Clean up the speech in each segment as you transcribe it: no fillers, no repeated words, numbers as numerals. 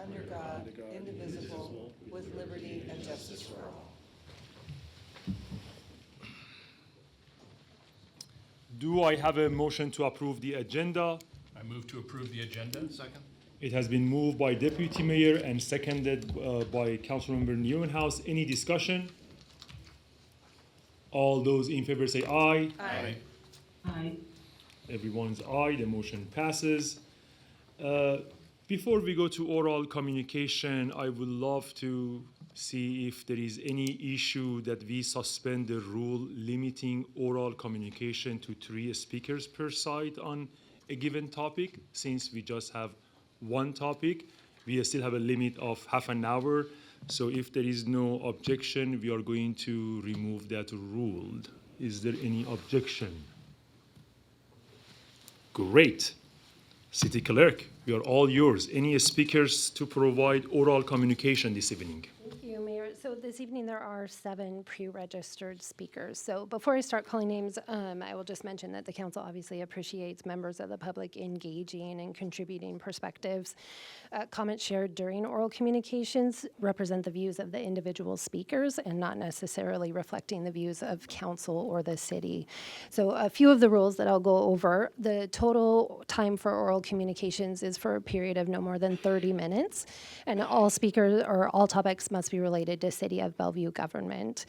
under God, indivisible, with liberty and justice for all. Do I have a motion to approve the agenda? I move to approve the agenda. Second. It has been moved by Deputy Mayor and seconded by Councilmember Nieuwenhuis. Any discussion? All those in favor say aye. Aye. Aye. Everyone's aye. The motion passes. Before we go to oral communication, I would love to see if there is any issue that we suspend the rule limiting oral communication to 3 speakers per side on a given topic. Since we just have one topic, we still have a limit of half an hour. So if there is no objection, we are going to remove that rule. Is there any objection? Great. City Clerk, we are all yours. Any speakers to provide oral communication this evening? Thank you, Mayor. So this evening there are 7 pre-registered speakers. So before I start calling names, I will just mention that the council obviously appreciates members of the public engaging and contributing perspectives. Comments shared during oral communications represent the views of the individual speakers and not necessarily reflecting the views of council or the city. So a few of the rules that I'll go over. The total time for oral communications is for a period of no more than 30 minutes, and all speakers or all topics must be related to City of Bellevue government.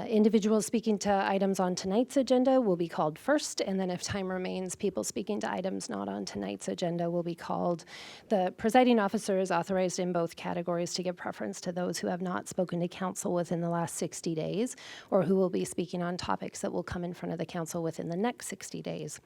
Individuals speaking to items on tonight's agenda will be called first, and then if time remains, people speaking to items not on tonight's agenda will be called. The presiding officer is authorized in both categories to give preference to those who have not spoken to council within the last 60 days, or who will be speaking on topics that will come in front of the council within the next 60 days.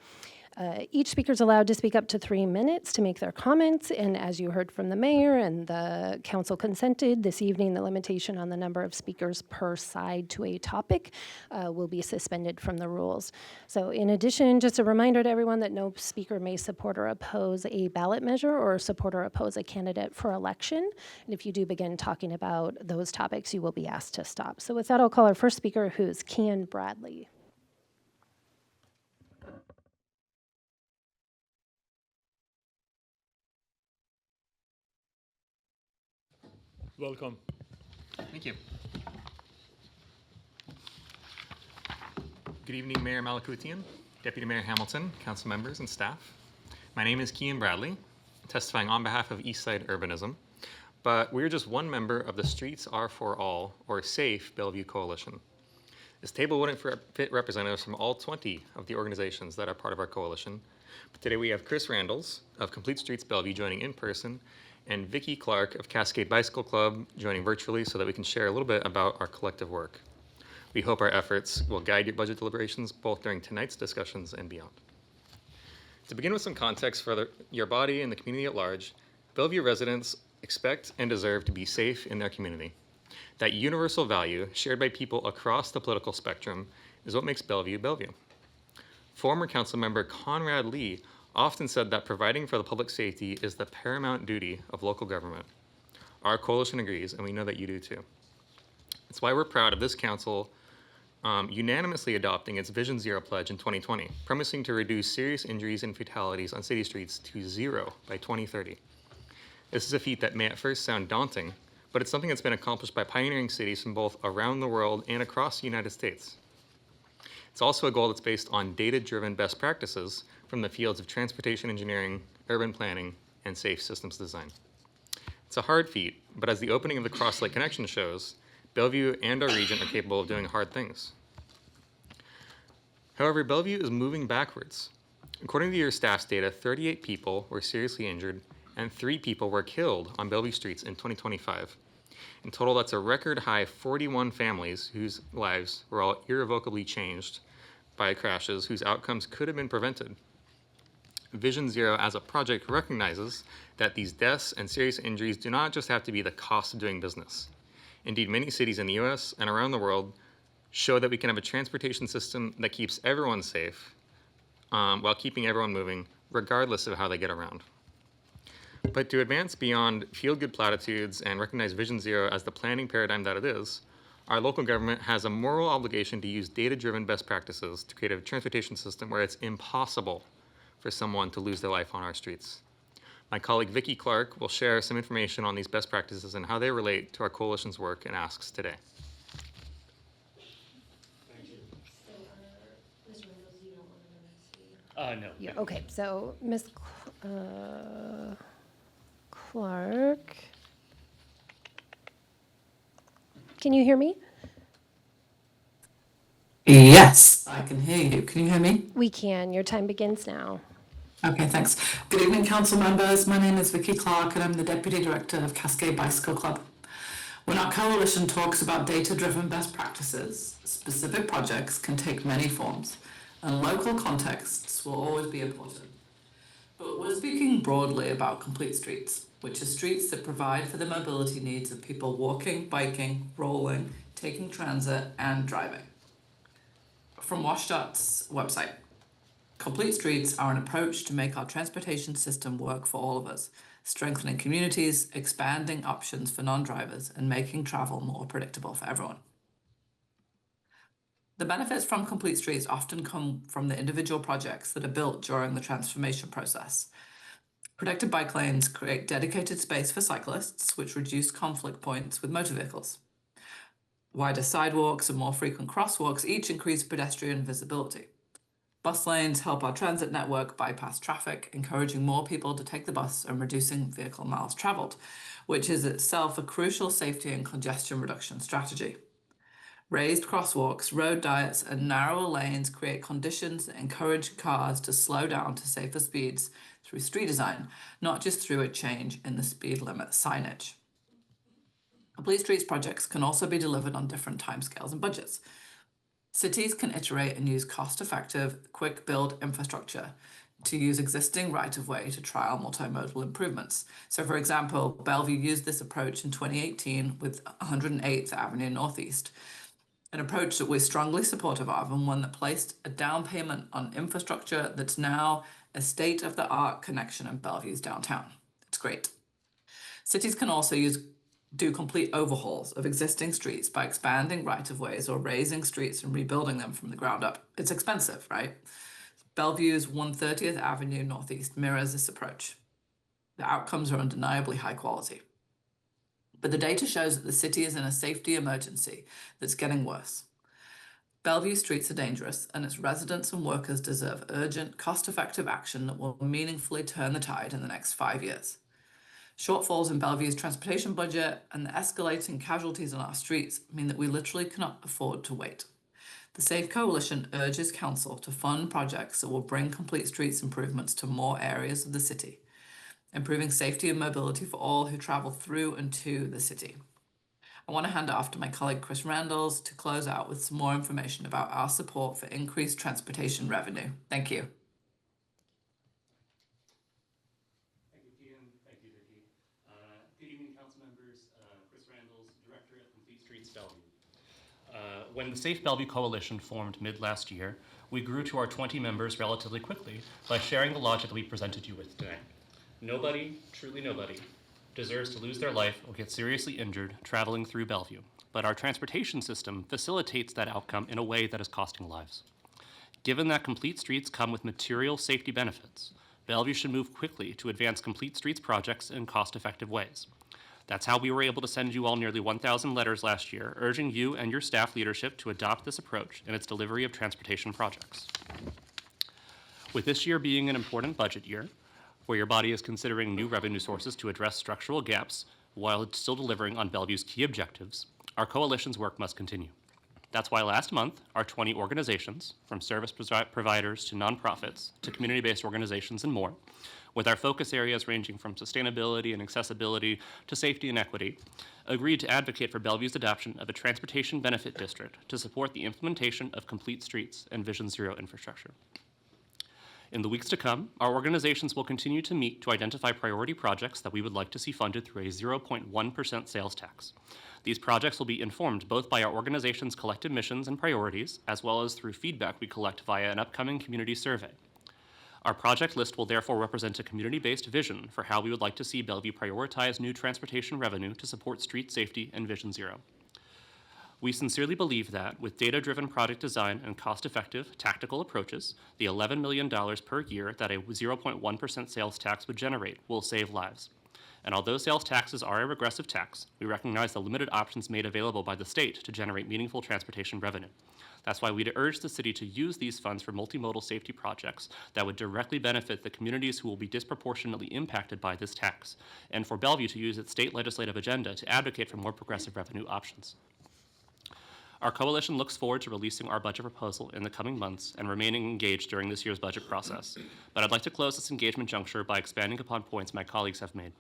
Each speaker is allowed to speak up to 3 minutes to make their comments, and as you heard from the mayor and the council consented, this evening the limitation on the number of speakers per side to a topic will be suspended from the rules. So in addition, just a reminder to everyone that no speaker may support or oppose a ballot measure or support or oppose a candidate for election. And if you do begin talking about those topics, you will be asked to stop. So with that, I'll call our first speaker, who's Kian Bradley. Welcome. Thank you. Good evening, Mayor Malakutian, Deputy Mayor Hamilton, council members and staff. My name is Kian Bradley, testifying on behalf of Eastside Urbanism, but we're just one member of the Streets Are For All, or SAFE, Bellevue Coalition. This table wouldn't fit representatives from all 20 of the organizations that are part of our coalition, but today we have Chris Randalls of Complete Streets Bellevue joining in person, and Vicki Clark of Cascade Bicycle Club joining virtually so that we can share a little bit about our collective work. We hope our efforts will guide your budget deliberations both during tonight's discussions and beyond. To begin with some context for your body and the community at large, Bellevue residents expect and deserve to be safe in their community. That universal value shared by people across the political spectrum is what makes Bellevue, Bellevue. Former council member Conrad Lee often said that providing for the public safety is the paramount duty of local government. Our coalition agrees, and we know that you do too. That's why we're proud of this council unanimously adopting its Vision Zero pledge in 2020, promising to reduce serious injuries and fatalities on city streets to 0 by 2030. This is a feat that may at first sound daunting, but it's something that's been accomplished by pioneering cities from both around the world and across the United States. It's also a goal that's based on data-driven best practices from the fields of transportation engineering, urban planning, and safe systems design. It's a hard feat, but as the opening of the Cross Lake Connection shows, Bellevue and our region are capable of doing hard things. However, Bellevue is moving backwards. According to your staff's data, 38 people were seriously injured and 3 people were killed on Bellevue streets in 2025. In total, that's a record high 41 families whose lives were all irrevocably changed by crashes whose outcomes could have been prevented. Vision Zero as a project recognizes that these deaths and serious injuries do not just have to be the cost of doing business. Indeed, many cities in the US and around the world show that we can have a transportation system that keeps everyone safe while keeping everyone moving, regardless of how they get around. But to advance beyond feel-good platitudes and recognize Vision Zero as the planning paradigm that it is, our local government has a moral obligation to use data-driven best practices to create a transportation system where it's impossible for someone to lose their life on our streets. My colleague Vicki Clark will share some information on these best practices and how they relate to our coalition's work and asks today. No. Yeah, okay, so Ms. Clark. Can you hear me? Yes, I can hear you. Can you hear me? We can. Your time begins now. Okay, thanks. Good evening, council members. My name is Vicki Clark and I'm the Deputy Director of Cascade Bicycle Club. When our coalition talks about data-driven best practices, specific projects can take many forms and local contexts will always be important. But we're speaking broadly about complete streets, which are streets that provide for the mobility needs of people walking, biking, rolling, taking transit and driving. From WashDOT's website, complete streets are an approach to make our transportation system work for all of us, strengthening communities, expanding options for non-drivers, and making travel more predictable for everyone. The benefits from complete streets often come from the individual projects that are built during the transformation process. Protected bike lanes create dedicated space for cyclists, which reduce conflict points with motor vehicles. Wider sidewalks and more frequent crosswalks each increase pedestrian visibility. Bus lanes help our transit network bypass traffic, encouraging more people to take the bus and reducing vehicle miles traveled, which is itself a crucial safety and congestion reduction strategy. Raised crosswalks, road diets, and narrower lanes create conditions that encourage cars to slow down to safer speeds through street design, not just through a change in the speed limit signage. Complete streets projects can also be delivered on different timescales and budgets. Cities can iterate and use cost-effective, quick-build infrastructure to use existing right-of-way to trial multimodal improvements. So, for example, Bellevue used this approach in 2018 with 108th Avenue Northeast, an approach that we're strongly supportive of and one that placed a down payment on infrastructure that's now a state-of-the-art connection in Bellevue's downtown. It's great. Cities can also do complete overhauls of existing streets by expanding right-of-ways or raising streets and rebuilding them from the ground up. It's expensive, right? Bellevue's 130th Avenue Northeast mirrors this approach. The outcomes are undeniably high quality. But the data shows that the city is in a safety emergency that's getting worse. Bellevue streets are dangerous, and its residents and workers deserve urgent, cost-effective action that will meaningfully turn the tide in the next 5 years. Shortfalls in Bellevue's transportation budget and the escalating casualties on our streets mean that we literally cannot afford to wait. The SAFE Coalition urges Council to fund projects that will bring complete streets improvements to more areas of the city, improving safety and mobility for all who travel through and to the city. I want to hand it off to my colleague Chris Randalls to close out with some more information about our support for increased transportation revenue. Thank you. Thank you, Kian. Thank you, Vicki. Good evening, council members. Chris Randalls, Director at Complete Streets Bellevue. When the Safe Bellevue Coalition formed mid-last year, we grew to our 20 members relatively quickly by sharing the logic that we presented you with today. Nobody, truly nobody, deserves to lose their life or get seriously injured traveling through Bellevue, but our transportation system facilitates that outcome in a way that is costing lives. Given that complete streets come with material safety benefits, Bellevue should move quickly to advance complete streets projects in cost-effective ways. That's how we were able to send you all nearly 1,000 letters last year, urging you and your staff leadership to adopt this approach in its delivery of transportation projects. With this year being an important budget year, where your body is considering new revenue sources to address structural gaps while it's still delivering on Bellevue's key objectives, our coalition's work must continue. That's why last month, our 20 organizations, from service providers to nonprofits to community-based organizations and more, with our focus areas ranging from sustainability and accessibility to safety and equity, agreed to advocate for Bellevue's adoption of a transportation benefit district to support the implementation of complete streets and Vision Zero infrastructure. In the weeks to come, our organizations will continue to meet to identify priority projects that we would like to see funded through a 0.1% sales tax. These projects will be informed both by our organization's collective missions and priorities, as well as through feedback we collect via an upcoming community survey. Our project list will therefore represent a community-based vision for how we would like to see Bellevue prioritize new transportation revenue to support street safety and Vision Zero. We sincerely believe that, with data-driven project design and cost-effective, tactical approaches, the $11 million per year that a 0.1% sales tax would generate will save lives. And although sales taxes are a regressive tax, we recognize the limited options made available by the state to generate meaningful transportation revenue. That's why we'd urge the city to use these funds for multimodal safety projects that would directly benefit the communities who will be disproportionately impacted by this tax, and for Bellevue to use its state legislative agenda to advocate for more progressive revenue options. Our coalition looks forward to releasing our budget proposal in the coming months and remaining engaged during this year's budget process. But I'd like to close this engagement juncture by expanding upon points my colleagues have made.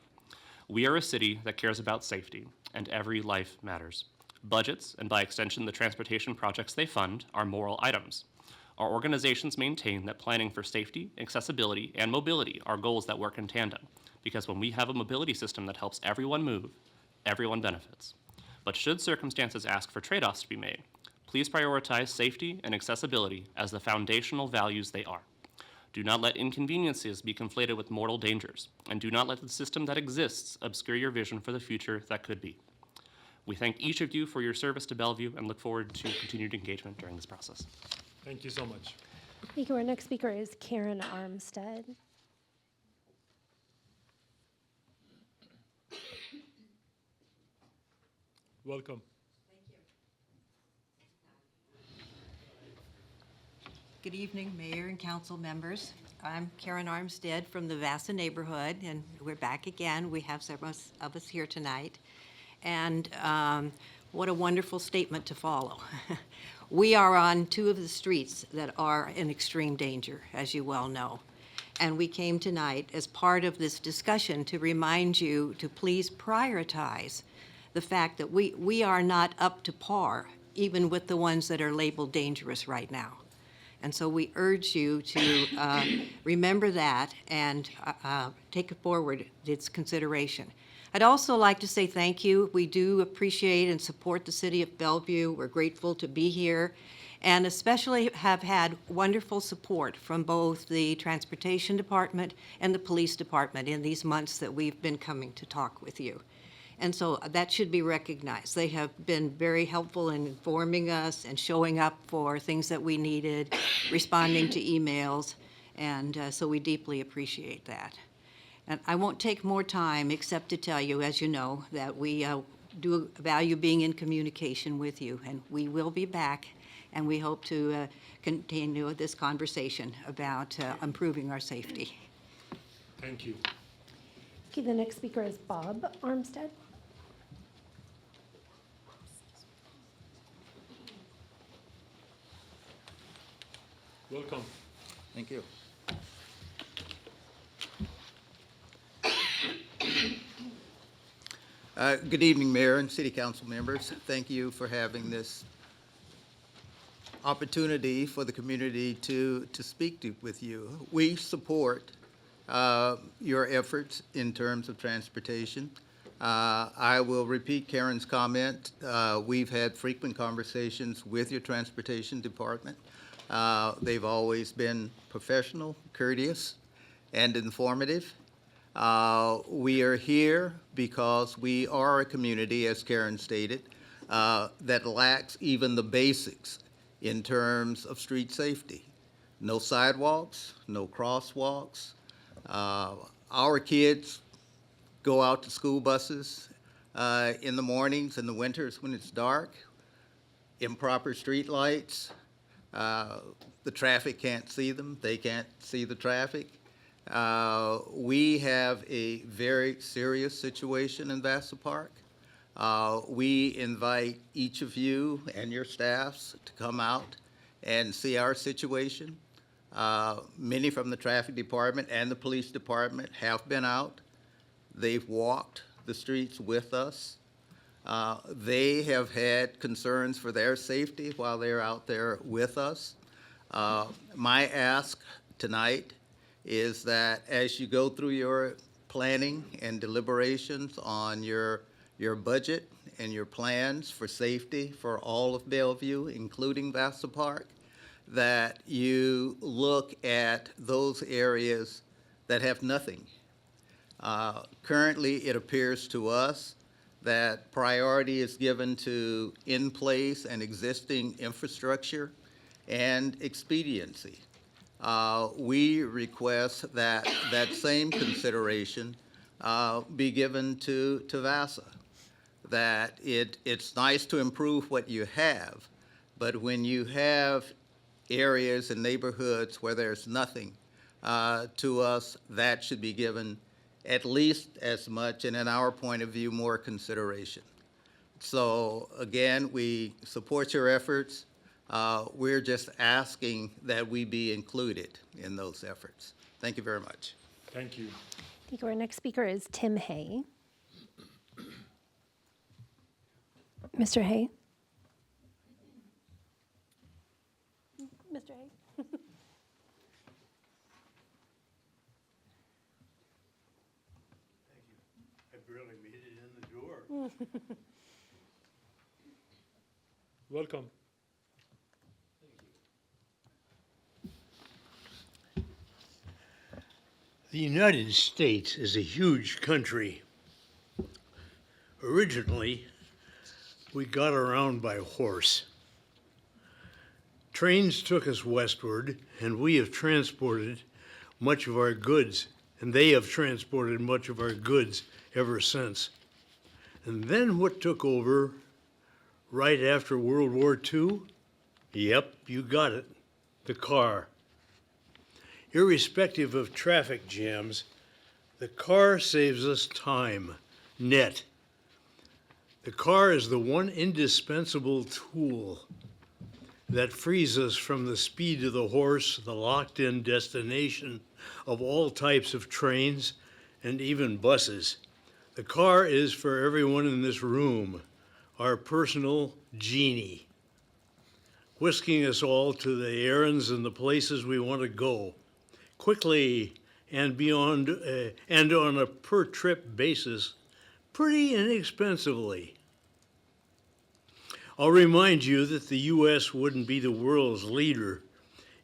We are a city that cares about safety, and every life matters. Budgets, and by extension the transportation projects they fund, are moral items. Our organizations maintain that planning for safety, accessibility, and mobility are goals that work in tandem, because when we have a mobility system that helps everyone move, everyone benefits. But should circumstances ask for trade-offs to be made, please prioritize safety and accessibility as the foundational values they are. Do not let inconveniences be conflated with mortal dangers, and do not let the system that exists obscure your vision for the future that could be. We thank each of you for your service to Bellevue and look forward to continued engagement during this process. Thank you so much. Thank you. Our next speaker is Karen Armstead. Welcome. Good evening, Mayor and council members. I'm Karen Armstead from the Vassa neighborhood, and we're back again. We have several of us here tonight. And what a wonderful statement to follow. We are on two of the streets that are in extreme danger, as you well know. And we came tonight as part of this discussion to remind you to please prioritize the fact that we are not up to par, even with the ones that are labeled dangerous right now. And so we urge you to remember that and take it forward, its consideration. I'd also like to say thank you. We do appreciate and support the city of Bellevue. We're grateful to be here, and especially have had wonderful support from both the transportation department and the police department in these months that we've been coming to talk with you. And so that should be recognized. They have been very helpful in informing us and showing up for things that we needed, responding to emails, and so we deeply appreciate that. And I won't take more time except to tell you, as you know, that we do value being in communication with you, and we will be back, and we hope to continue this conversation about improving our safety. Thank you. Okay, the next speaker is Bob Armstead. Welcome. Thank you. Good evening, Mayor and City Council members. Thank you for having this opportunity for the community to speak with you. We support your efforts in terms of transportation. I will repeat Karen's comment. We've had frequent conversations with your transportation department. They've always been professional, courteous, and informative. We are here because we are a community, as Karen stated, that lacks even the basics in terms of street safety. No sidewalks, no crosswalks. Our kids go out to school buses in the mornings and the winters when it's dark. Improper street lights. The traffic can't see them. They can't see the traffic. We have a very serious situation in Vassa Park. We invite each of you and your staffs to come out and see our situation. Many from the traffic department and the police department have been out. They've walked the streets with us. They have had concerns for their safety while they're out there with us. My ask tonight is that as you go through your planning and deliberations on your budget and your plans for safety for all of Bellevue, including Vassa Park, that you look at those areas that have nothing. Currently, it appears to us that priority is given to in-place and existing infrastructure and expediency. We request that that same consideration be given to VASA, that it's nice to improve what you have, but when you have areas and neighborhoods where there's nothing, to us, that should be given at least as much, and in our point of view, more consideration. So again, we support your efforts. We're just asking that we be included in those efforts. Thank you very much. Thank you. Thank you. Our next speaker is Tim Hay. Mr. Hay? Mr. Hay? I barely made it in the door. Welcome. The United States is a huge country. Originally, we got around by horse. Trains took us westward, and we have transported much of our goods, and they have transported much of our goods ever since. And then what took over right after World War II? Yep, you got it, the car. Irrespective of traffic jams, the car saves us time, net. The car is the one indispensable tool that frees us from the speed of the horse, the locked-in destination of all types of trains and even buses. The car is, for everyone in this room, our personal genie, whisking us all to the errands and the places we want to go, quickly and beyond, and on a per-trip basis, pretty inexpensively. I'll remind you that the U.S. wouldn't be the world's leader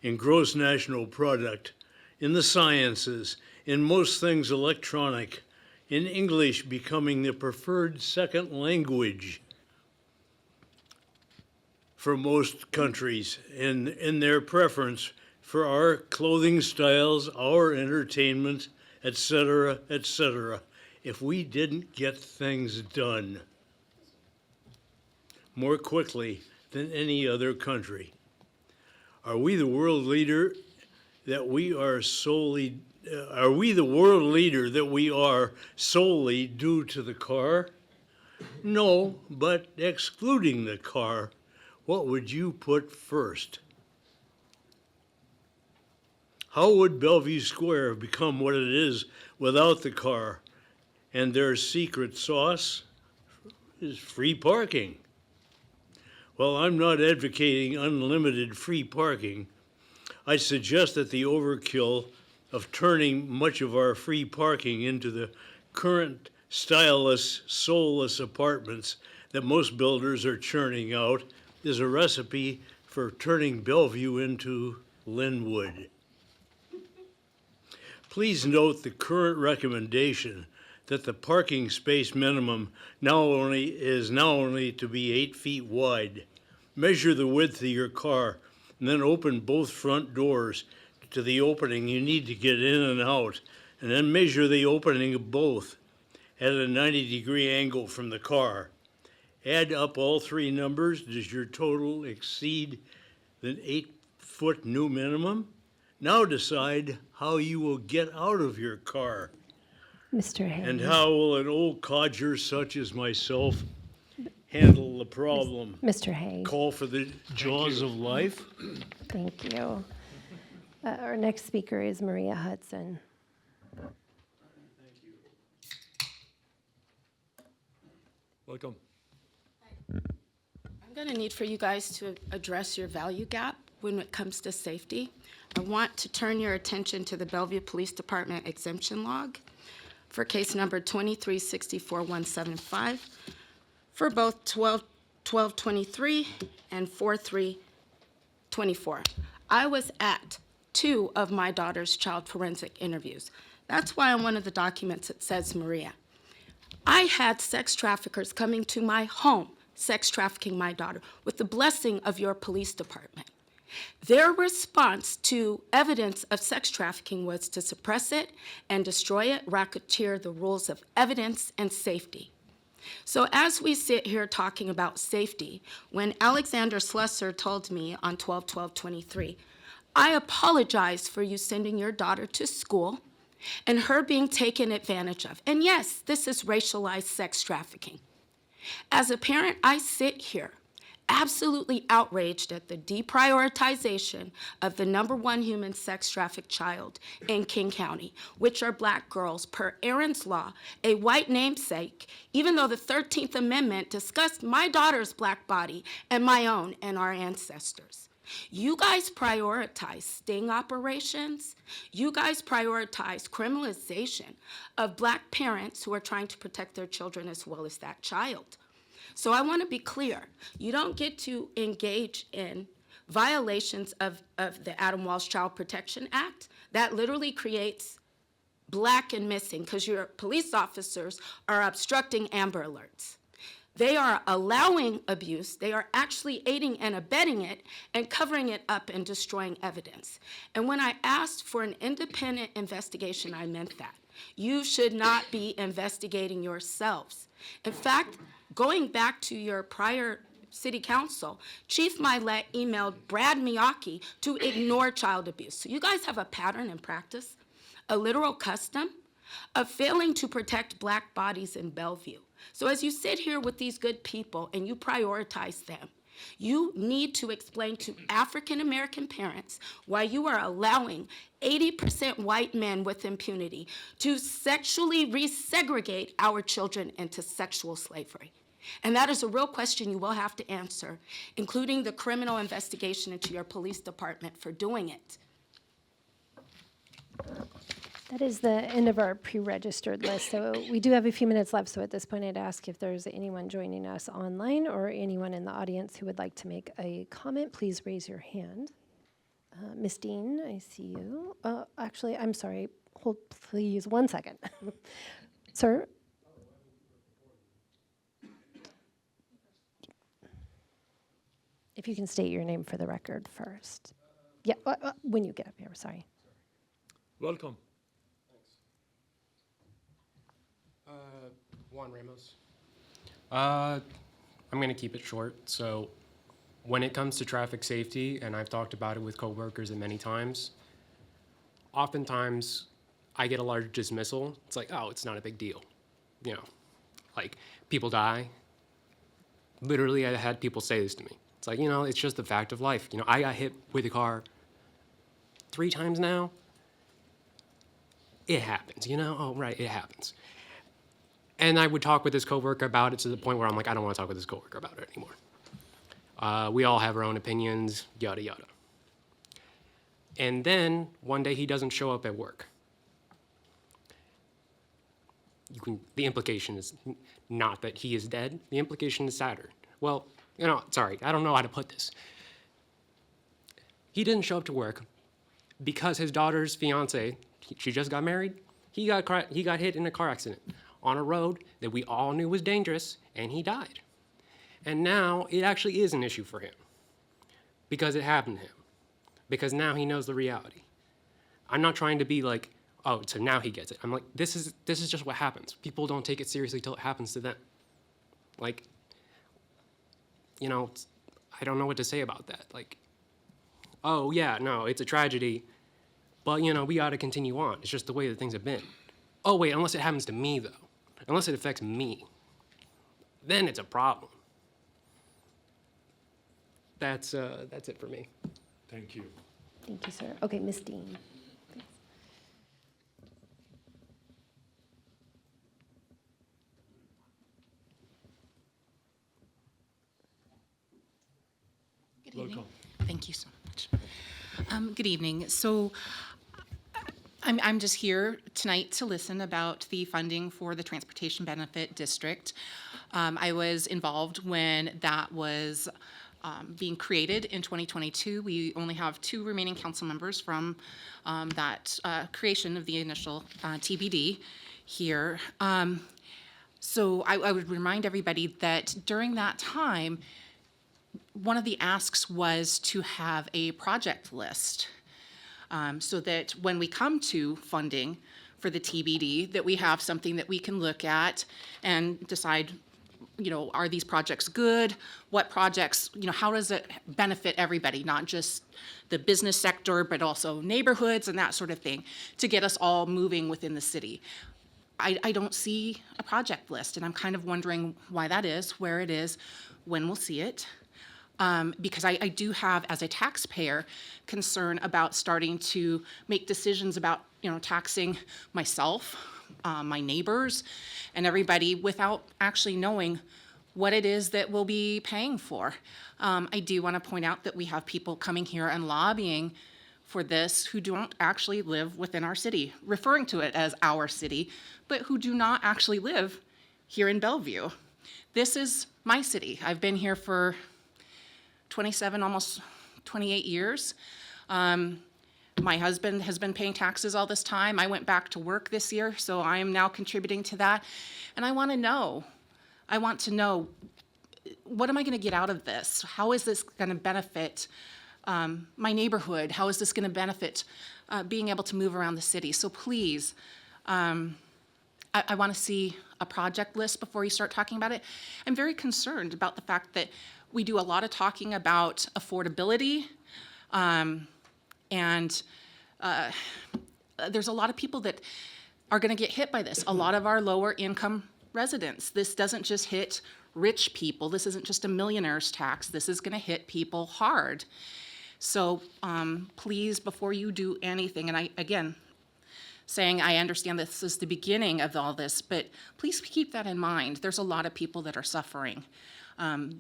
in gross national product, in the sciences, in most things electronic, in English becoming the preferred second language for most countries, in their preference for our clothing styles, our entertainment, etc., etc., if we didn't get things done more quickly than any other country. Are we the world leader that we are solely, are we the world leader that we are solely due to the car? No, but excluding the car, what would you put first? How would Bellevue Square have become what it is without the car? And their secret sauce is free parking. Well, I'm not advocating unlimited free parking. I suggest that the overkill of turning much of our free parking into the current styleless, soulless apartments that most builders are churning out is a recipe for turning Bellevue into Linwood. Please note the current recommendation that the parking space minimum is now only to be 8 feet wide. Measure the width of your car and then open both front doors to the opening you need to get in and out, and then measure the opening of both at a 90-degree angle from the car. Add up all three numbers. Does your total exceed the 8-foot new minimum? Now decide how you will get out of your car. Mr. Hay. And how will an old codger such as myself handle the problem? Mr. Hay. Call for the jaws of life? Thank you. Our next speaker is Maria Hudson. Welcome. I'm going to need for you guys to address your value gap when it comes to safety. I want to turn your attention to the Bellevue Police Department exemption log for case number 2364175 for both 1223 and 4324. I was at 2 of my daughter's child forensic interviews. That's why on one of the documents it says Maria. I had sex traffickers coming to my home, sex trafficking my daughter, with the blessing of your police department. Their response to evidence of sex trafficking was to suppress it and destroy it, racketeer the rules of evidence and safety. So as we sit here talking about safety, when Alexander Slusser told me on 12/12/23, I apologize for you sending your daughter to school and her being taken advantage of. And yes, this is racialized sex trafficking. As a parent, I sit here absolutely outraged at the deprioritization of the #1 human sex trafficked child in King County, which are Black girls, per Aaron's Law, a white namesake, even though the 13th Amendment discussed my daughter's Black body and my own and our ancestors. You guys prioritize sting operations. You guys prioritize criminalization of Black parents who are trying to protect their children as well as that child. So I want to be clear. You don't get to engage in violations of the Adam Walsh Child Protection Act. That literally creates Black and missing because your police officers are obstructing Amber Alerts. They are allowing abuse. They are actually aiding and abetting it and covering it up and destroying evidence. And when I asked for an independent investigation, I meant that. You should not be investigating yourselves. In fact, going back to your prior city council, Chief Milet emailed Brad Miyake to ignore child abuse. So you guys have a pattern and practice, a literal custom of failing to protect Black bodies in Bellevue. So as you sit here with these good people and you prioritize them, you need to explain to African American parents why you are allowing 80% white men with impunity to sexually resegregate our children into sexual slavery. And that is a real question you will have to answer, including the criminal investigation into your police department for doing it. That is the end of our pre-registered list. So we do have a few minutes left. So at this point, I'd ask if there's anyone joining us online or anyone in the audience who would like to make a comment, please raise your hand. Ms. Dean, I see you. Actually, I'm sorry. Hold, please, 1 second. Sir? If you can state your name for the record first. Yeah, when you get up here, sorry. Welcome. Juan Ramos. I'm going to keep it short. So when it comes to traffic safety, and I've talked about it with coworkers many times, oftentimes I get a large dismissal. It's like, oh, it's not a big deal. You know, like people die. Literally, I had people say this to me. It's like, you know, it's just the fact of life. You know, I got hit with a car 3 times now. It happens, you know? Oh, right, it happens. And I would talk with this coworker about it to the point where I'm like, I don't want to talk with this coworker about it anymore. We all have our own opinions, yada, yada. And then one day he doesn't show up at work. The implication is not that he is dead. The implication is sadder. Well, you know, sorry, I don't know how to put this. He didn't show up to work because his daughter's fiance, she just got married, he got hit in a car accident on a road that we all knew was dangerous, and he died. And now it actually is an issue for him because it happened to him, because now he knows the reality. I'm not trying to be like, oh, so now he gets it. I'm like, this is just what happens. People don't take it seriously till it happens to them. Like, you know, I don't know what to say about that. Like, oh yeah, no, it's a tragedy, but you know, we gotta continue on. It's just the way that things have been. Oh wait, unless it happens to me though, unless it affects me, then it's a problem. That's it for me. Thank you. Thank you, sir. Okay, Ms. Dean. Please. Good evening. Welcome. Thank you so much. Good evening. So I'm just here tonight to listen about the funding for the Transportation Benefit District. I was involved when that was being created in 2022. We only have 2 remaining council members from that creation of the initial TBD here. So I would remind everybody that during that time, one of the asks was to have a project list, so that when we come to funding for the TBD, that we have something that we can look at and decide, are these projects good? What projects, how does it benefit everybody, not just the business sector, but also neighborhoods and that sort of thing, to get us all moving within the city. I don't see a project list, and I'm kind of wondering why that is, where it is, when we'll see it. Because I do have, as a taxpayer, concern about starting to make decisions about, taxing myself, my neighbors, and everybody without actually knowing what it is that we'll be paying for. I do want to point out that we have people coming here and lobbying for this who don't actually live within our city, referring to it as our city, but who do not actually live here in Bellevue. This is my city. I've been here for 27, almost 28 years. My husband has been paying taxes all this time. I went back to work this year, so I am now contributing to that. And I want to know, what am I going to get out of this? How is this going to benefit my neighborhood? How is this going to benefit being able to move around the city? So please, I want to see a project list before you start talking about it. I'm very concerned about the fact that we do a lot of talking about affordability, and there's a lot of people that are going to get hit by this. A lot of our lower income residents. This doesn't just hit rich people. This isn't just a millionaire's tax. This is going to hit people hard. So please, before you do anything, and I understand this is the beginning of all this, but please keep that in mind. There's a lot of people that are suffering, and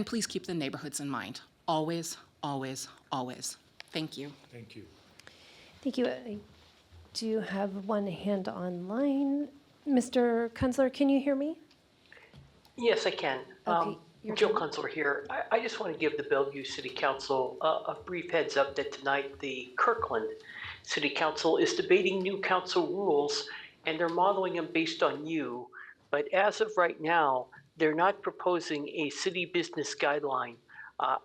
please keep the neighborhoods in mind. Always, always, always. Thank you. Thank you. Thank you. I do have one hand online. Mr. Kunzler, can you hear me? Yes, I can. Okay, Joe Kunzler here. I just want to give the Bellevue City Council a brief heads up that tonight the Kirkland City Council is debating new council rules, and they're modeling them based on you. But as of right now, they're not proposing a city business guideline.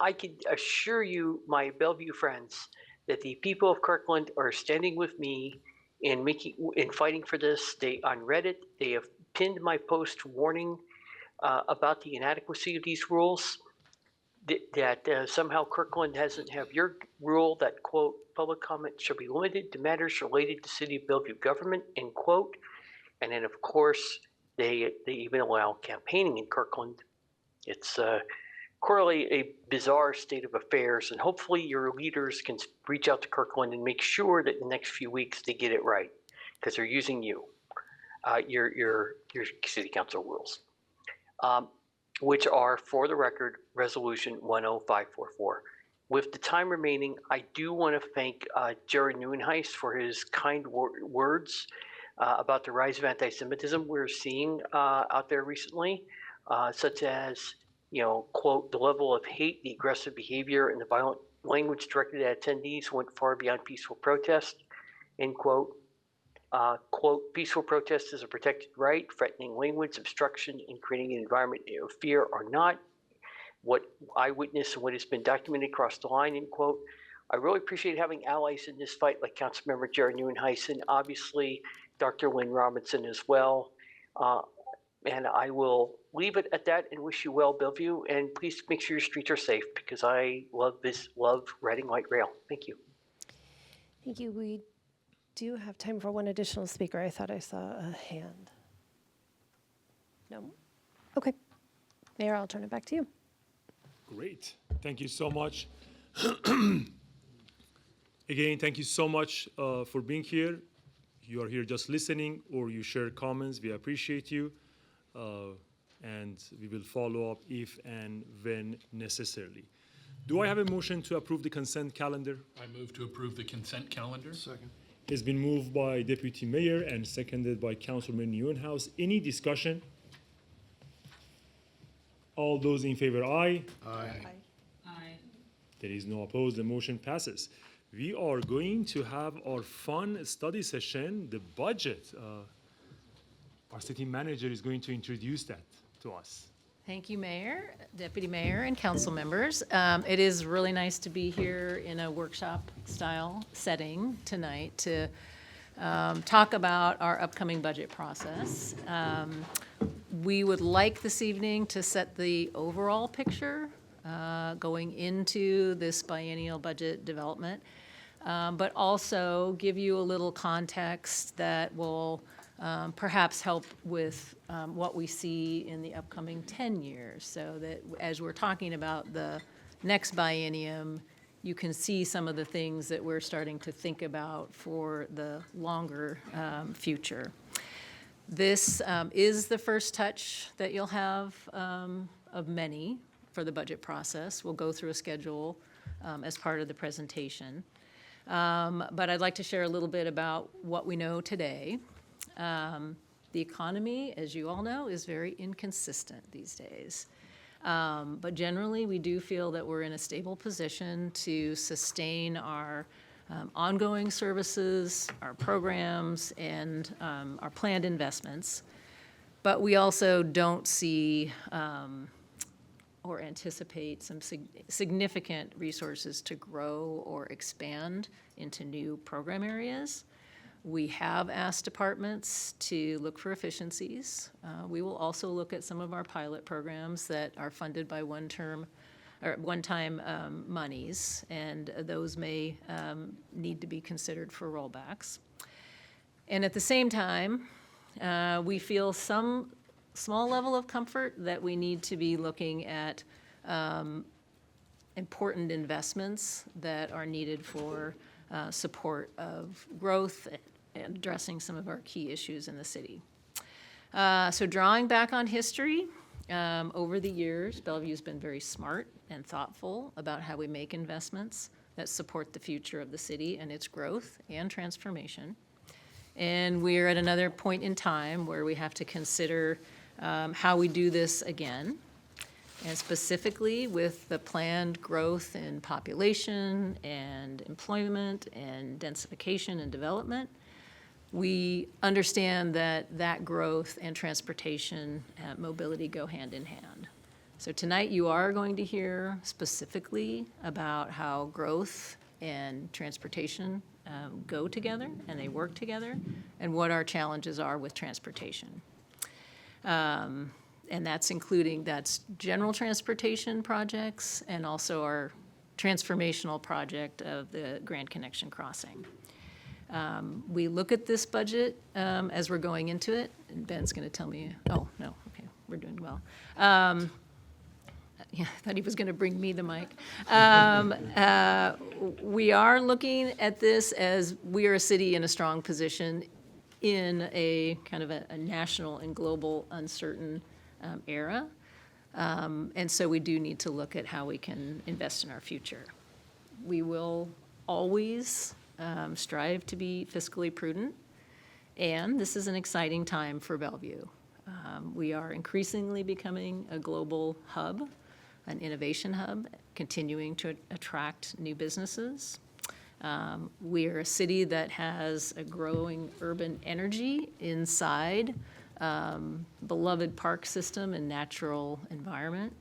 I can assure you, my Bellevue friends, that the people of Kirkland are standing with me in fighting for this. On Reddit, they have pinned my post warning about the inadequacy of these rules. That somehow Kirkland doesn't have your rule that, quote, public comment shall be limited to matters related to City of Bellevue government, end quote. And then, of course, they even allow campaigning in Kirkland. It's clearly a bizarre state of affairs, and hopefully your leaders can reach out to Kirkland and make sure that in the next few weeks they get it right, because they're using you, your city council rules, which are, for the record, Resolution 10544. With the time remaining, I do want to thank Jared Neuenhuis for his kind words about the rise of anti-Semitism we're seeing out there recently, such as, quote, the level of hate, the aggressive behavior, and the violent language directed at attendees went far beyond peaceful protest, end quote. Quote, peaceful protest is a protected right. Threatening language, obstruction, and creating an environment of fear are not. What I witnessed and what has been documented across the line, end quote. I really appreciate having allies in this fight like Councilmember Jared Neuenhuis and obviously Dr. Lynn Robinson as well. And I will leave it at that and wish you well, Bellevue. And please make sure your streets are safe, because I love riding light rail. Thank you. Thank you. We do have time for one additional speaker. I thought I saw a hand. No? Okay. Mayor, I'll turn it back to you. Great. Thank you so much. Again, thank you so much for being here. You are here just listening, or you share comments. We appreciate you. And we will follow up if and when necessarily. Do I have a motion to approve the consent calendar? I move to approve the consent calendar. Second. It's been moved by Deputy Mayor and seconded by Councilman Neuenhuis. Any discussion? All those in favor, aye. Aye. There is no opposed. The motion passes. We are going to have our fun study session, the budget. our city manager is going to introduce that to us. Thank you, Mayor, Deputy Mayor, and council members. It is really nice to be here in a workshop-style setting tonight to talk about our upcoming budget process. We would like this evening to set the overall picture going into this biennial budget development, but also give you a little context that will perhaps help with what we see in the upcoming 10 years, so that as we're talking about the next biennium, you can see some of the things that we're starting to think about for the longer future. This is the first touch that you'll have of many for the budget process. We'll go through a schedule as part of the presentation. But I'd like to share a little bit about what we know today. The economy, as you all know, is very inconsistent these days. But generally, we do feel that we're in a stable position to sustain our ongoing services, our programs, and our planned investments. But we also don't see or anticipate some significant resources to grow or expand into new program areas. We have asked departments to look for efficiencies. We will also look at some of our pilot programs that are funded by one-time monies, and those may need to be considered for rollbacks. And at the same time, we feel some small level of comfort that we need to be looking at important investments that are needed for support of growth and addressing some of our key issues in the city. So drawing back on history, over the years, Bellevue's been very smart and thoughtful about how we make investments that support the future of the city and its growth and transformation. And we're at another point in time where we have to consider how we do this again, and specifically with the planned growth in population and employment and densification and development. We understand that that growth and transportation mobility go hand in hand. So tonight you are going to hear specifically about how growth and transportation go together and they work together, and what our challenges are with transportation. And that's general transportation projects and also our transformational project of the Grand Connection Crossing. We look at this budget as we're going into it, and Ben's going to tell me, oh, no, okay, we're doing well. Yeah, I thought he was going to bring me the mic. We are looking at this as we are a city in a strong position in a kind of a national and global uncertain era. And so we do need to look at how we can invest in our future. We will always strive to be fiscally prudent, and this is an exciting time for Bellevue. We are increasingly becoming a global hub, an innovation hub, continuing to attract new businesses. We are a city that has a growing urban energy inside beloved park system and natural environment.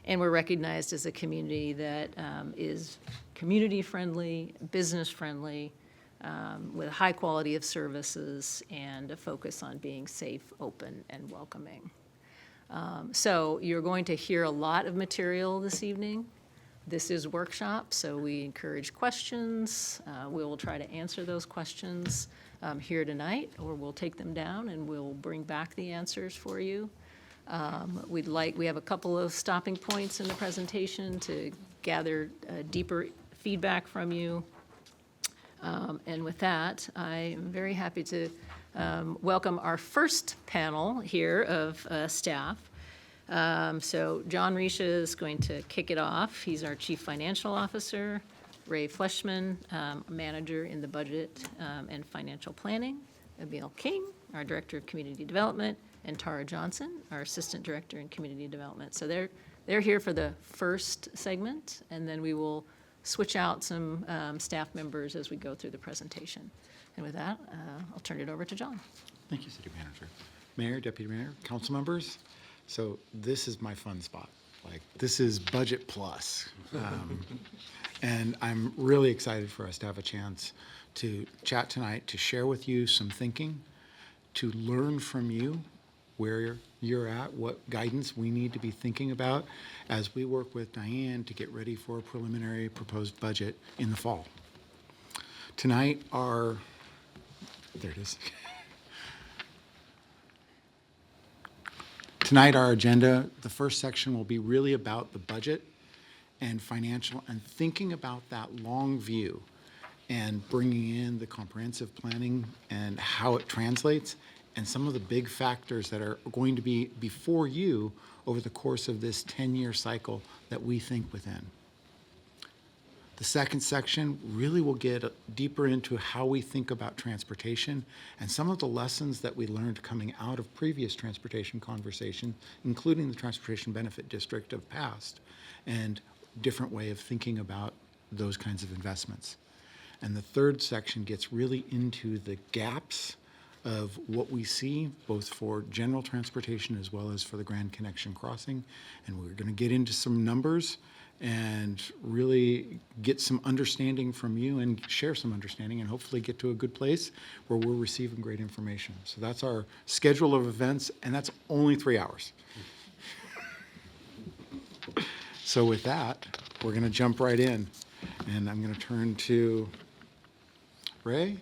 And we're recognized as a community that is community-friendly, business-friendly, with a high quality of services and a focus on being safe, open, and welcoming. So you're going to hear a lot of material this evening. This is workshop, so we encourage questions. We will try to answer those questions here tonight, or we'll take them down and we'll bring back the answers for you. We have a couple of stopping points in the presentation to gather deeper feedback from you. And with that, I am very happy to welcome our first panel here of staff. So John Risha is going to kick it off. He's our Chief Financial Officer. Ray Fleshman, Manager in the Budget and Financial Planning. Emil King, our Director of Community Development, and Tara Johnson, our Assistant Director in Community Development. So they're here for the first segment, and then we will switch out some staff members as we go through the presentation. And with that, I'll turn it over to John. Thank you, City Manager. Mayor, Deputy Mayor, council members. So this is my fun spot. Like, this is budget plus. And I'm really excited for us to have a chance to chat tonight, to share with you some thinking, to learn from you where you're at, what guidance we need to be thinking about as we work with Diane to get ready for a preliminary proposed budget in the fall. Tonight, there it is. Tonight, our agenda, the first section will be really about the budget and financial and thinking about that long view and bringing in the comprehensive planning and how it translates and some of the big factors that are going to be before you over the course of this 10-year cycle that we think within. The second section really will get deeper into how we think about transportation and some of the lessons that we learned coming out of previous transportation conversation, including the Transportation Benefit District of past, and different way of thinking about those kinds of investments. And the third section gets really into the gaps of what we see, both for general transportation as well as for the Grand Connection Crossing. And we're going to get into some numbers and really get some understanding from you and share some understanding and hopefully get to a good place where we're receiving great information. So that's our schedule of events, and that's only 3 hours. So with that, we're going to jump right in, and I'm going to turn to Ray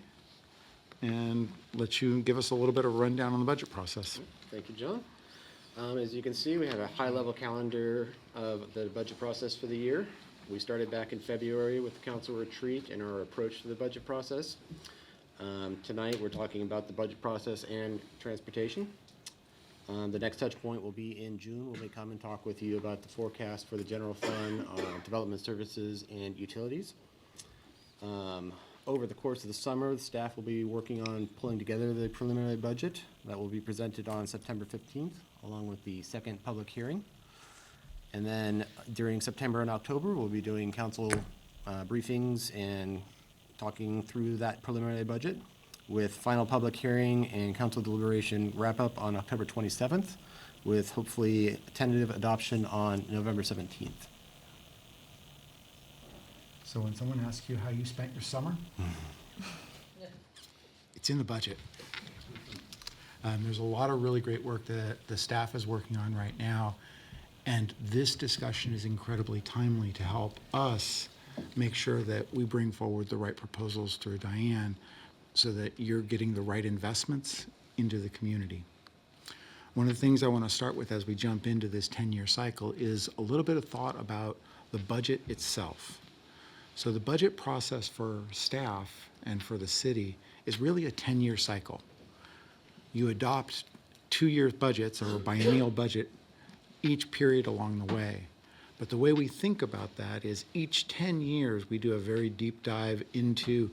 and let you give us a little bit of a rundown on the budget process. Thank you, John. As you can see, we have a high-level calendar of the budget process for the year. We started back in February with the council retreat and our approach to the budget process. Tonight, we're talking about the budget process and transportation. The next touch point will be in June when we come and talk with you about the forecast for the general fund, development services, and utilities. Over the course of the summer, the staff will be working on pulling together the preliminary budget that will be presented on September 15th, along with the second public hearing. And then during September and October, we'll be doing council briefings and talking through that preliminary budget, with final public hearing and council deliberation wrap up on October 27th, with hopefully tentative adoption on November 17th. So when someone asks you how you spent your summer, it's in the budget. There's a lot of really great work that the staff is working on right now, and this discussion is incredibly timely to help us make sure that we bring forward the right proposals through Diane so that you're getting the right investments into the community. One of the things I want to start with as we jump into this 10-year cycle is a little bit of thought about the budget itself. So the budget process for staff and for the city is really a 10-year cycle. You adopt 2-year budgets or a biennial budget each period along the way. But the way we think about that is each 10 years we do a very deep dive into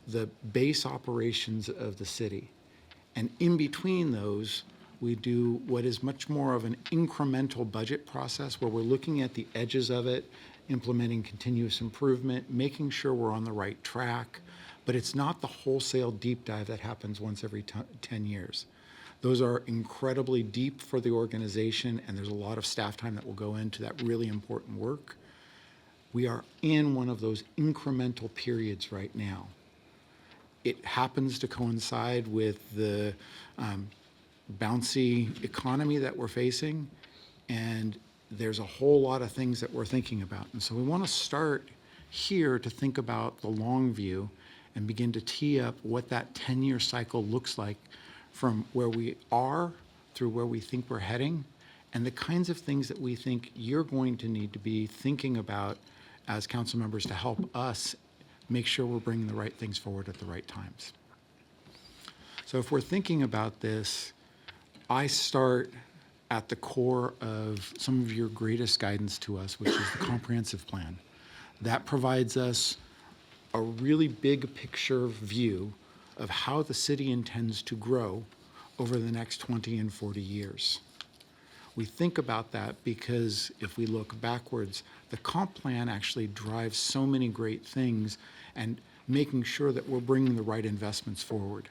the base operations of the city. And in between those, we do what is much more of an incremental budget process where we're looking at the edges of it, implementing continuous improvement, making sure we're on the right track, but it's not the wholesale deep dive that happens once every 10 years. Those are incredibly deep for the organization, and there's a lot of staff time that will go into that really important work. We are in one of those incremental periods right now. It happens to coincide with the bouncy economy that we're facing, and there's a whole lot of things that we're thinking about. And so we want to start here to think about the long view and begin to tee up what that 10-year cycle looks like from where we are through where we think we're heading, and the kinds of things that we think you're going to need to be thinking about as council members to help us make sure we're bringing the right things forward at the right times. So if we're thinking about this, I start at the core of some of your greatest guidance to us, which is the comprehensive plan. That provides us a really big picture view of how the city intends to grow over the next 20 and 40 years. We think about that because if we look backwards, the comp plan actually drives so many great things and making sure that we're bringing the right investments forward.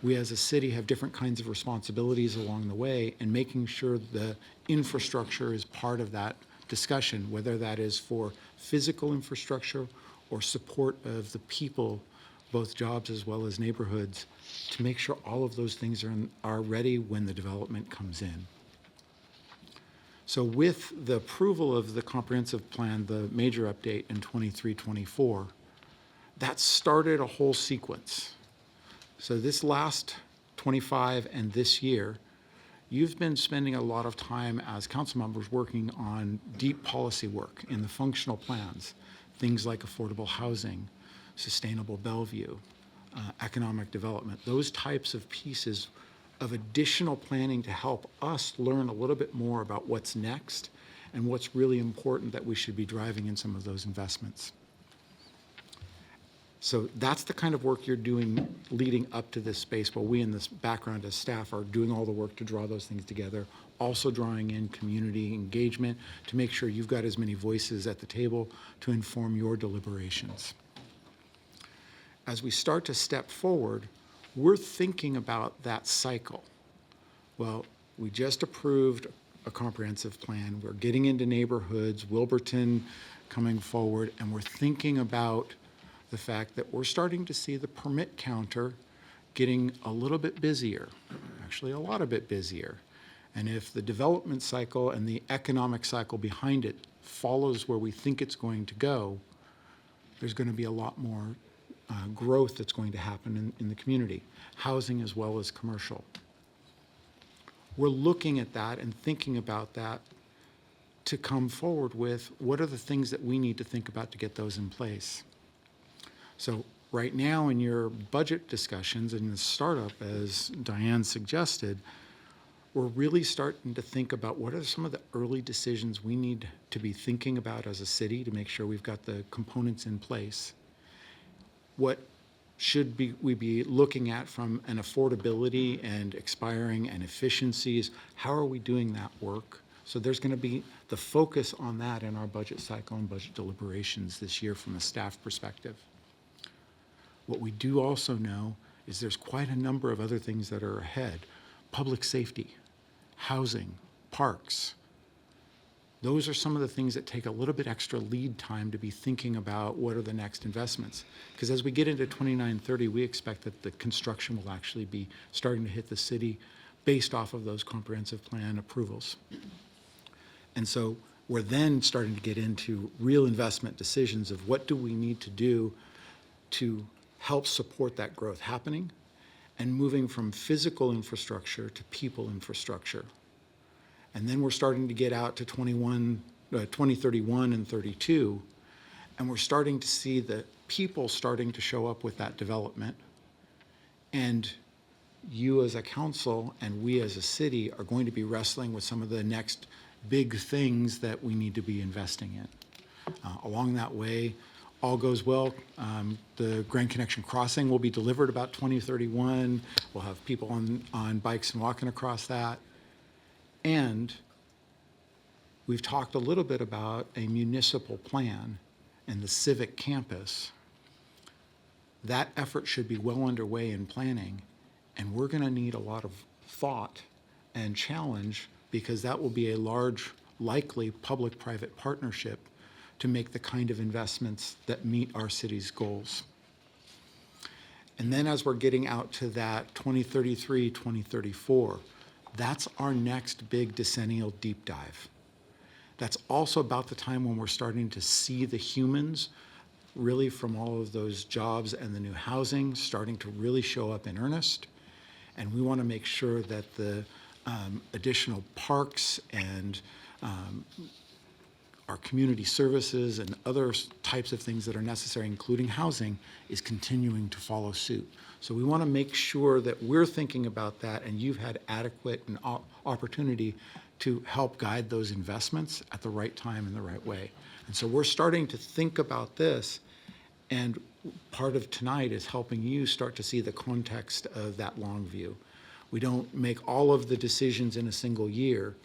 We as a city have different kinds of responsibilities along the way, and making sure the infrastructure is part of that discussion, whether that is for physical infrastructure or support of the people, both jobs as well as neighborhoods, to make sure all of those things are ready when the development comes in. So with the approval of the comprehensive plan, the major update in 23-24, that started a whole sequence. So this last 25 and this year, you've been spending a lot of time as council members working on deep policy work in the functional plans, things like affordable housing, sustainable Bellevue, economic development, those types of pieces of additional planning to help us learn a little bit more about what's next and what's really important that we should be driving in some of those investments. So that's the kind of work you're doing leading up to this space, while we in this background as staff are doing all the work to draw those things together, also drawing in community engagement to make sure you've got as many voices at the table to inform your deliberations. As we start to step forward, we're thinking about that cycle. Well, we just approved a comprehensive plan. We're getting into neighborhoods, Wilburton coming forward, and we're thinking about the fact that we're starting to see the permit counter getting a little bit busier, actually a lot a bit busier. And if the development cycle and the economic cycle behind it follows where we think it's going to go, there's going to be a lot more growth that's going to happen in the community, housing as well as commercial. We're looking at that and thinking about that to come forward with what are the things that we need to think about to get those in place. So right now in your budget discussions and the startup, as Diane suggested, we're really starting to think about what are some of the early decisions we need to be thinking about as a city to make sure we've got the components in place. What should we be looking at from an affordability and expiring and efficiencies? How are we doing that work? So there's going to be the focus on that in our budget cycle and budget deliberations this year from a staff perspective. What we do also know is there's quite a number of other things that are ahead. Public safety, housing, parks. Those are some of the things that take a little bit extra lead time to be thinking about what are the next investments. Because as we get into 29-30, we expect that the construction will actually be starting to hit the city based off of those comprehensive plan approvals. And so we're then starting to get into real investment decisions of what do we need to do to help support that growth happening and moving from physical infrastructure to people infrastructure. And then we're starting to get out to 2031 and 32, and we're starting to see the people starting to show up with that development. And you as a council and we as a city are going to be wrestling with some of the next big things that we need to be investing in. Along that way, all goes well, the Grand Connection Crossing will be delivered about 2031. We'll have people on bikes and walking across that. And we've talked a little bit about a municipal plan and the civic campus. That effort should be well underway in planning, and we're going to need a lot of thought and challenge because that will be a large, likely public-private partnership to make the kind of investments that meet our city's goals. And then as we're getting out to that 2033, 2034, that's our next big decennial deep dive. That's also about the time when we're starting to see the humans really from all of those jobs and the new housing starting to really show up in earnest. And we want to make sure that the additional parks and our community services and other types of things that are necessary, including housing, is continuing to follow suit. So we want to make sure that we're thinking about that and you've had adequate and opportunity to help guide those investments at the right time and the right way. And so we're starting to think about this, and part of tonight is helping you start to see the context of that long view. We don't make all of the decisions in a single year,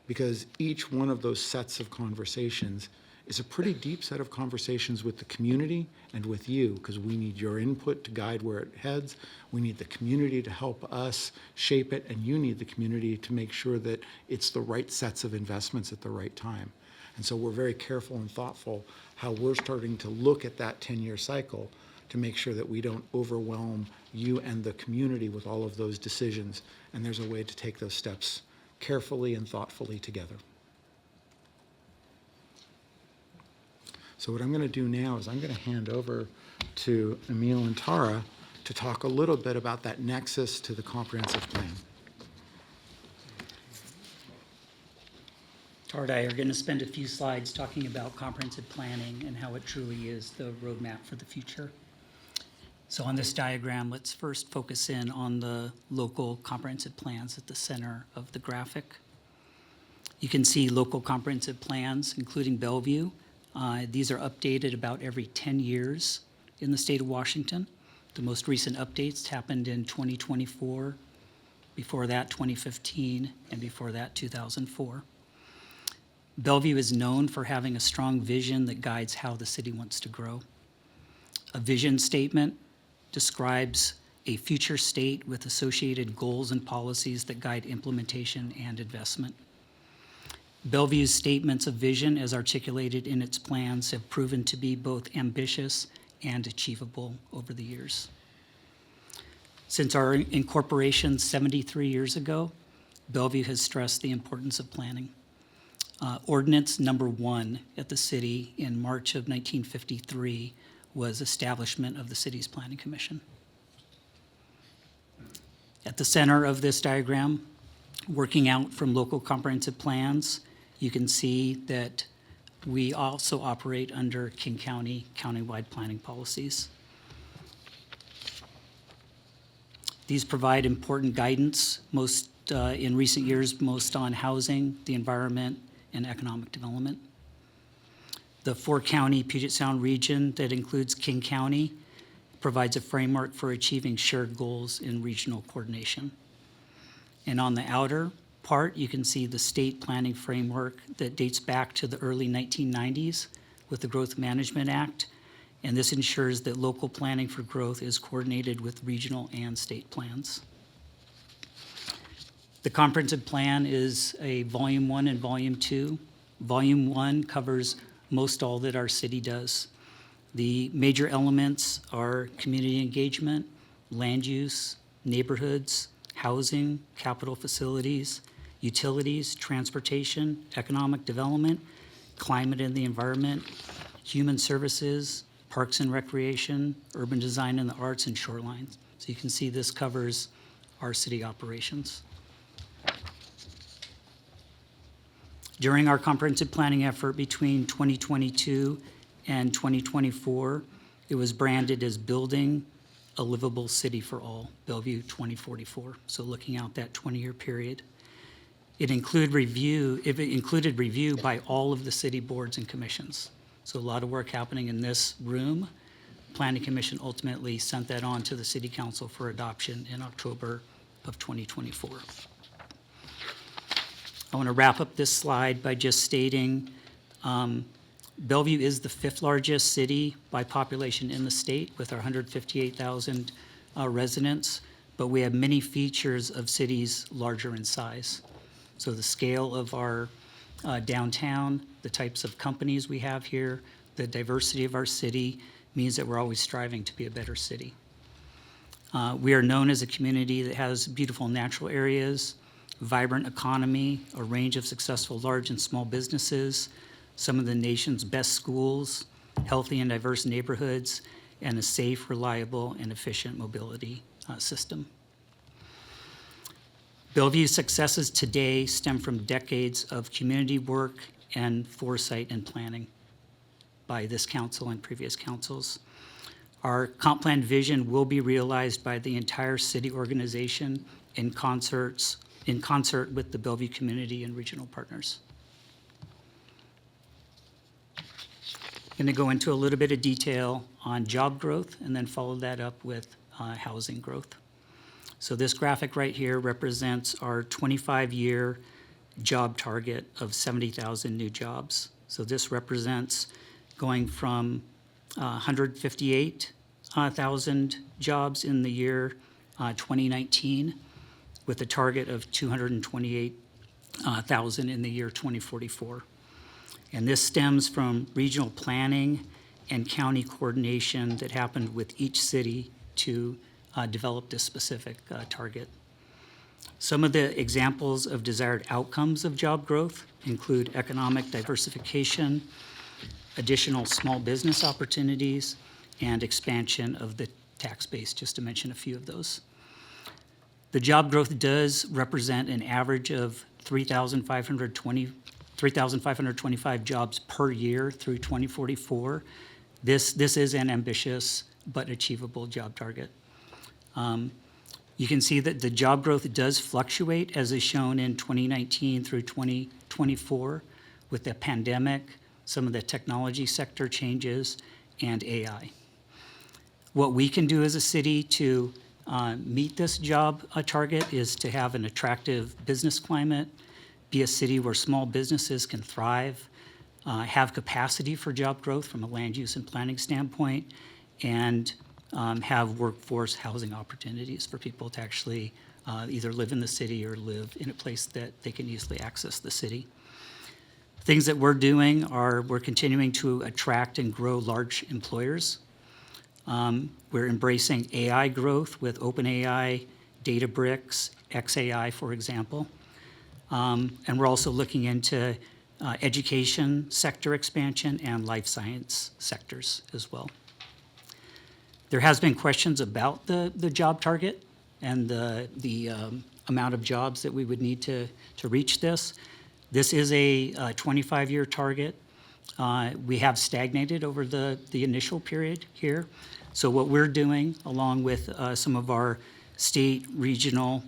because each one of those sets of conversations is a pretty deep set of conversations with the community and with you, because we need your input to guide where it heads. We need the community to help us shape it, and you need the community to make sure that it's the right sets of investments at the right time. And so we're very careful and thoughtful how we're starting to look at that 10-year cycle to make sure that we don't overwhelm you and the community with all of those decisions. And there's a way to take those steps carefully and thoughtfully together. So what I'm going to do now is I'm going to hand over to Emil and Tara to talk a little bit about that nexus to the comprehensive plan. Tara and I are going to spend a few slides talking about comprehensive planning and how it truly is the roadmap for the future. So on this diagram, let's first focus in on the local comprehensive plans at the center of the graphic. You can see local comprehensive plans, including Bellevue. These are updated about every 10 years in the state of Washington. The most recent updates happened in 2024, before that 2015, and before that 2004. Bellevue is known for having a strong vision that guides how the city wants to grow. A vision statement describes a future state with associated goals and policies that guide implementation and investment. Bellevue's statements of vision, as articulated in its plans, have proven to be both ambitious and achievable over the years. Since our incorporation 73 years ago, Bellevue has stressed the importance of planning. Ordinance number 1 at the city in March of 1953 was establishment of the city's planning commission. At the center of this diagram, working out from local comprehensive plans, you can see that we also operate under King County countywide planning policies. These provide important guidance, most in recent years, most on housing, the environment, and economic development. The 4-county Puget Sound region that includes King County provides a framework for achieving shared goals in regional coordination. And on the outer part, you can see the state planning framework that dates back to the early 1990s with the Growth Management Act, and this ensures that local planning for growth is coordinated with regional and state plans. The comprehensive plan is a Volume 1 and Volume 2. Volume 1 covers most all that our city does. The major elements are community engagement, land use, neighborhoods, housing, capital facilities, utilities, transportation, economic development, climate and the environment, human services, parks and recreation, urban design and the arts, and shorelines. So you can see this covers our city operations. During our comprehensive planning effort between 2022 and 2024, it was branded as Building a Livable City for All, Bellevue 2044. So looking out that 20-year period. It included review by all of the city boards and commissions. So a lot of work happening in this room. Planning Commission ultimately sent that on to the City Council for adoption in October of 2024. I want to wrap up this slide by just stating Bellevue is the 5th largest city by population in the state with our 158,000 residents, but we have many features of cities larger in size. So the scale of our downtown, the types of companies we have here, the diversity of our city means that we're always striving to be a better city. We are known as a community that has beautiful natural areas, vibrant economy, a range of successful large and small businesses, some of the nation's best schools, healthy and diverse neighborhoods, and a safe, reliable, and efficient mobility system. Bellevue's successes today stem from decades of community work and foresight and planning by this council and previous councils. Our comp plan vision will be realized by the entire city organization in concert with the Bellevue community and regional partners. I'm going to go into a little bit of detail on job growth and then follow that up with housing growth. So this graphic right here represents our 25-year job target of 70,000 new jobs So this represents going from 158,000 jobs in the year 2019 with a target of 228,000 in the year 2044. And this stems from regional planning and county coordination that happened with each city to develop this specific target. Some of the examples of desired outcomes of job growth include economic diversification, additional small business opportunities, and expansion of the tax base, just to mention a few of those. The job growth does represent an average of 3,525 jobs per year through 2044. This is an ambitious but achievable job target. You can see that the job growth does fluctuate, as is shown in 2019 through 2024, with the pandemic, some of the technology sector changes, and AI. What we can do as a city to meet this job target is to have an attractive business climate, be a city where small businesses can thrive, have capacity for job growth from a land use and planning standpoint, and have workforce housing opportunities for people to actually either live in the city or live in a place that they can easily access the city. Things that we're doing are we're continuing to attract and grow large employers. We're embracing AI growth with OpenAI, Databricks, XAI, for example. And we're also looking into education sector expansion and life science sectors as well. There has been questions about the job target and the amount of jobs that we would need to reach this. This is a 25-year target. We have stagnated over the initial period here. So what we're doing, along with some of our state, regional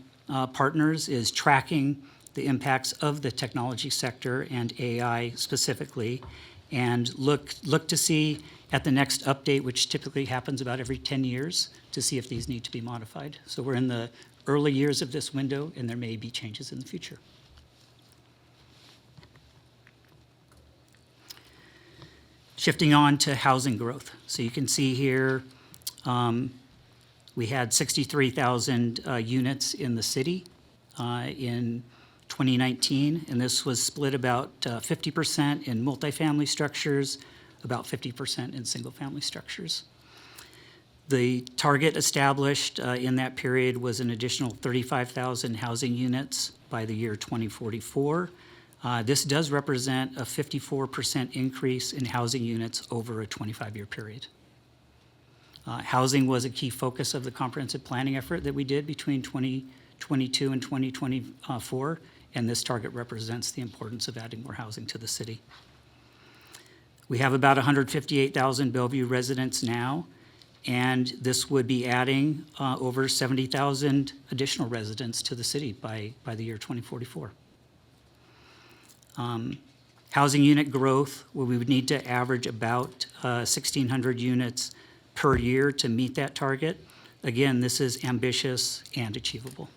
partners, is tracking the impacts of the technology sector and AI specifically, and look to see at the next update, which typically happens about every 10 years, to see if these need to be modified. So we're in the early years of this window, and there may be changes in the future. Shifting on to housing growth. So you can see here, we had 63,000 units in the city in 2019, and this was split about 50% in multifamily structures, about 50% in single-family structures. The target established in that period was an additional 35,000 housing units by the year 2044. This does represent a 54% increase in housing units over a 25-year period. Housing was a key focus of the comprehensive planning effort that we did between 2022 and 2024, and this target represents the importance of adding more housing to the city. We have about 158,000 Bellevue residents now, and this would be adding over 70,000 additional residents to the city by the year 2044. Housing unit growth, well, we would need to average about 1,600 units per year to meet that target. Again, this is ambitious and achievable.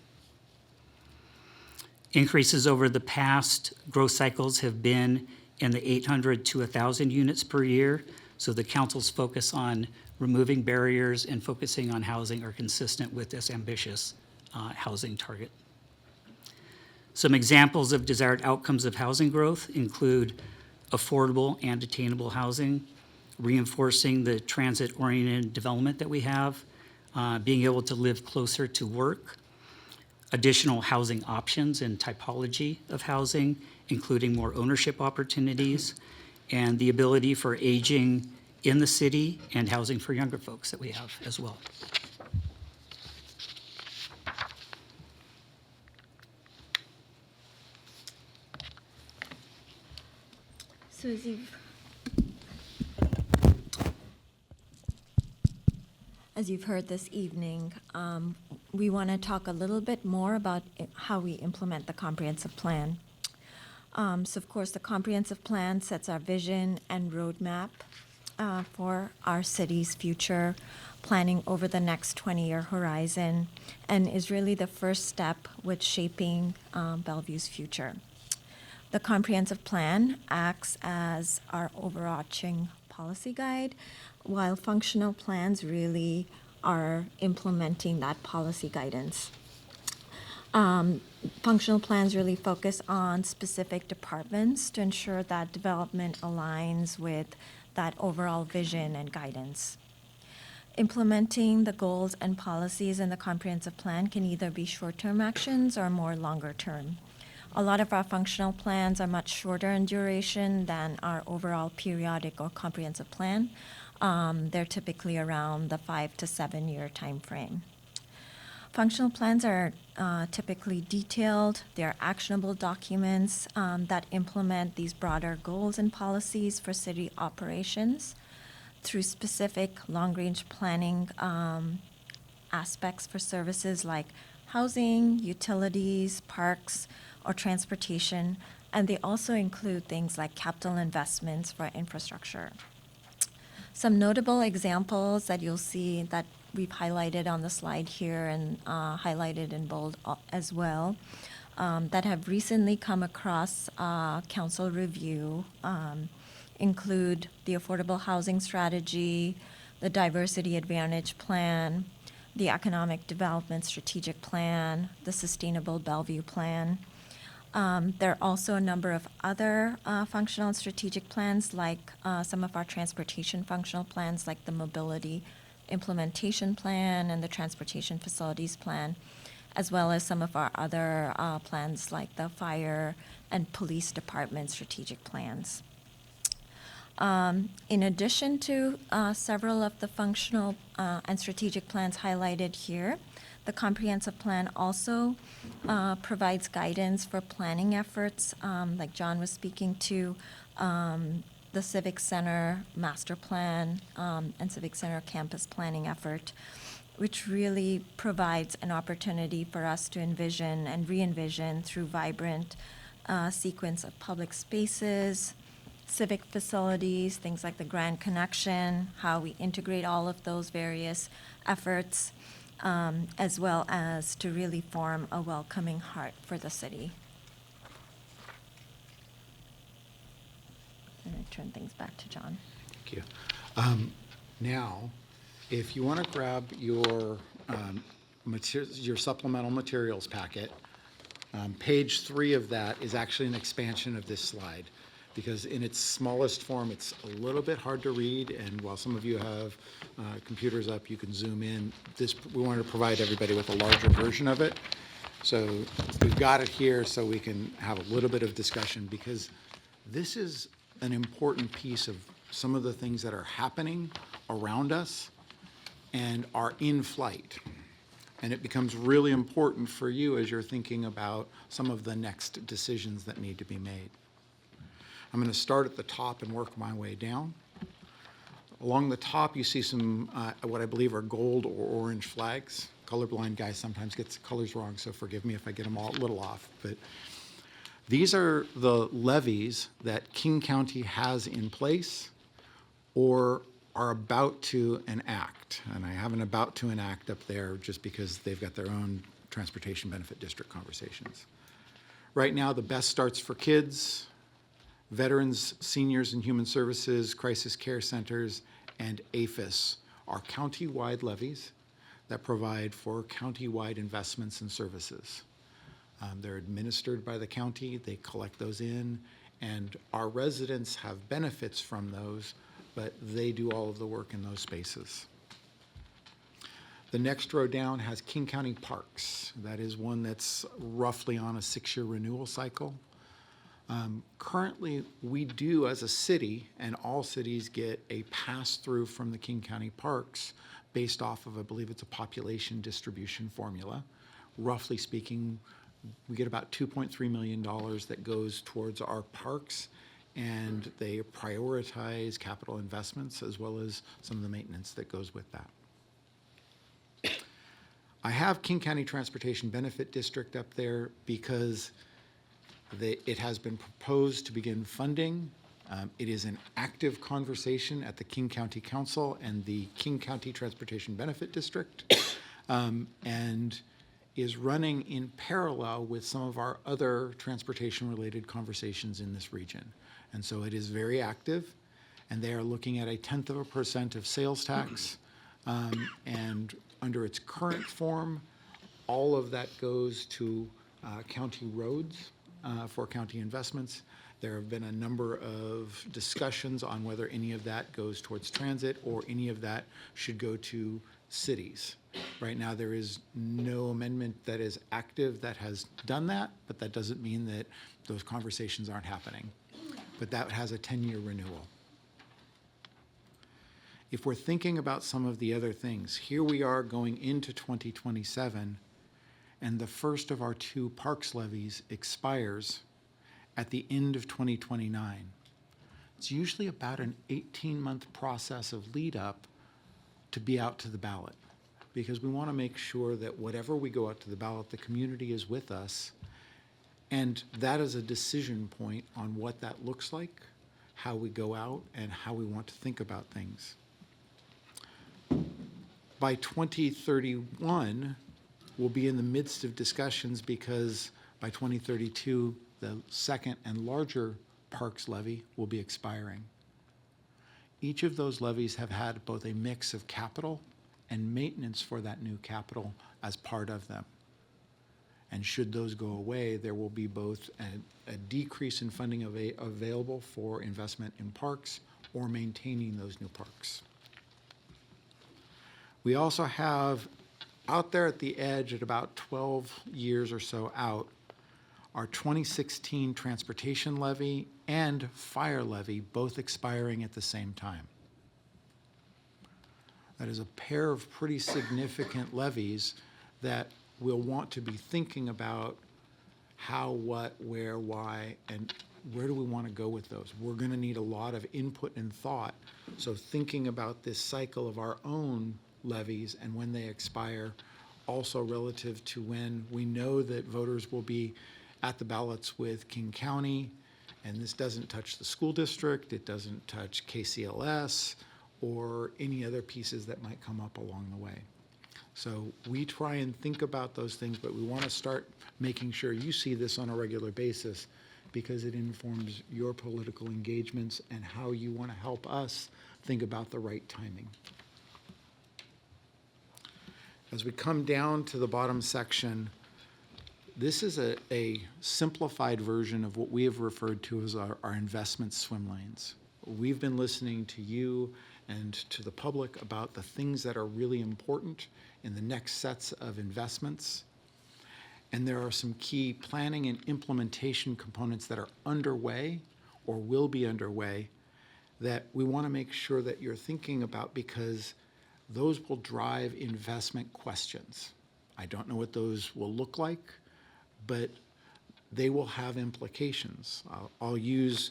Increases over the past growth cycles have been in the 800 to 1,000 units per year. So the council's focus on removing barriers and focusing on housing are consistent with this ambitious housing target. Some examples of desired outcomes of housing growth include affordable and attainable housing, reinforcing the transit-oriented development that we have, being able to live closer to work, additional housing options and typology of housing, including more ownership opportunities, and the ability for aging in the city and housing for younger folks that we have as well. So as you've heard this evening, we want to talk a little bit more about how we implement the comprehensive plan. So of course, the comprehensive plan sets our vision and roadmap for our city's future, planning over the next 20-year horizon, and is really the first step with shaping Bellevue's future. The comprehensive plan acts as our overarching policy guide, while functional plans really are implementing that policy guidance. Functional plans really focus on specific departments to ensure that development aligns with that overall vision and guidance. Implementing the goals and policies in the comprehensive plan can either be short-term actions or more longer-term. A lot of our functional plans are much shorter in duration than our overall periodic or comprehensive plan. They're typically around the 5 to 7 year time frame. Functional plans are typically detailed. They're actionable documents that implement these broader goals and policies for city operations through specific long-range planning aspects for services like housing, utilities, parks, or transportation. And they also include things like capital investments for infrastructure. Some notable examples that you'll see that we've highlighted on the slide here and highlighted in bold as well, that have recently come across council review include the Affordable Housing Strategy, the Diversity Advantage Plan, the Economic Development Strategic Plan, the Sustainable Bellevue Plan. There are also a number of other functional and strategic plans, like some of our transportation functional plans, like the Mobility Implementation Plan and the Transportation Facilities Plan, as well as some of our other plans like the Fire and Police Department strategic plans. In addition to several of the functional and strategic plans highlighted here, the comprehensive plan also provides guidance for planning efforts, like John was speaking to, the Civic Center Master Plan and Civic Center Campus Planning effort, which really provides an opportunity for us to envision and re-envision through vibrant sequence of public spaces, civic facilities, things like the Grand Connection, how we integrate all of those various efforts, as well as to really form a welcoming heart for the city. And I turn things back to John. Thank you. Now, if you want to grab your your supplemental materials packet, page 3 of that is actually an expansion of this slide, because in its smallest form, it's a little bit hard to read, and while some of you have computers up, you can zoom in. We wanted to provide everybody with a larger version of it. So we've got it here so we can have a little bit of discussion, because this is an important piece of some of the things that are happening around us and are in flight. And it becomes really important for you as you're thinking about some of the next decisions that need to be made. I'm going to start at the top and work my way down. Along the top, you see some what I believe are gold or orange flags. Colorblind guy sometimes gets the colors wrong, so forgive me if I get them all a little off. But these are the levies that King County has in place or are about to enact. And I have an about to enact up there just because they've got their own transportation benefit district conversations. Right now, the best starts for kids, veterans, seniors and human services, crisis care centers, and APHIS are county-wide levies that provide for county-wide investments and services. They're administered by the county, they collect those in, and our residents have benefits from those, but they do all of the work in those spaces. The next row down has King County Parks. That is one that's roughly on a 6-year renewal cycle. Currently, we do as a city, and all cities get a pass-through from the King County Parks based off of, I believe it's a population distribution formula. Roughly speaking, we get about $2.3 million that goes towards our parks, and they prioritize capital investments as well as some of the maintenance that goes with that. I have King County Transportation Benefit District up there because it has been proposed to begin funding. It is an active conversation at the King County Council and the King County Transportation Benefit District. And is running in parallel with some of our other transportation-related conversations in this region. And so it is very active, and they are looking at 0.1% of sales tax. And under its current form, all of that goes to county roads for county investments. There have been a number of discussions on whether any of that goes towards transit or any of that should go to cities. Right now, there is no amendment that is active that has done that, but that doesn't mean that those conversations aren't happening. But that has a 10-year renewal. If we're thinking about some of the other things, here we are going into 2027, and the first of our 2 parks levies expires at the end of 2029. It's usually about an 18-month process of lead up to be out to the ballot, because we want to make sure that whatever we go out to the ballot, the community is with us, and that is a decision point on what that looks like, how we go out, and how we want to think about things. By 2031, we'll be in the midst of discussions because by 2032, the second and larger parks levy will be expiring. Each of those levies have had both a mix of capital and maintenance for that new capital as part of them. And should those go away, there will be both a decrease in funding available for investment in parks or maintaining those new parks. We also have out there at the edge at about 12 years or so out, our 2016 transportation levy and fire levy both expiring at the same time. That is a pair of pretty significant levies that we'll want to be thinking about how, what, where, why, and where do we want to go with those. We're going to need a lot of input and thought. So thinking about this cycle of our own levies and when they expire, also relative to when we know that voters will be at the ballots with King County, and this doesn't touch the school district, it doesn't touch KCLS, or any other pieces that might come up along the way. So we try and think about those things, but we want to start making sure you see this on a regular basis because it informs your political engagements and how you want to help us think about the right timing. As we come down to the bottom section, this is a simplified version of what we have referred to as our investment swim lanes. We've been listening to you and to the public about the things that are really important in the next sets of investments. And there are some key planning and implementation components that are underway or will be underway that we want to make sure that you're thinking about because those will drive investment questions. I don't know what those will look like, but they will have implications. I'll use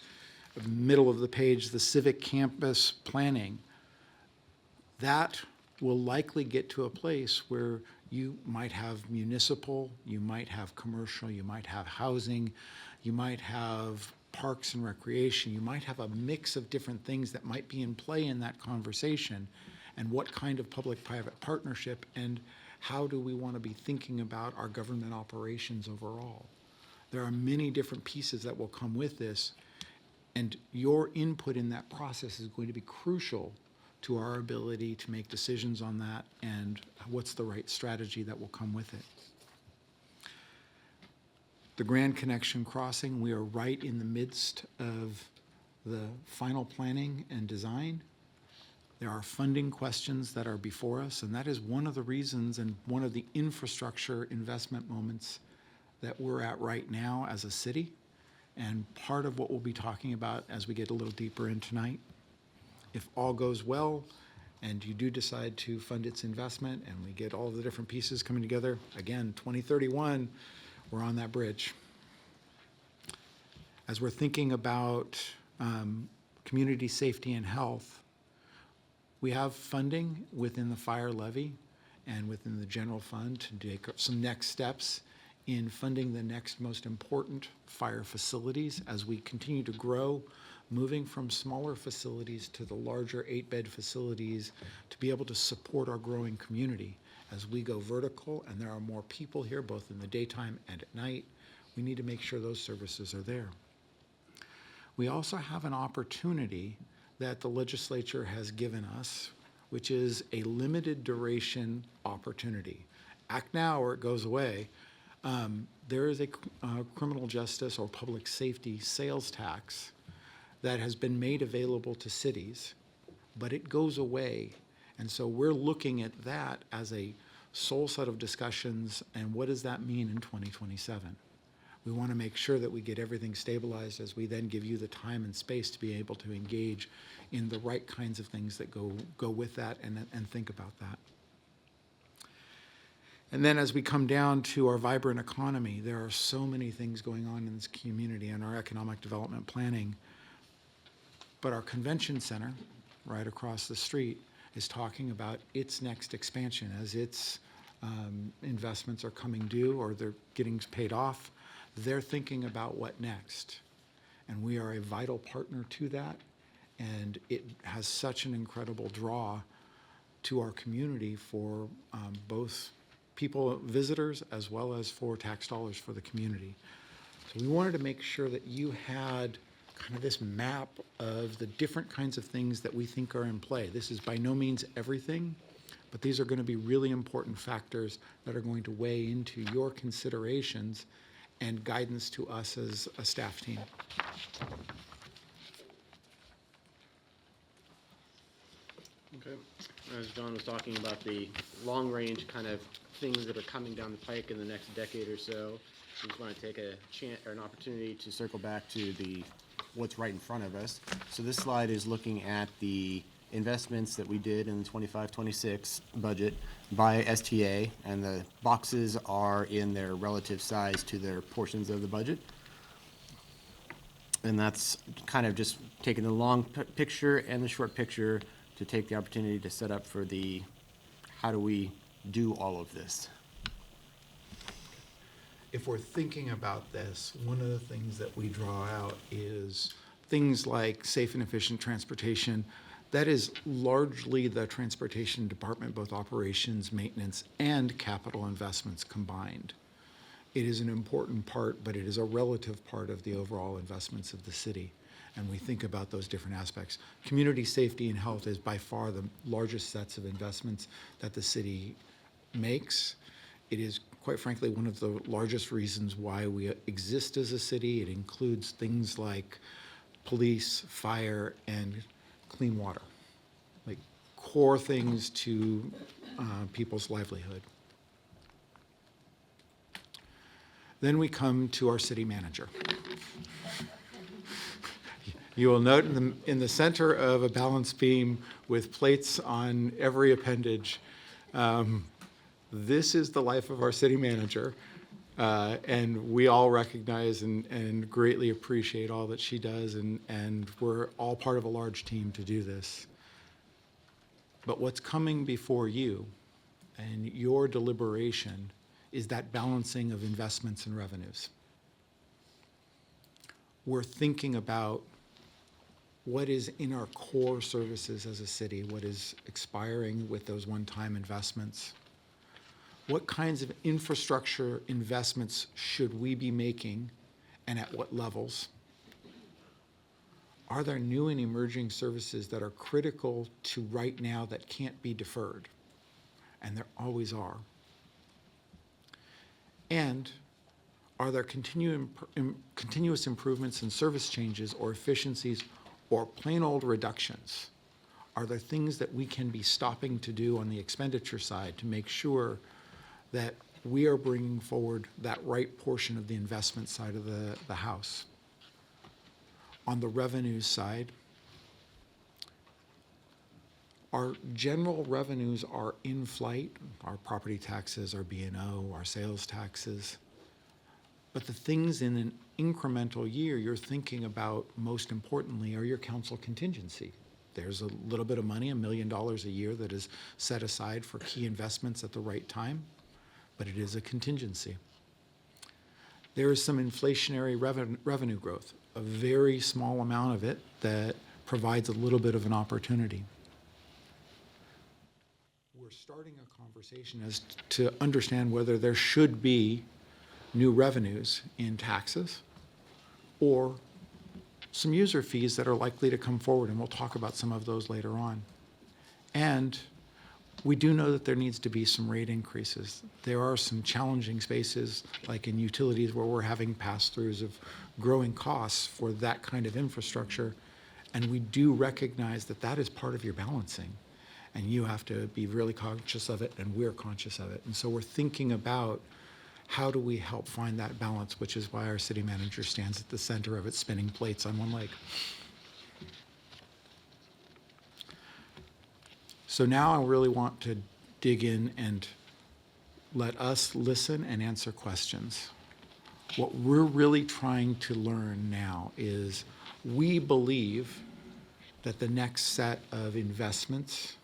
middle of the page, the civic campus planning. That will likely get to a place where you might have municipal, you might have commercial, you might have housing, you might have parks and recreation, you might have a mix of different things that might be in play in that conversation, and what kind of public-private partnership and how do we want to be thinking about our government operations overall. There are many different pieces that will come with this, and your input in that process is going to be crucial to our ability to make decisions on that and what's the right strategy that will come with it. The Grand Connection Crossing, we are right in the midst of the final planning and design. There are funding questions that are before us, and that is one of the reasons and one of the infrastructure investment moments that we're at right now as a city, and part of what we'll be talking about as we get a little deeper in tonight. If all goes well, and you do decide to fund its investment, and we get all the different pieces coming together, again, 2031, we're on that bridge. As we're thinking about community safety and health, we have funding within the fire levy and within the general fund to take some next steps in funding the next most important fire facilities as we continue to grow, moving from smaller facilities to the larger 8-bed facilities to be able to support our growing community. As we go vertical, and there are more people here, both in the daytime and at night, we need to make sure those services are there. We also have an opportunity that the legislature has given us, which is a limited duration opportunity. Act now or it goes away. There is a criminal justice or public safety sales tax that has been made available to cities, but it goes away. And so we're looking at that as a sole set of discussions, and what does that mean in 2027? We want to make sure that we get everything stabilized as we then give you the time and space to be able to engage in the right kinds of things that go with that and think about that. And then as we come down to our vibrant economy, there are so many things going on in this community and our economic development planning. But our convention center, right across the street, is talking about its next expansion as its investments are coming due or they're getting paid off. They're thinking about what next. And we are a vital partner to that. And it has such an incredible draw to our community for both people, visitors, as well as for tax dollars for the community. So we wanted to make sure that you had kind of this map of the different kinds of things that we think are in play. This is by no means everything, but these are going to be really important factors that are going to weigh into your considerations and guidance to us as a staff team. Okay. As John was talking about the long-range kind of things that are coming down the pike in the next decade or so, we just want to take a chance or an opportunity to circle back to what's right in front of us. So this slide is looking at the investments that we did in the 25-26 budget by STA, and the boxes are in their relative size to their portions of the budget. And that's kind of just taking the long picture and the short picture to take the opportunity to set up for the how do we do all of this. If we're thinking about this, one of the things that we draw out is things like safe and efficient transportation. That is largely the transportation department, both operations, maintenance, and capital investments combined. It is an important part, but it is a relative part of the overall investments of the city. And we think about those different aspects. Community safety and health is by far the largest sets of investments that the city makes. It is, quite frankly, one of the largest reasons why we exist as a city. It includes things like police, fire, and clean water, like core things to people's livelihood. Then we come to our city manager. You will note in the center of a balance beam with plates on every appendage, this is the life of our city manager. And we all recognize and greatly appreciate all that she does, and we're all part of a large team to do this. But what's coming before you and your deliberation is that balancing of investments and revenues. We're thinking about what is in our core services as a city, what is expiring with those one-time investments. What kinds of infrastructure investments should we be making and at what levels? Are there new and emerging services that are critical to right now that can't be deferred? And there always are. And are there continuous improvements in service changes or efficiencies or plain old reductions? Are there things that we can be stopping to do on the expenditure side to make sure that we are bringing forward that right portion of the investment side of the house? On the revenues side, our general revenues are in flight, our property taxes, our B&O, our sales taxes. But the things in an incremental year you're thinking about most importantly are your council contingency. There's a little bit of money, $1 million a year, that is set aside for key investments at the right time, but it is a contingency. There is some inflationary revenue growth, a very small amount of it that provides a little bit of an opportunity. We're starting a conversation as to understand whether there should be new revenues in taxes or some user fees that are likely to come forward, and we'll talk about some of those later on. And we do know that there needs to be some rate increases. There are some challenging spaces, like in utilities, where we're having pass-throughs of growing costs for that kind of infrastructure, and we do recognize that that is part of your balancing, and you have to be really conscious of it, and we're conscious of it. And so we're thinking about how do we help find that balance, which is why our city manager stands at the center of it, spinning plates on one leg. So now I really want to dig in and let us listen and answer questions. What we're really trying to learn now is we believe that the next set of investments,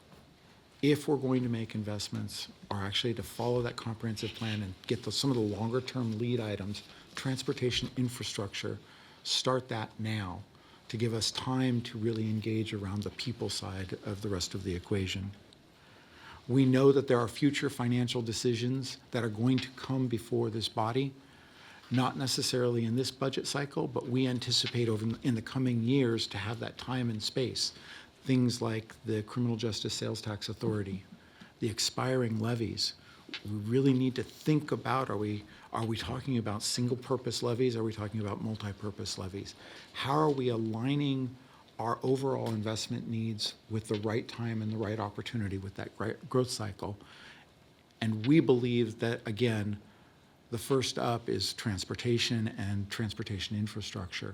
if we're going to make investments, are actually to follow that comprehensive plan and get some of the longer term lead items, transportation infrastructure, start that now to give us time to really engage around the people side of the rest of the equation. We know that there are future financial decisions that are going to come before this body, not necessarily in this budget cycle, but we anticipate in the coming years to have that time and space. Things like the Criminal Justice Sales Tax Authority, the expiring levies. We really need to think about, are we talking about single-purpose levies? Are we talking about multi-purpose levies? How are we aligning our overall investment needs with the right time and the right opportunity with that growth cycle? And we believe that, again, the first up is transportation and transportation infrastructure.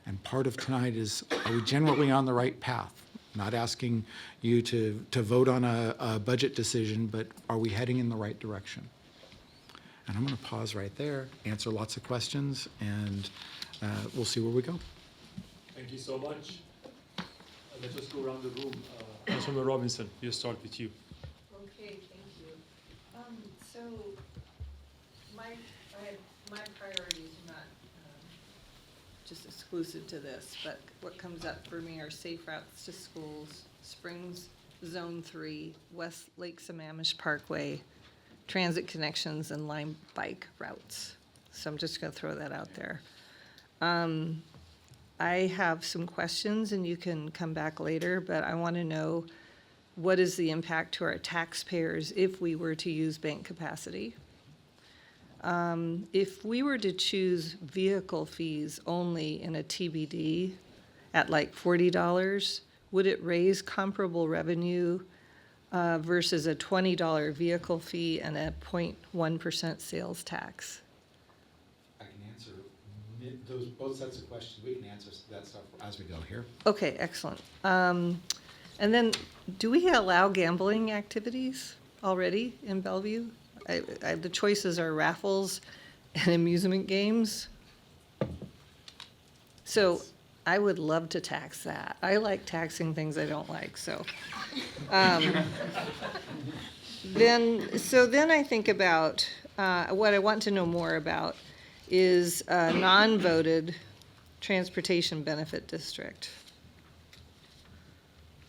And part of tonight is, are we generally on the right path? Not asking you to vote on a budget decision, but are we heading in the right direction? And I'm going to pause right there, answer lots of questions, and we'll see where we go. Thank you so much. Let's just go around the room. Councilmember Robinson, we'll start with you. Okay, thank you. So my priorities are not just exclusive to this, but what comes up for me are safe routes to schools, Springs Zone 3, West Lake Sammamish Parkway, transit connections, and Lime bike routes. So I'm just going to throw that out there. I have some questions, and you can come back later, but I want to know what is the impact to our taxpayers if we were to use bank capacity? If we were to choose vehicle fees only in a TBD at like $40, would it raise comparable revenue versus a $20 vehicle fee and a 0.1% sales tax? I can answer both sets of questions. We can answer that stuff as we go here. Okay, excellent. And then, do we allow gambling activities already in Bellevue? The choices are raffles and amusement games. So I would love to tax that. I like taxing things I don't like, so. Then I think about, what I want to know more about is a non-voted transportation benefit district.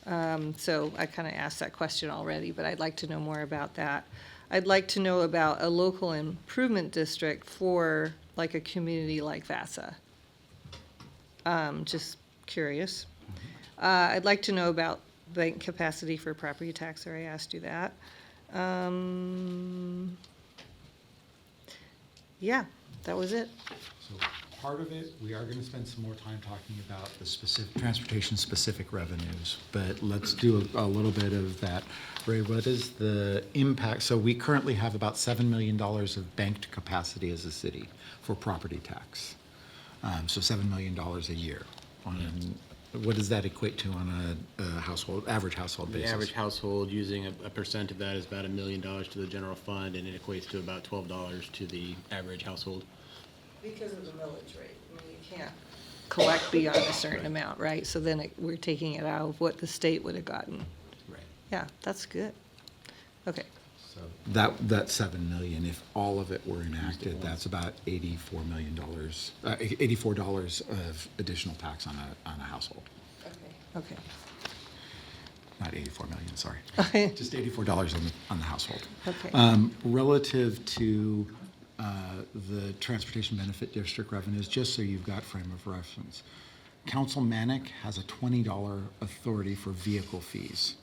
So I kind of asked that question already, but I'd like to know more about that. I'd like to know about a local improvement district for like a community like Vasa. Just curious. I'd like to know about bank capacity for property tax, or I asked you that. Yeah, that was it. So part of it, we are going to spend some more time talking about the specific transportation-specific revenues, but let's do a little bit of that. Ray, what is the impact? So we currently have about $7 million of banked capacity as a city for property tax. So $7 million a year. What does that equate to on a average household basis? The average household using a percent of that is about $1 million to the general fund, and it equates to about $12 to the average household. Because of the millage rate. I mean, you can't collect beyond a certain amount, right? So then we're taking it out of what the state would have gotten. Right. Yeah, that's good. Okay. So that 7 million, if all of it were enacted, that's about $84 million, $84 of additional tax on a household. Okay. not 84 million, sorry. Just $84 on the household. Okay. Relative to the Transportation Benefit District revenues, just so you've got frame of reference, Council Manic has a $20 authority for vehicle fees.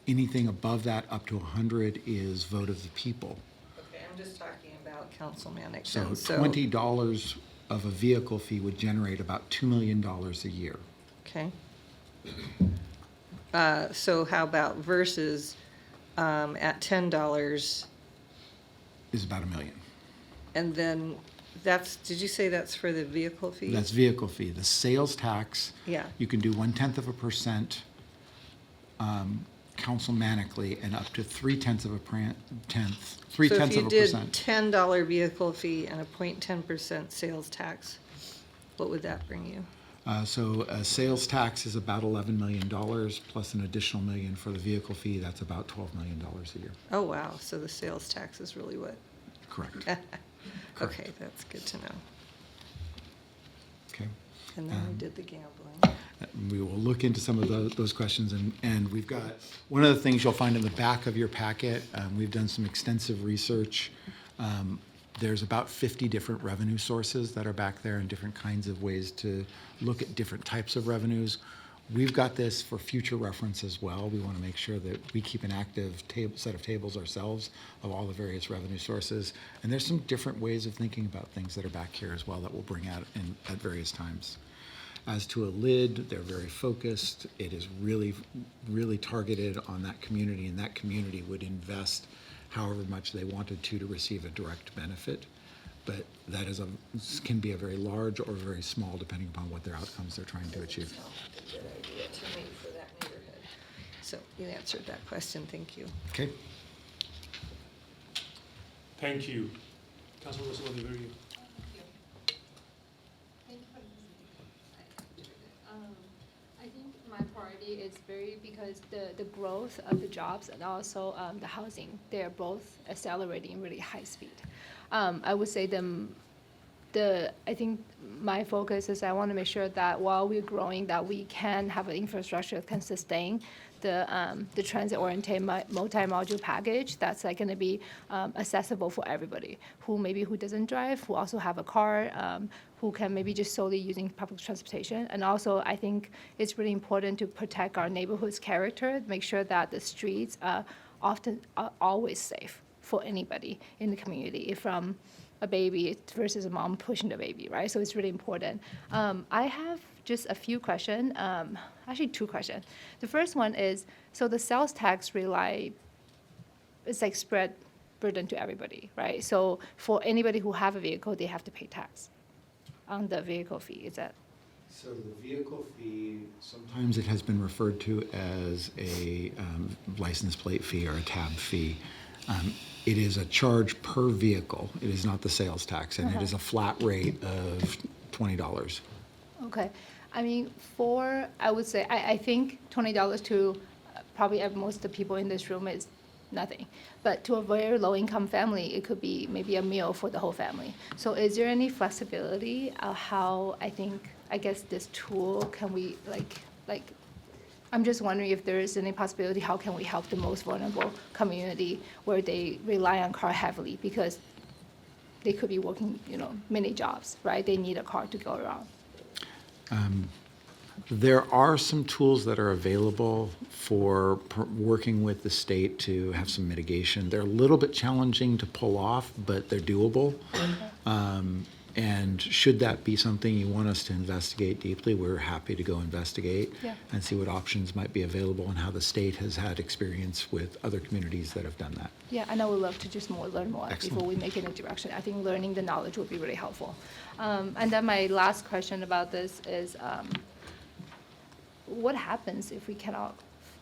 Anything above that, up to 100, is vote of the people. Okay, I'm just talking about Council Manic. So then. $20 of a vehicle fee would generate about $2 million a year. Okay. So how about versus at $10, Is about $1 million. and then that's, did you say that's for the vehicle fee? That's vehicle fee. The sales tax, Yeah. you can do 0.1% councilmanically and up to 0.3%. So if you did $10 vehicle fee and a 0.10% sales tax, what would that bring you? So sales tax is about $11 million plus an additional $1 million for the vehicle fee. That's about $12 million a year. Oh, wow, so the sales tax is really what? Correct. Okay, that's good to know. Okay. And then we did the gambling. We will look into some of those questions, and we've got, one of the things you'll find in the back of your packet, we've done some extensive research. There's about 50 different revenue sources that are back there and different kinds of ways to look at different types of revenues. We've got this for future reference as well. We want to make sure that we keep an active set of tables ourselves of all the various revenue sources. And there's some different ways of thinking about things that are back here as well that we'll bring out at various times. As to a lid, they're very focused. It is really, really targeted on that community, and that community would invest however much they wanted to receive a direct benefit. But that is can be a very large or very small, depending upon what their outcomes they're trying to achieve. Good idea to me for that neighborhood. So you answered that question, thank you. Okay. Thank you. Councilwoman Rivera. I think my priority is because the growth of the jobs and also the housing, they're both accelerating really high speed. I would say I think my focus is I want to make sure that while we're growing, that we can have an infrastructure that can sustain the transit-oriented multi-module package that's like going to be accessible for everybody who doesn't drive, who also have a car, who can maybe just solely using public transportation. And also, I think it's really important to protect our neighborhood's character, make sure that the streets are always safe for anybody in the community, from a baby versus a mom pushing the baby, right? So it's really important. I have just a few questions, actually 2 questions. The first one is, so the sales tax it's like spread burden to everybody, right? So for anybody who have a vehicle, they have to pay tax on the vehicle fee, is that? So the vehicle fee, sometimes it has been referred to as a license plate fee or a tab fee. It is a charge per vehicle. It is not the sales tax, and it is a flat rate of $20. Okay. I mean, I would say, I think $20 to probably most of the people in this room is nothing. But to a very low-income family, it could be maybe a meal for the whole family. So is there any flexibility of how I guess this tool, can we, I'm just wondering if there is any possibility, how can we help the most vulnerable community where they rely on car heavily because they could be working, many jobs, right? They need a car to go around. There are some tools that are available for working with the state to have some mitigation. They're a little bit challenging to pull off, but they're doable. And should that be something you want us to investigate deeply, we're happy to go investigate and see what options might be available and how the state has had experience with other communities that have done that. Yeah, and I would love to just learn more before we make any direction. I think learning the knowledge would be really helpful. And then my last question about this is, what happens if we cannot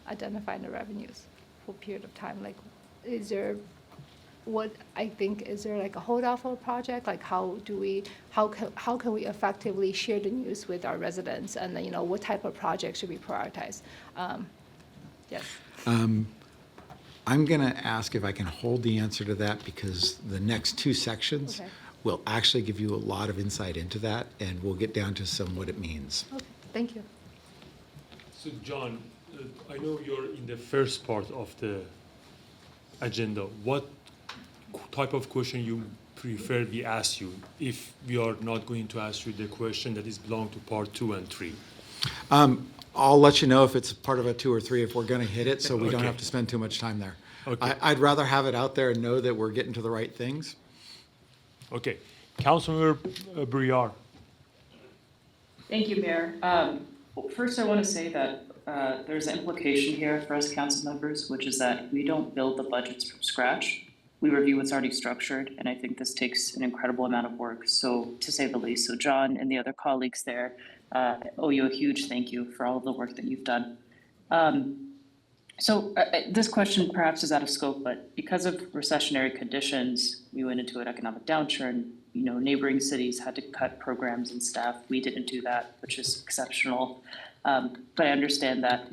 identify the revenues for a period of time? Like, is there like a hold off of a project? Like, how can we effectively share the news with our residents, and then, what type of projects should we prioritize? Yes. I'm going to ask if I can hold the answer to that, because the next 2 sections will actually give you a lot of insight into that, and we'll get down to what it means. Okay, thank you. So John, I know you're in the first part of the agenda. What type of question you prefer we ask you if we are not going to ask you the question that is belong to part 2 and 3? I'll let you know if it's part of a 2 or 3 if we're going to hit it, so we don't Okay. have to spend too much time there. Okay. I'd rather have it out there and know that we're getting to the right things. Okay. Councilmember Briar. Thank you, Mayor. First, I want to say that there's an implication here for us council members, which is that we don't build the budgets from scratch. We review what's already structured, and I think this takes an incredible amount of work, so to say the least. So John and the other colleagues there, owe you a huge thank you for all of the work that you've done. This question perhaps is out of scope, but because of recessionary conditions, we went into an economic downturn. You know, neighboring cities had to cut programs and staff. We didn't do that, which is exceptional. But I understand that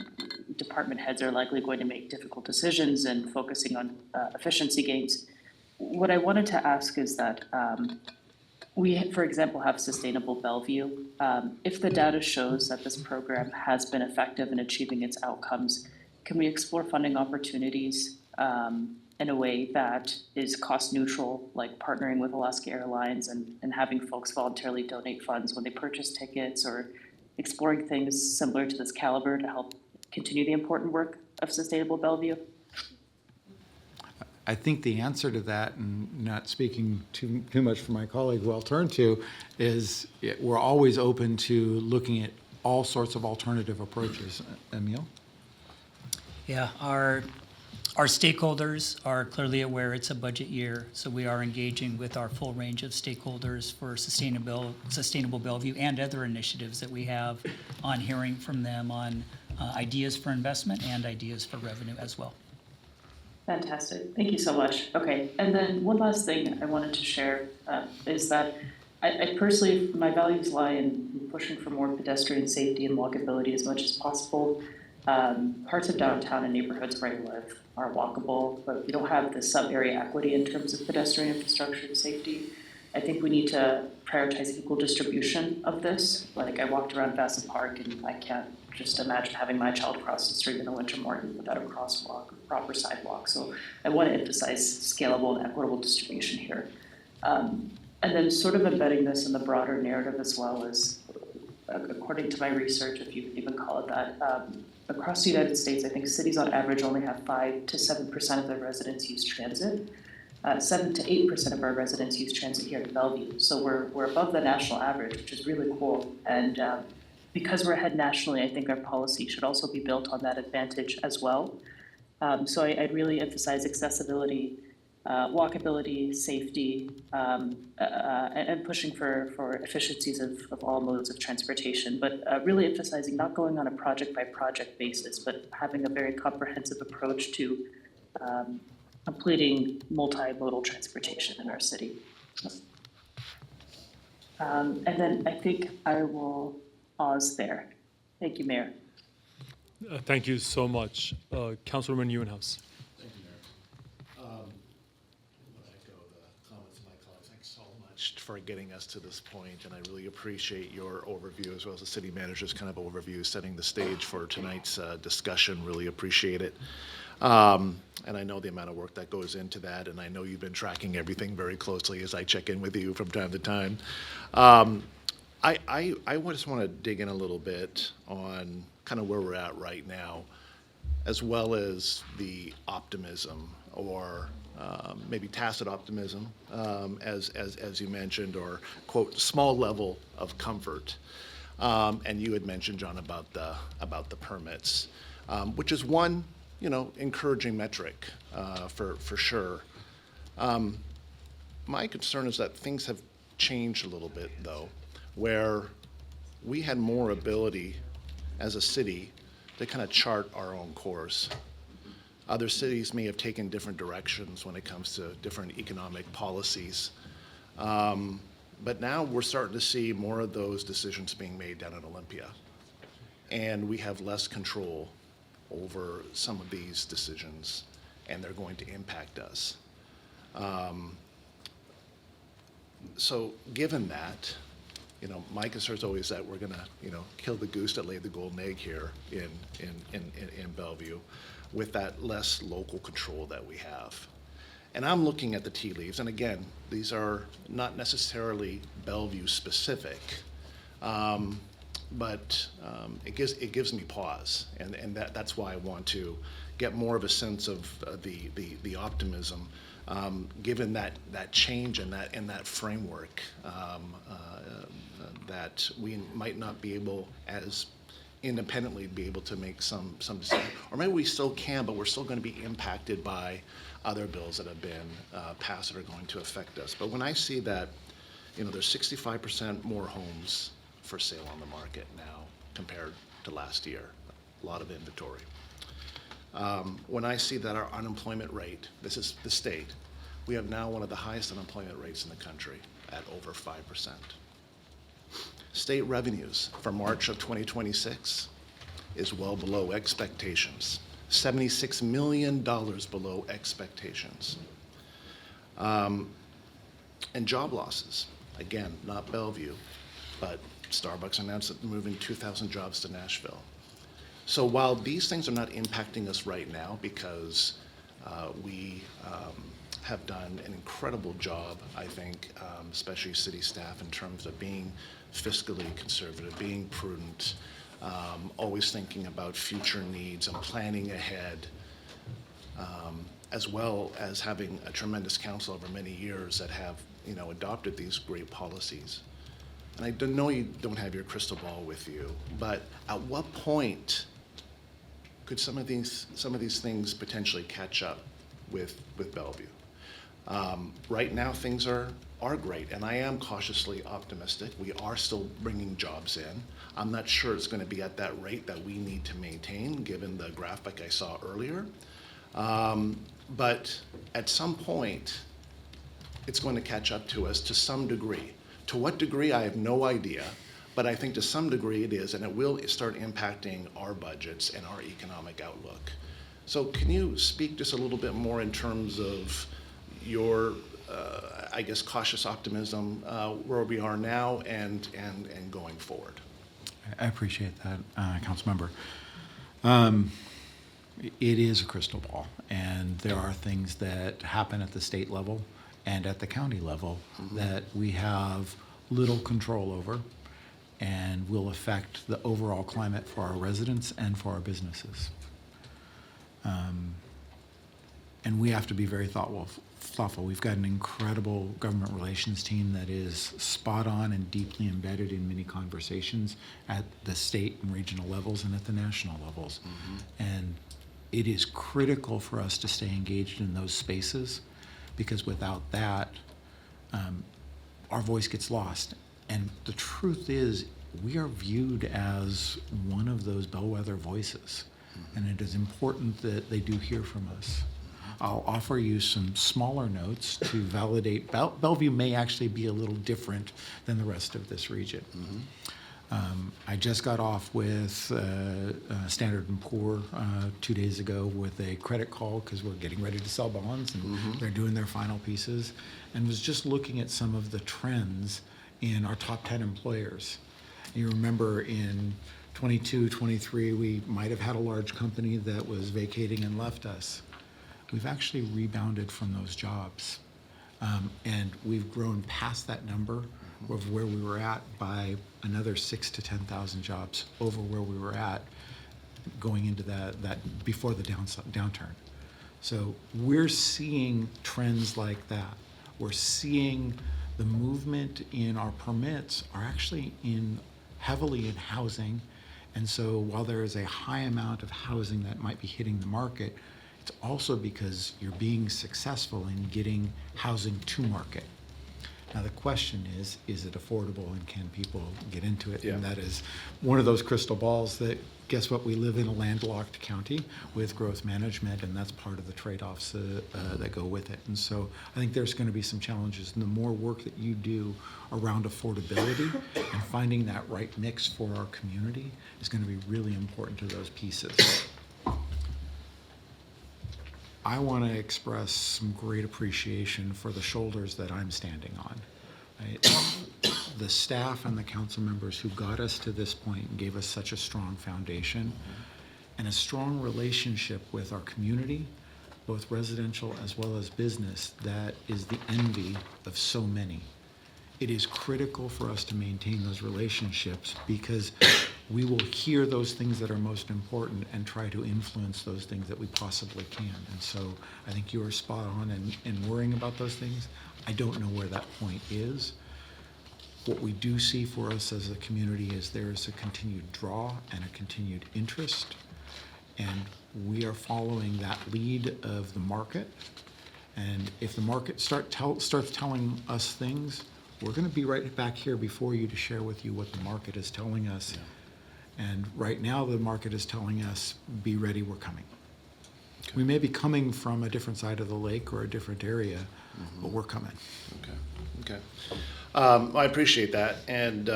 department heads are likely going to make difficult decisions and focusing on efficiency gains. What I wanted to ask is that we, for example, have Sustainable Bellevue. If the data shows that this program has been effective in achieving its outcomes, can we explore funding opportunities in a way that is cost neutral, like partnering with Alaska Airlines and having folks voluntarily donate funds when they purchase tickets, or exploring things similar to this caliber to help continue the important work of Sustainable Bellevue? I think the answer to that, and not speaking too much for my colleague who I'll turn to, is we're always open to looking at all sorts of alternative approaches. Emil? Yeah, our stakeholders are clearly aware it's a budget year, so we are engaging with our full range of stakeholders for Sustainable Bellevue and other initiatives that we have on hearing from them on ideas for investment and ideas for revenue as well. Fantastic. Thank you so much. Okay, and then one last thing I wanted to share is that I personally, my values lie in pushing for more pedestrian safety and walkability as much as possible. Parts of downtown and neighborhoods where I live are walkable, but we don't have the sub-area equity in terms of pedestrian infrastructure and safety. I think we need to prioritize equal distribution of this. Like, I walked around Vassar Park and I can't just imagine having my child cross the street in a winter morning without a crosswalk or proper sidewalk. So I want to emphasize scalable and equitable distribution here. And then sort of embedding this in the broader narrative as well as, according to my research, if you could even call it that, across the United States, I think cities on average only have 5 to 7% of their residents use transit. 7 to 8% of our residents use transit here in Bellevue. So we're above the national average, which is really cool. And because we're ahead nationally, I think our policy should also be built on that advantage as well. So I'd really emphasize accessibility, walkability, safety, and pushing for efficiencies of all modes of transportation, but really emphasizing not going on a project-by-project basis, but having a very comprehensive approach to completing multimodal transportation in our city. And then I think I will pause there. Thank you, Mayor. Thank you so much. Councilwoman Newhouse. Thank you, Mayor. I echo the comments of my colleagues. Thanks so much for getting us to this point, and I really appreciate your overview as well as the city manager's kind of overview, setting the stage for tonight's discussion. Really appreciate it. And I know the amount of work that goes into that, and I know you've been tracking everything very closely as I check in with you from time to time. I just want to dig in a little bit on kind of where we're at right now, as well as the optimism, or maybe tacit optimism, as you mentioned, or quote, small level of comfort. And you had mentioned, John, about the permits, which is one, encouraging metric for sure. My concern is that things have changed a little bit, though, where we had more ability as a city to kind of chart our own course. Other cities may have taken different directions when it comes to different economic policies. But now we're starting to see more of those decisions being made down in Olympia. And we have less control over some of these decisions, and they're going to impact us. So given that, my concern is always that we're gonna, kill the goose that laid the golden egg here in Bellevue with that less local control that we have. And I'm looking at the tea leaves, and again, these are not necessarily Bellevue specific, but it gives me pause, and that's why I want to get more of a sense of the optimism, given that change in that framework, that we might not be able as independently be able to make some decision, or maybe we still can, but we're still going to be impacted by other bills that have been passed that are going to affect us. But when I see that, there's 65% more homes for sale on the market now compared to last year, a lot of inventory. When I see that our unemployment rate, this is the state, we have now one of the highest unemployment rates in the country at over 5%. State revenues for March of 2026 is well below expectations, $76 million below expectations. And job losses, again, not Bellevue, but Starbucks announced that they're moving 2,000 jobs to Nashville. So while these things are not impacting us right now because we have done an incredible job, I think, especially city staff, in terms of being fiscally conservative, being prudent, always thinking about future needs and planning ahead, as well as having a tremendous council over many years that have, adopted these great policies. And I know you don't have your crystal ball with you, but at what point could some of these things potentially catch up with Bellevue? Right now, things are great, and I am cautiously optimistic. We are still bringing jobs in. I'm not sure it's going to be at that rate that we need to maintain, given the graphic I saw earlier. But at some point, it's going to catch up to us to some degree. To what degree, I have no idea, but I think to some degree it is, and it will start impacting our budgets and our economic outlook. So can you speak just a little bit more in terms of your, I guess, cautious optimism where we are now and going forward? I appreciate that, Councilmember. It is a crystal ball, and there are things that happen at the state level and at the county level that we have little control over and will affect the overall climate for our residents and for our businesses. And we have to be very thoughtful. We've got an incredible government relations team that is spot on and deeply embedded in many conversations at the state and regional levels and at the national levels. And it is critical for us to stay engaged in those spaces, because without that, our voice gets lost. And the truth is, we are viewed as one of those bellwether voices, and it is important that they do hear from us. I'll offer you some smaller notes to validate. Bellevue may actually be a little different than the rest of this region. I just got off with Standard & Poor 2 days ago with a credit call because we're getting ready to sell bonds, and they're doing their final pieces, and was just looking at some of the trends in our top 10 employers. You remember in 22, 23, we might have had a large company that was vacating and left us. We've actually rebounded from those jobs, and we've grown past that number of where we were at by another 6,000 to 10,000 jobs over where we were at going into that before the downturn. So we're seeing trends like that. We're seeing the movement in our permits are actually heavily in housing. And so while there is a high amount of housing that might be hitting the market, it's also because you're being successful in getting housing to market. Now the question is it affordable and can people get into it? Yeah. And that is one of those crystal balls that, guess what, we live in a landlocked county with growth management, and that's part of the trade-offs that go with it. And so I think there's going to be some challenges, and the more work that you do around affordability and finding that right mix for our community is going to be really important to those pieces. I want to express some great appreciation for the shoulders that I'm standing on. Right? the staff and the council members who got us to this point and gave us such a strong foundation and a strong relationship with our community, both residential as well as business, that is the envy of so many. It is critical for us to maintain those relationships because we will hear those things that are most important and try to influence those things that we possibly can. And so I think you are spot on in worrying about those things. I don't know where that point is. What we do see for us as a community is there is a continued draw and a continued interest, and we are following that lead of the market. And if the market starts telling us things, we're going to be right back here before you to share with you what the market is telling us. Yeah. And right now the market is telling us, be ready, we're coming. Okay. We may be coming from a different side of the lake or a different area, but we're coming. Okay. I appreciate that, and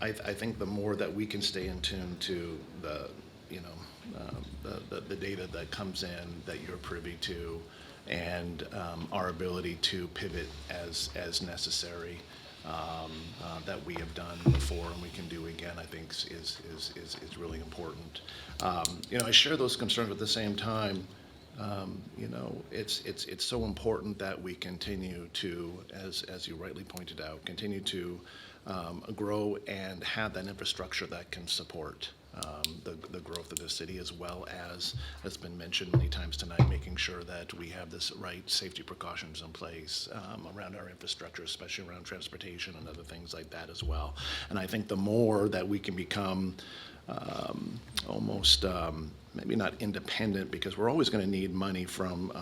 I think the more that we can stay in tune to the, the data that comes in that you're privy to, and our ability to pivot as necessary, that we have done before and we can do again, I think is really important. I share those concerns, but at the same time, it's so important that we continue to, as you rightly pointed out, continue to grow and have that infrastructure that can support the growth of the city, as well as has been mentioned many times tonight, making sure that we have this right safety precautions in place around our infrastructure, especially around transportation and other things like that as well. And I think the more that we can become almost maybe not independent, because we're always going to need money from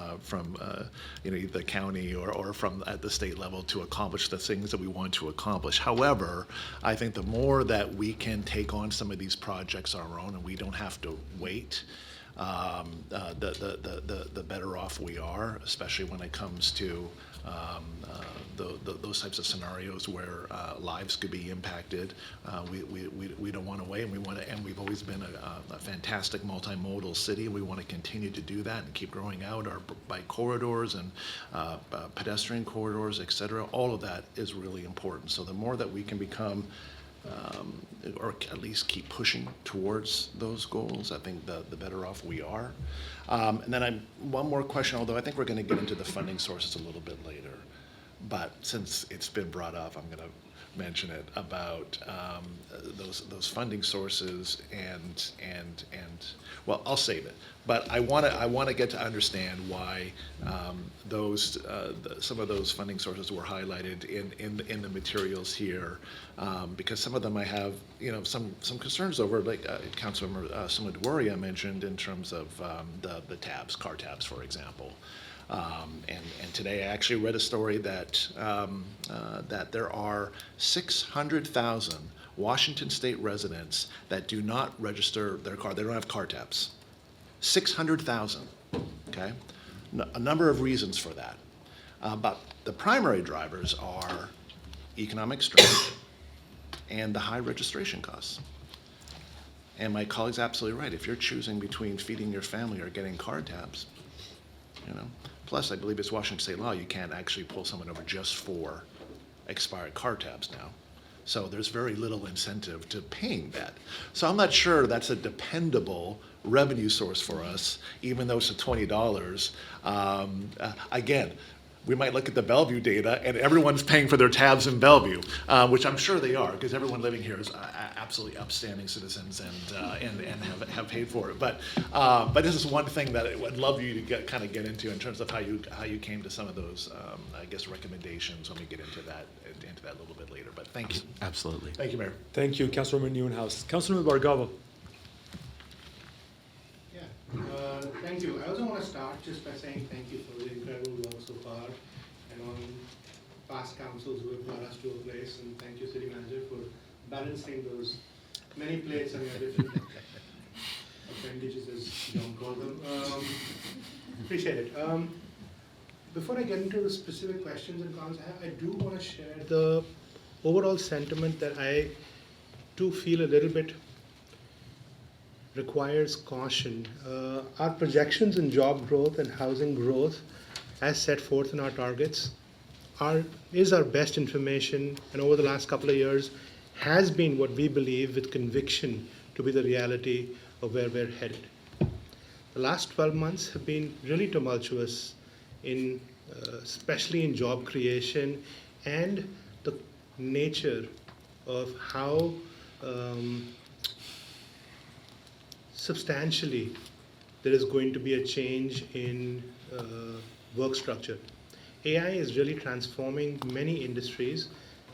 the county or from at the state level to accomplish the things that we want to accomplish. However, I think the more that we can take on some of these projects on our own and we don't have to wait, the better off we are, especially when it comes to those types of scenarios where lives could be impacted. We don't want to wait, and we've always been a fantastic multimodal city. We want to continue to do that and keep growing out our bike corridors and pedestrian corridors, et cetera. All of that is really important. So the more that we can become or at least keep pushing towards those goals, I think the better off we are. And then one more question, although I think we're going to get into the funding sources a little bit later. But since it's been brought up, I'm going to mention it about those funding sources and well, I'll save it. But I want to get to understand why some of those funding sources were highlighted in the materials here, because some of them I have some concerns over, like Councilmember Sumaduria mentioned in terms of the tabs, car tabs, for example. And today I actually read a story that that there are 600,000 Washington State residents that do not register their car. They don't have car tabs. 600,000. Okay, a number of reasons for that, but the primary drivers are economic strength and the high registration costs. And my colleague's absolutely right. If you're choosing between feeding your family or getting car tabs, Plus, I believe it's Washington state law, you can't actually pull someone over just for expired car tabs now. So there's very little incentive to paying that. So I'm not sure that's a dependable revenue source for us, even though it's $20. Again, we might look at the Bellevue data and everyone's paying for their tabs in Bellevue, which I'm sure they are, because everyone living here is absolutely upstanding citizens and have paid for it. But this is one thing that I would love you to get into in terms of how you came to some of those I guess recommendations when we get into that a little bit later. But thank you. Absolutely. Thank you, Mayor. Thank you, Councilwoman Newhouse. Councilman Bargava. Thank you. I also want to start just by saying thank you for the incredible work so far and on past councils who have brought us to a place, and thank you, City Manager, for balancing those many plates and your different appendages, as John called them. Appreciate it. Before I get into the specific questions and comments, I do want to share the overall sentiment that I do feel a little bit requires caution. Our projections in job growth and housing growth, as set forth in our targets, is our best information, and over the last couple of years has been what we believe with conviction to be the reality of where we're headed. The last 12 months have been really tumultuous, especially in job creation and the nature of how substantially there is going to be a change in work structure. AI is really transforming many industries.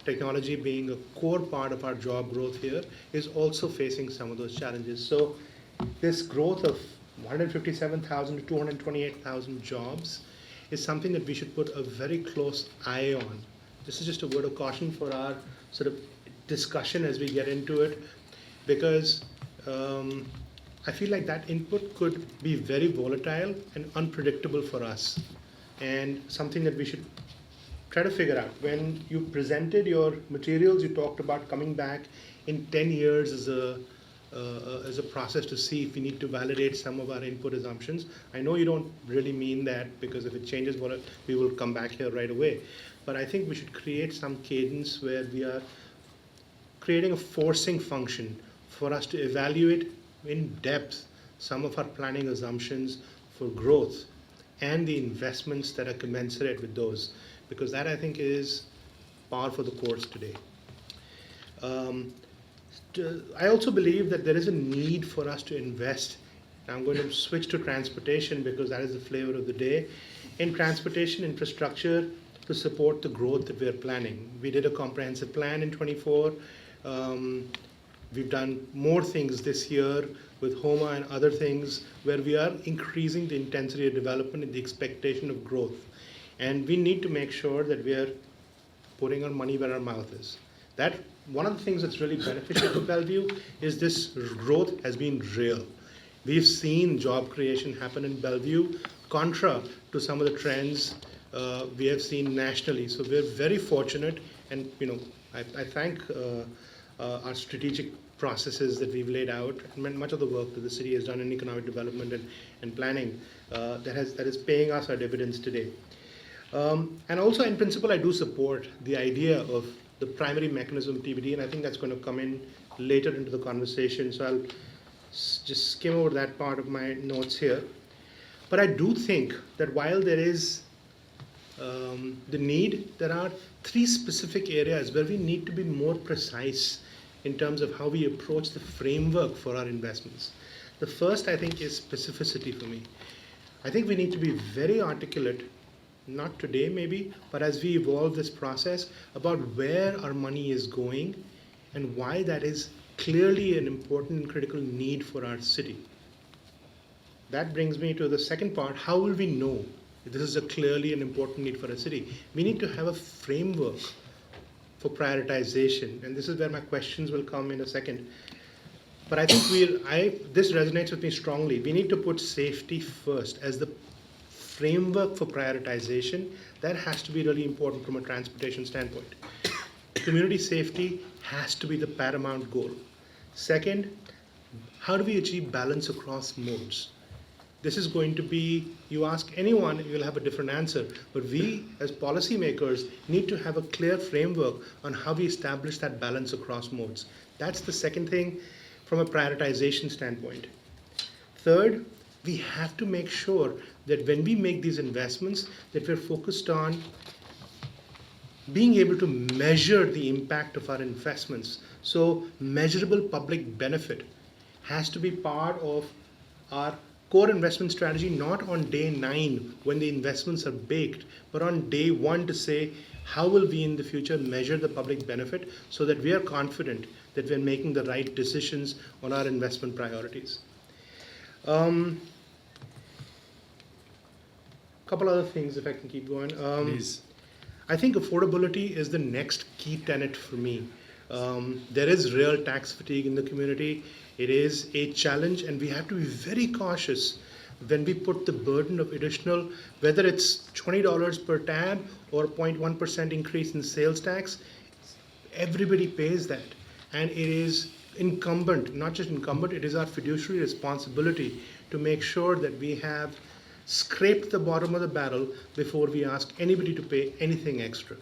Technology being a core part of our job growth here is also facing some of those challenges. So this growth of 157,000 to 228,000 jobs is something that we should put a very close eye on. This is just a word of caution for our sort of discussion as we get into it, because I feel like that input could be very volatile and unpredictable for us, and something that we should try to figure out. When you presented your materials, you talked about coming back in 10 years as a process to see if we need to validate some of our input assumptions. I know you don't really mean that, because if it changes, we will come back here right away. But I think we should create some cadence where we are creating a forcing function for us to evaluate in depth some of our planning assumptions for growth and the investments that are commensurate with those, because that, I think, is par for the course today. I also believe that there is a need for us to invest. I'm going to switch to transportation because that is the flavor of the day. In transportation infrastructure to support the growth that we're planning. We did a comprehensive plan in '24. We've done more things this year with HOMA and other things where we are increasing the intensity of development and the expectation of growth. And we need to make sure that we are putting our money where our mouth is. That one of the things that's really beneficial to Bellevue is this growth has been real. We've seen job creation happen in Bellevue, contra to some of the trends we have seen nationally. So we're very fortunate, and I thank our strategic processes that we've laid out, and much of the work that the city has done in economic development and planning that is paying us our dividends today. And also, in principle, I do support the idea of the primary mechanism TBD, and I think that's going to come in later into the conversation. So I'll just skim over that part of my notes here. But I do think that while there is the need, there are three specific areas where we need to be more precise in terms of how we approach the framework for our investments. The first, I think, is specificity for me. I think we need to be very articulate, not today maybe, but as we evolve this process, about where our money is going and why that is clearly an important and critical need for our city. That brings me to the second part. How will we know if this is a clearly an important need for a city? We need to have a framework for prioritization, and this is where my questions will come in a second. But I think this resonates with me strongly. We need to put safety first as the framework for prioritization. That has to be really important from a transportation standpoint. Community safety has to be the paramount goal. Second, how do we achieve balance across modes? This is going to be, you ask anyone, you'll have a different answer. But we, as policymakers, need to have a clear framework on how we establish that balance across modes. That's the second thing from a prioritization standpoint. Third, we have to make sure that when we make these investments, that we're focused on being able to measure the impact of our investments. So measurable public benefit has to be part of our core investment strategy, not on day 9 when the investments are baked, but on day 1 to say, how will we in the future measure the public benefit so that we are confident that we're making the right decisions on our investment priorities. Couple other things, if I can keep going. Please. I think affordability is the next key tenet for me. There is real tax fatigue in the community. It is a challenge, and we have to be very cautious when we put the burden of additional, whether it's $20 per tab or 0.1% increase in sales tax, everybody pays that. And it is incumbent, not just incumbent, it is our fiduciary responsibility to make sure that we have scraped the bottom of the barrel before we ask anybody to pay anything extra.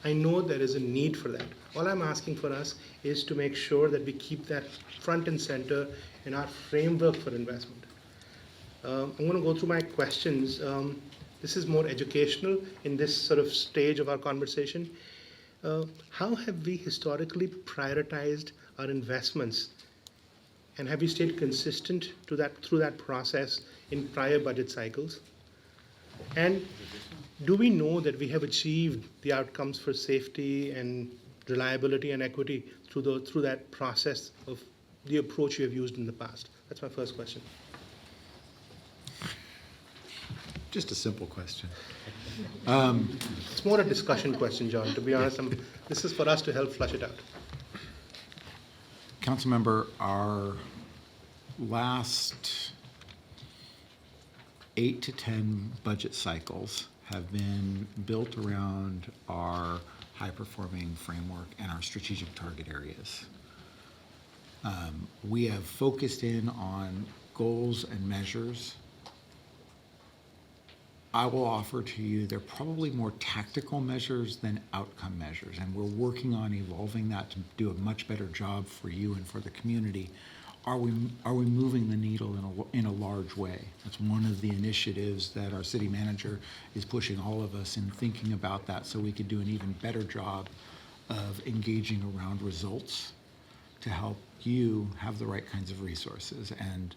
I know there is a need for that. All I'm asking for us is to make sure that we keep that front and center in our framework for investment. I'm going to go through my questions. This is more educational in this sort of stage of our conversation. How have we historically prioritized our investments? And have we stayed consistent to that through that process in prior budget cycles? And do we know that we have achieved the outcomes for safety and reliability and equity through that process of the approach you have used in the past? That's my first question. Just a simple question. It's more a discussion question, John, to be honest. This is for us to help flush it out. Councilmember, our last 8 to 10 budget cycles have been built around our high-performing framework and our strategic target areas. We have focused in on goals and measures. I will offer to you they're probably more tactical measures than outcome measures, and we're working on evolving that to do a much better job for you and for the community. Are we moving the needle in a large way? That's one of the initiatives that our city manager is pushing all of us in thinking about that, so we could do an even better job of engaging around results to help you have the right kinds of resources. And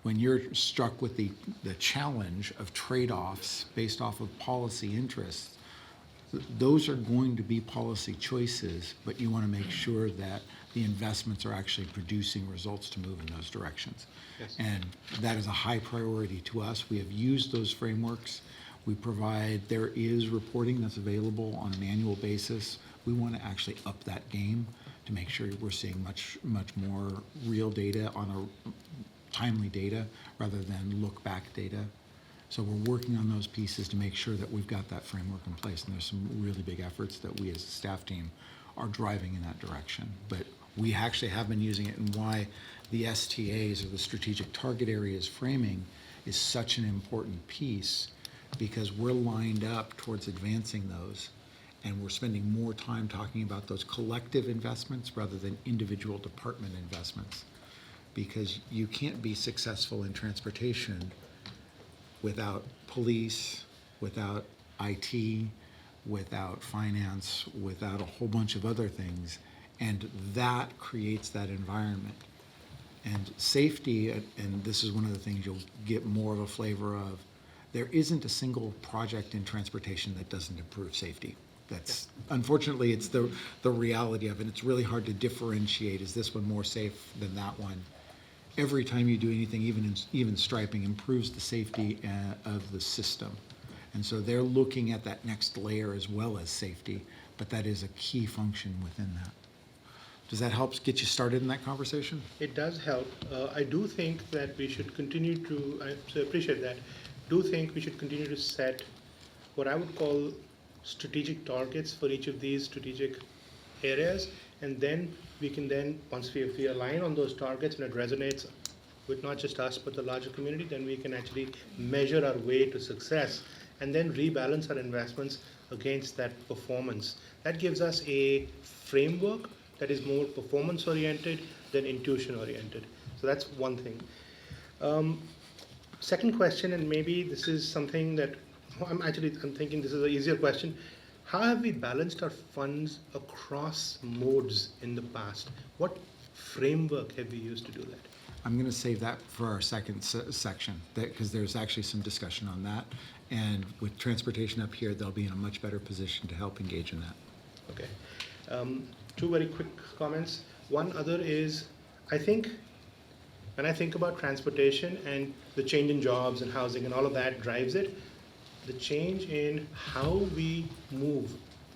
when you're struck with the challenge of trade-offs based off of policy interests, those are going to be policy choices, but you want to make sure that the investments are actually producing results to move in those directions. Yes. And that is a high priority to us. We have used those frameworks. We provide, there is reporting that's available on an annual basis. We want to actually up that game to make sure we're seeing much more real data on a timely data rather than look back data. So we're working on those pieces to make sure that we've got that framework in place, and there's some really big efforts that we as a staff team are driving in that direction. But we actually have been using it, and why the STAs, or the strategic target areas framing, is such an important piece, because we're lined up towards advancing those, and we're spending more time talking about those collective investments rather than individual department investments. Because you can't be successful in transportation without police, without IT, without finance, without a whole bunch of other things. And that creates that environment. And safety, and this is one of the things you'll get more of a flavor of, there isn't a single project in transportation that doesn't improve safety. That's, unfortunately, it's the reality of it. It's really hard to differentiate, is this one more safe than that one? Every time you do anything, even striping, improves the safety of the system. And so they're looking at that next layer as well as safety, but that is a key function within that. Does that help get you started in that conversation? It does help. I do think that we should continue to, I appreciate that, do think we should continue to set what I would call strategic targets for each of these strategic areas, and then we can then, once we align on those targets and it resonates with not just us but the larger community, then we can actually measure our way to success and then rebalance our investments against that performance. That gives us a framework that is more performance oriented than intuition oriented. So that's one thing. Second question, and maybe this is something that I'm thinking this is an easier question. How have we balanced our funds across modes in the past? What framework have we used to do that? I'm going to save that for our second section, because there's actually some discussion on that. And with transportation up here, they'll be in a much better position to help engage in that. Okay. Two very quick comments. One other is, I think, when I think about transportation and the change in jobs and housing and all of that drives it, the change in how we move,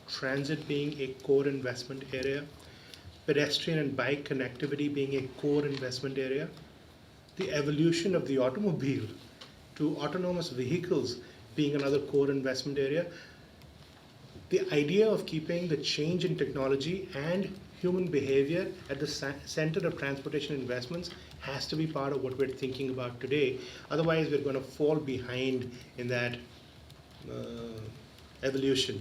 transit being a core investment area, pedestrian and bike connectivity being a core investment area, the evolution of the automobile to autonomous vehicles being another core investment area, the idea of keeping the change in technology and human behavior at the center of transportation investments has to be part of what we're thinking about today. Otherwise, we're going to fall behind in that evolution.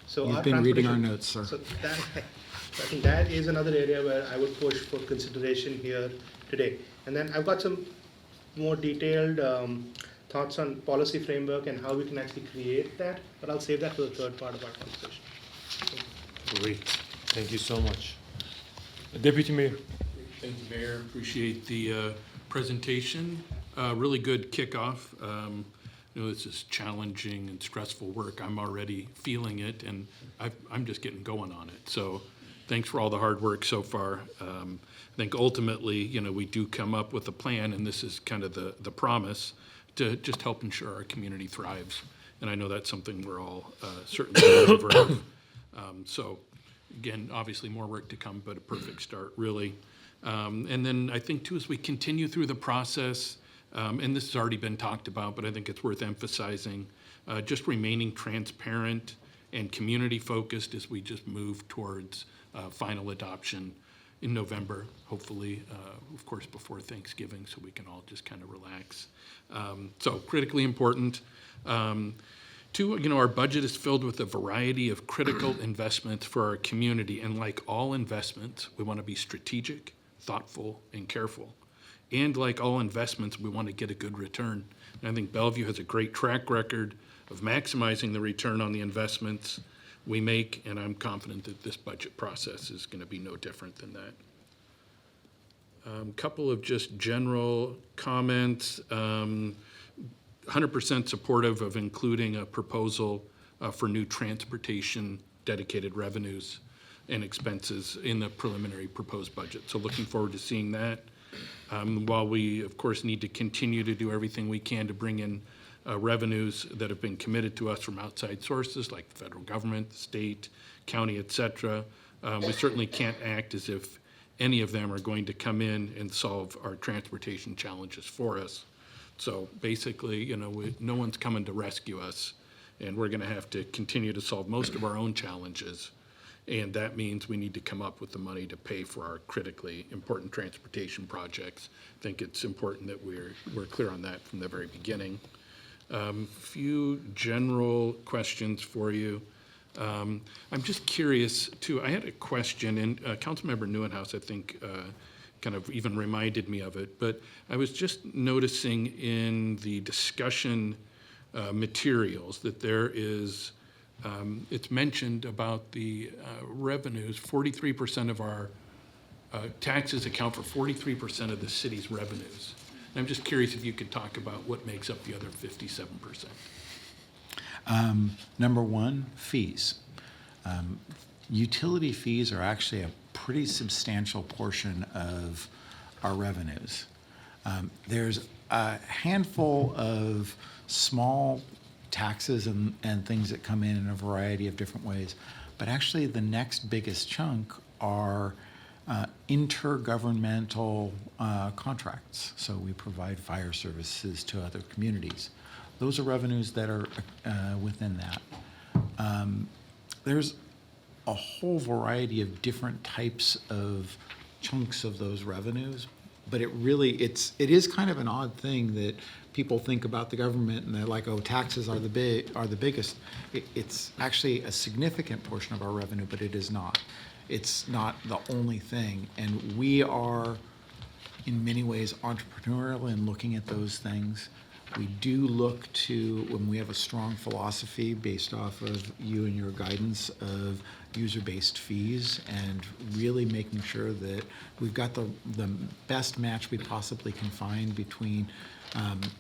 So You've our been reading our transportation- notes, sir. So I think that is another area where I would push for consideration here today. And then I've got some more detailed thoughts on policy framework and how we can actually create that, but I'll save that for the third part of our conversation. Great. Thank you so much. Deputy Mayor. Thank you, Mayor. Appreciate the presentation. Really good kickoff. This is challenging and stressful work. I'm already feeling it, and I'm just getting going on it. So thanks for all the hard work so far. I think ultimately, we do come up with a plan, and this is kind of the promise to just help ensure our community thrives. And I know that's something we're all certainly in favor of. So again, obviously more work to come, but a perfect start, really. And then I think too, as we continue through the process, and this has already been talked about, but I think it's worth emphasizing, just remaining transparent and community focused as we just move towards final adoption in November, hopefully, of course, before Thanksgiving, so we can all just kind of relax. So critically important. Two, our budget is filled with a variety of critical investments for our community, and like all investments, we want to be strategic, thoughtful, and careful. And like all investments, we want to get a good return. And I think Bellevue has a great track record of maximizing the return on the investments we make, and I'm confident that this budget process is going to be no different than that. Couple of just general comments. 100% supportive of including a proposal for new transportation dedicated revenues and expenses in the preliminary proposed budget. So looking forward to seeing that. While we, of course, need to continue to do everything we can to bring in revenues that have been committed to us from outside sources like the federal government, the state, county, et cetera, we certainly can't act as if any of them are going to come in and solve our transportation challenges for us. So basically, no one's coming to rescue us, and we're going to have to continue to solve most of our own challenges. And that means we need to come up with the money to pay for our critically important transportation projects. I think it's important that we're clear on that from the very beginning. Few general questions for you. I'm just curious, too. I had a question, and Councilmember Neuenhuis, I think, kind of even reminded me of it. But I was just noticing in the discussion materials that there is, it's mentioned about the revenues, 43% of our taxes account for 43% of the city's revenues. And I'm just curious if you could talk about what makes up the other 57%. Number one, fees. Utility fees are actually a pretty substantial portion of our revenues. There's a handful of small taxes and things that come in a variety of different ways, but actually the next biggest chunk are intergovernmental contracts. So we provide fire services to other communities. Those are revenues that are within that. There's a whole variety of different types of chunks of those revenues, but it is kind of an odd thing that people think about the government and they're like, oh, taxes are the biggest. It's actually a significant portion of our revenue, but it is not. It's not the only thing, and we are in many ways entrepreneurial in looking at those things. We do look to, when we have a strong philosophy based off of you and your guidance of user-based fees and really making sure that we've got the best match we possibly can find between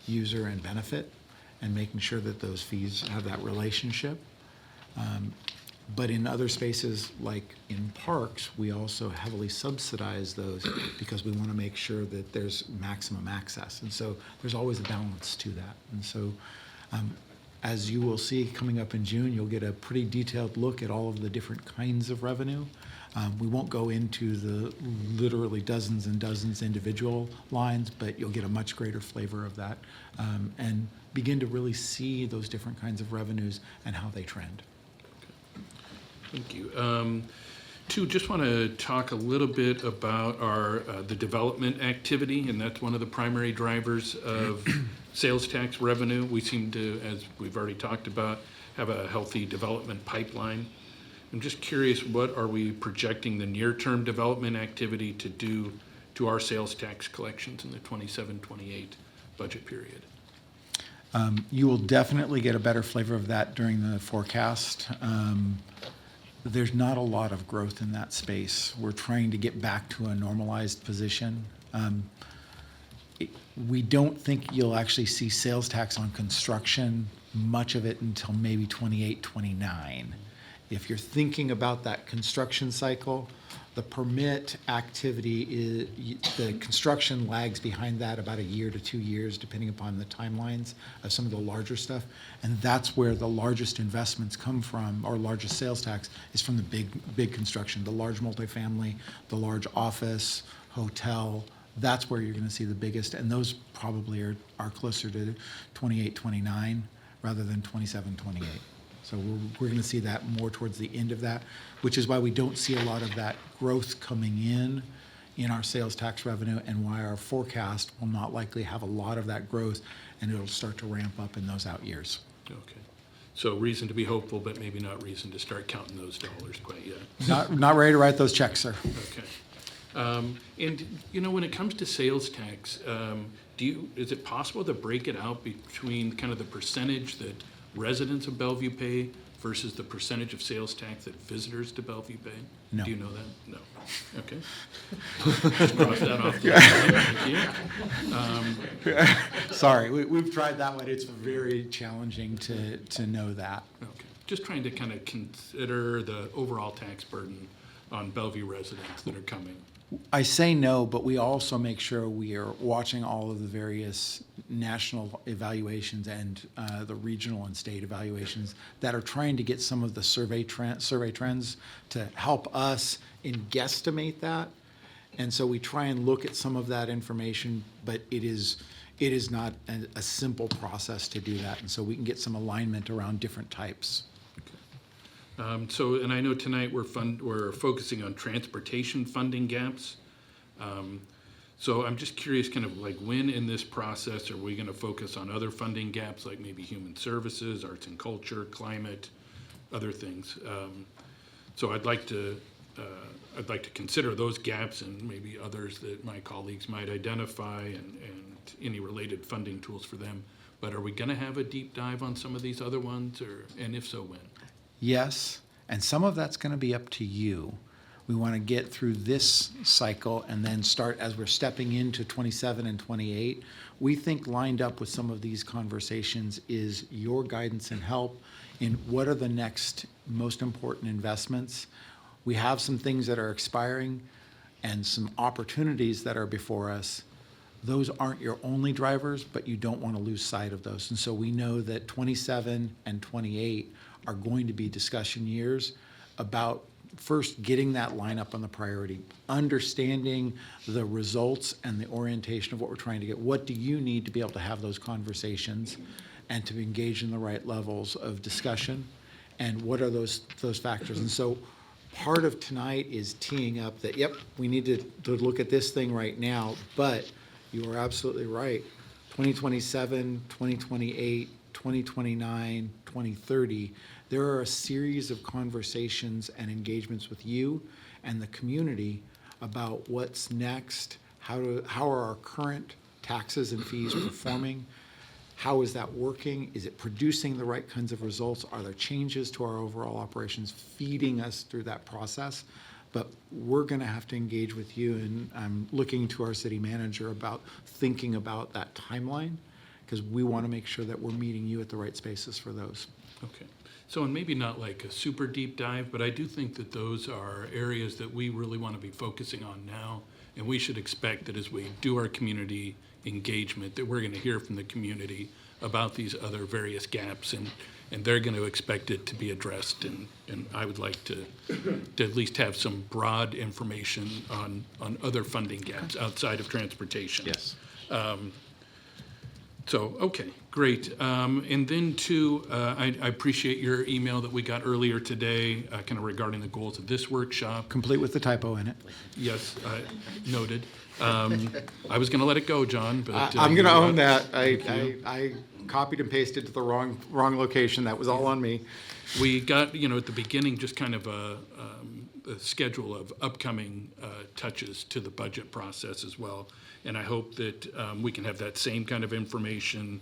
user and benefit and making sure that those fees have that relationship. But in other spaces, like in parks, we also heavily subsidize those because we want to make sure that there's maximum access. And so there's always a balance to that. And so as you will see coming up in June, you'll get a pretty detailed look at all of the different kinds of revenue. We won't go into the literally dozens and dozens individual lines, but you'll get a much greater flavor of that and begin to really see those different kinds of revenues and how they trend. Thank you. Two, just want to talk a little bit about our, the development activity, and that's one of the primary drivers of sales tax revenue. We seem to, as we've already talked about, have a healthy development pipeline. I'm just curious, what are we projecting the near-term development activity to do to our sales tax collections in the 27-28 budget period? You will definitely get a better flavor of that during the forecast. There's not a lot of growth in that space. We're trying to get back to a normalized position. We don't think you'll actually see sales tax on construction, much of it until maybe 28, 29. If you're thinking about that construction cycle, the permit activity is, the construction lags behind that about a year to 2 years, depending upon the timelines of some of the larger stuff. And that's where the largest investments come from, or largest sales tax, is from the big construction, the large multifamily, the large office, hotel. That's where you're going to see the biggest, and those probably are closer to 28, 29 rather than 27, 28. So we're going to see that more towards the end of that, which is why we don't see a lot of that growth coming in our sales tax revenue, and why our forecast will not likely have a lot of that growth, and it'll start to ramp up in those out years. Okay. So reason to be hopeful, but maybe not reason to start counting those dollars quite yet. Not ready to write those checks, sir. Okay. And, you know, when it comes to sales tax, is it possible to break it out between kind of the percentage that residents of Bellevue pay versus the percentage of sales tax that visitors to Bellevue pay? No. Do you know that? No. Okay. Just cross that off the list. Thank you. Sorry, we've tried that one. It's very challenging to know that. Okay. Just trying to kind of consider the overall tax burden on Bellevue residents that are coming. I say no, but we also make sure we are watching all of the various national evaluations and the regional and state evaluations that are trying to get some of the survey trends to help us in guesstimate that. And so we try and look at some of that information, but it is not a simple process to do that. And so we can get some alignment around different types. And I know tonight we're focusing on transportation funding gaps. So I'm just curious, kind of like, when in this process are we going to focus on other funding gaps, like maybe human services, arts and culture, climate, other things? So I'd like to consider those gaps and maybe others that my colleagues might identify, and any related funding tools for them. But are we going to have a deep dive on some of these other ones, and if so, when? Yes, and some of that's going to be up to you. We want to get through this cycle and then start, as we're stepping into 27 and 28. We think lined up with some of these conversations is your guidance and help in what are the next most important investments. We have some things that are expiring and some opportunities that are before us. Those aren't your only drivers, but you don't want to lose sight of those. And so we know that 27 and 28 are going to be discussion years about first getting that lineup on the priority, understanding the results and the orientation of what we're trying to get. What do you need to be able to have those conversations and to engage in the right levels of discussion? And what are those factors? And so part of tonight is teeing up that, yep, we need to look at this thing right now, but you are absolutely right. 2027, 2028, 2029, 2030, there are a series of conversations and engagements with you and the community about what's next, how are our current taxes and fees performing, how is that working, is it producing the right kinds of results, are there changes to our overall operations feeding us through that process? But we're going to have to engage with you, and I'm looking to our city manager about thinking about that timeline, because we want to make sure that we're meeting you at the right spaces for those. Okay. So, and maybe not like a super deep dive, but I do think that those are areas that we really want to be focusing on now. And we should expect that as we do our community engagement, that we're going to hear from the community about these other various gaps, and they're going to expect it to be addressed. And I would like to at least have some broad information on other funding gaps outside of transportation. Yes. So, okay, great. And then too, I appreciate your email that we got earlier today, kind of regarding the goals of this workshop. Complete with the typo in it. Yes, noted. I was gonna let it go, John, but. I'm going to you're own up. that. Thank you. I copied and pasted to the wrong location. That was all on me. We got, at the beginning, just kind of a schedule of upcoming touches to the budget process as well. And I hope that we can have that same kind of information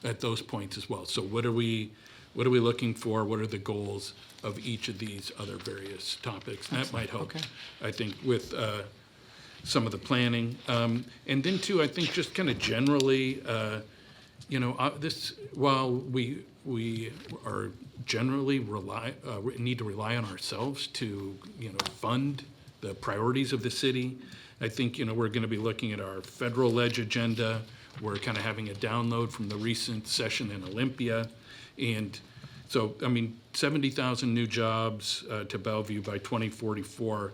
at those points as well. So what are we looking for? What are the goals of each of these other various topics? And that might help, Okay. I think, with some of the planning. And then too, I think just kind of generally, while we are generally need to rely on ourselves to, fund the priorities of the city. I think, we're going to be looking at our federal ledge agenda. We're kind of having a download from the recent session in Olympia. And so, 70,000 new jobs to Bellevue by 2044.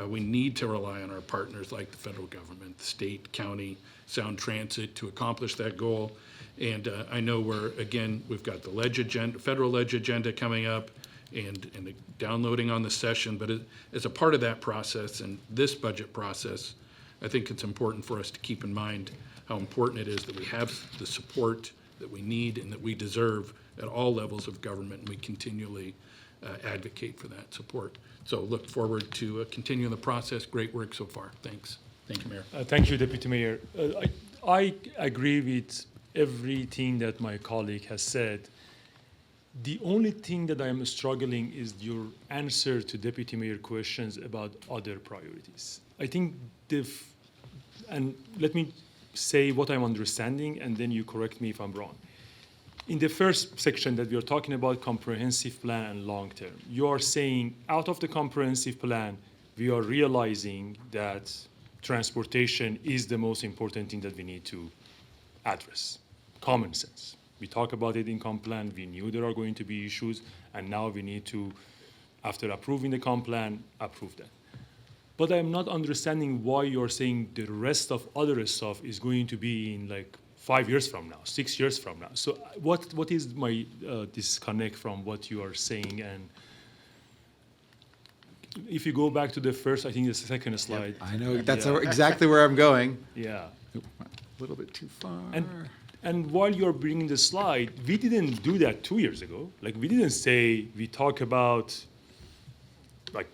We need to rely on our partners like the federal government, the state, county, Sound Transit to accomplish that goal. And I know we've got the ledge agenda, federal ledge agenda coming up and the downloading on the session. But as a part of that process and this budget process, I think it's important for us to keep in mind how important it is that we have the support that we need and that we deserve at all levels of government, and we continually advocate for that support. So look forward to continuing the process. Great work so far. Thanks. Thank you, Mayor. Thank you, Deputy Mayor. I agree with everything that my colleague has said. The only thing that I am struggling is your answer to Deputy Mayor questions about other priorities. I think and let me say what I'm understanding, and then you correct me if I'm wrong. In the first section that we are talking about comprehensive plan and long term, you are saying out of the comprehensive plan, we are realizing that transportation is the most important thing that we need to address. Common sense. We talk about it in comp plan, we knew there are going to be issues, and now we need to, after approving the comp plan, approve that. But I'm not understanding why you're saying the rest of other stuff is going to be in like 5 years from now, 6 years from now. So what is my disconnect from what you are saying? And if you go back to the first, I think the second slide. I know, that's exactly where I'm going. Yeah. A little bit too far. And while you're bringing the slide, we didn't do that 2 years ago. Like, we didn't say we talk about, like,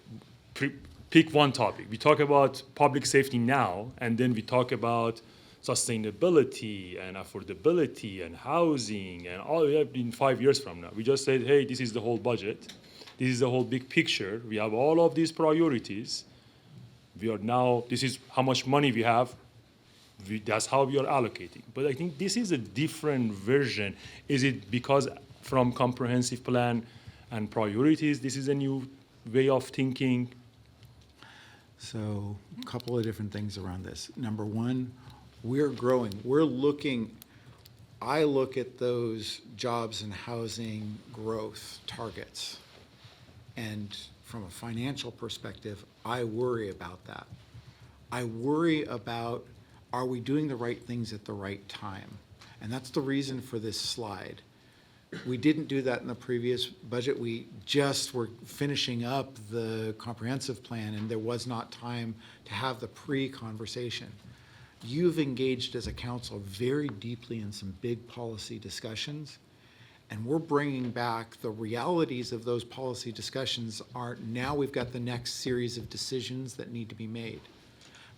pick one topic. We talk about public safety now, and then we talk about sustainability and affordability and housing and all in 5 years from now. We just said, hey, this is the whole budget. This is the whole big picture. We have all of these priorities. This is how much money we have. That's how we are allocating. But I think this is a different version. Is it because from comprehensive plan and priorities, this is a new way of thinking? So a couple of different things around this. Number one, we're growing. I look at those jobs and housing growth targets. And from a financial perspective, I worry about that. I worry about, are we doing the right things at the right time? And that's the reason for this slide. We didn't do that in the previous budget. We just were finishing up the comprehensive plan, and there was not time to have the pre-conversation. You've engaged as a council very deeply in some big policy discussions, and we're bringing back the realities of those policy discussions. Now we've got the next series of decisions that need to be made.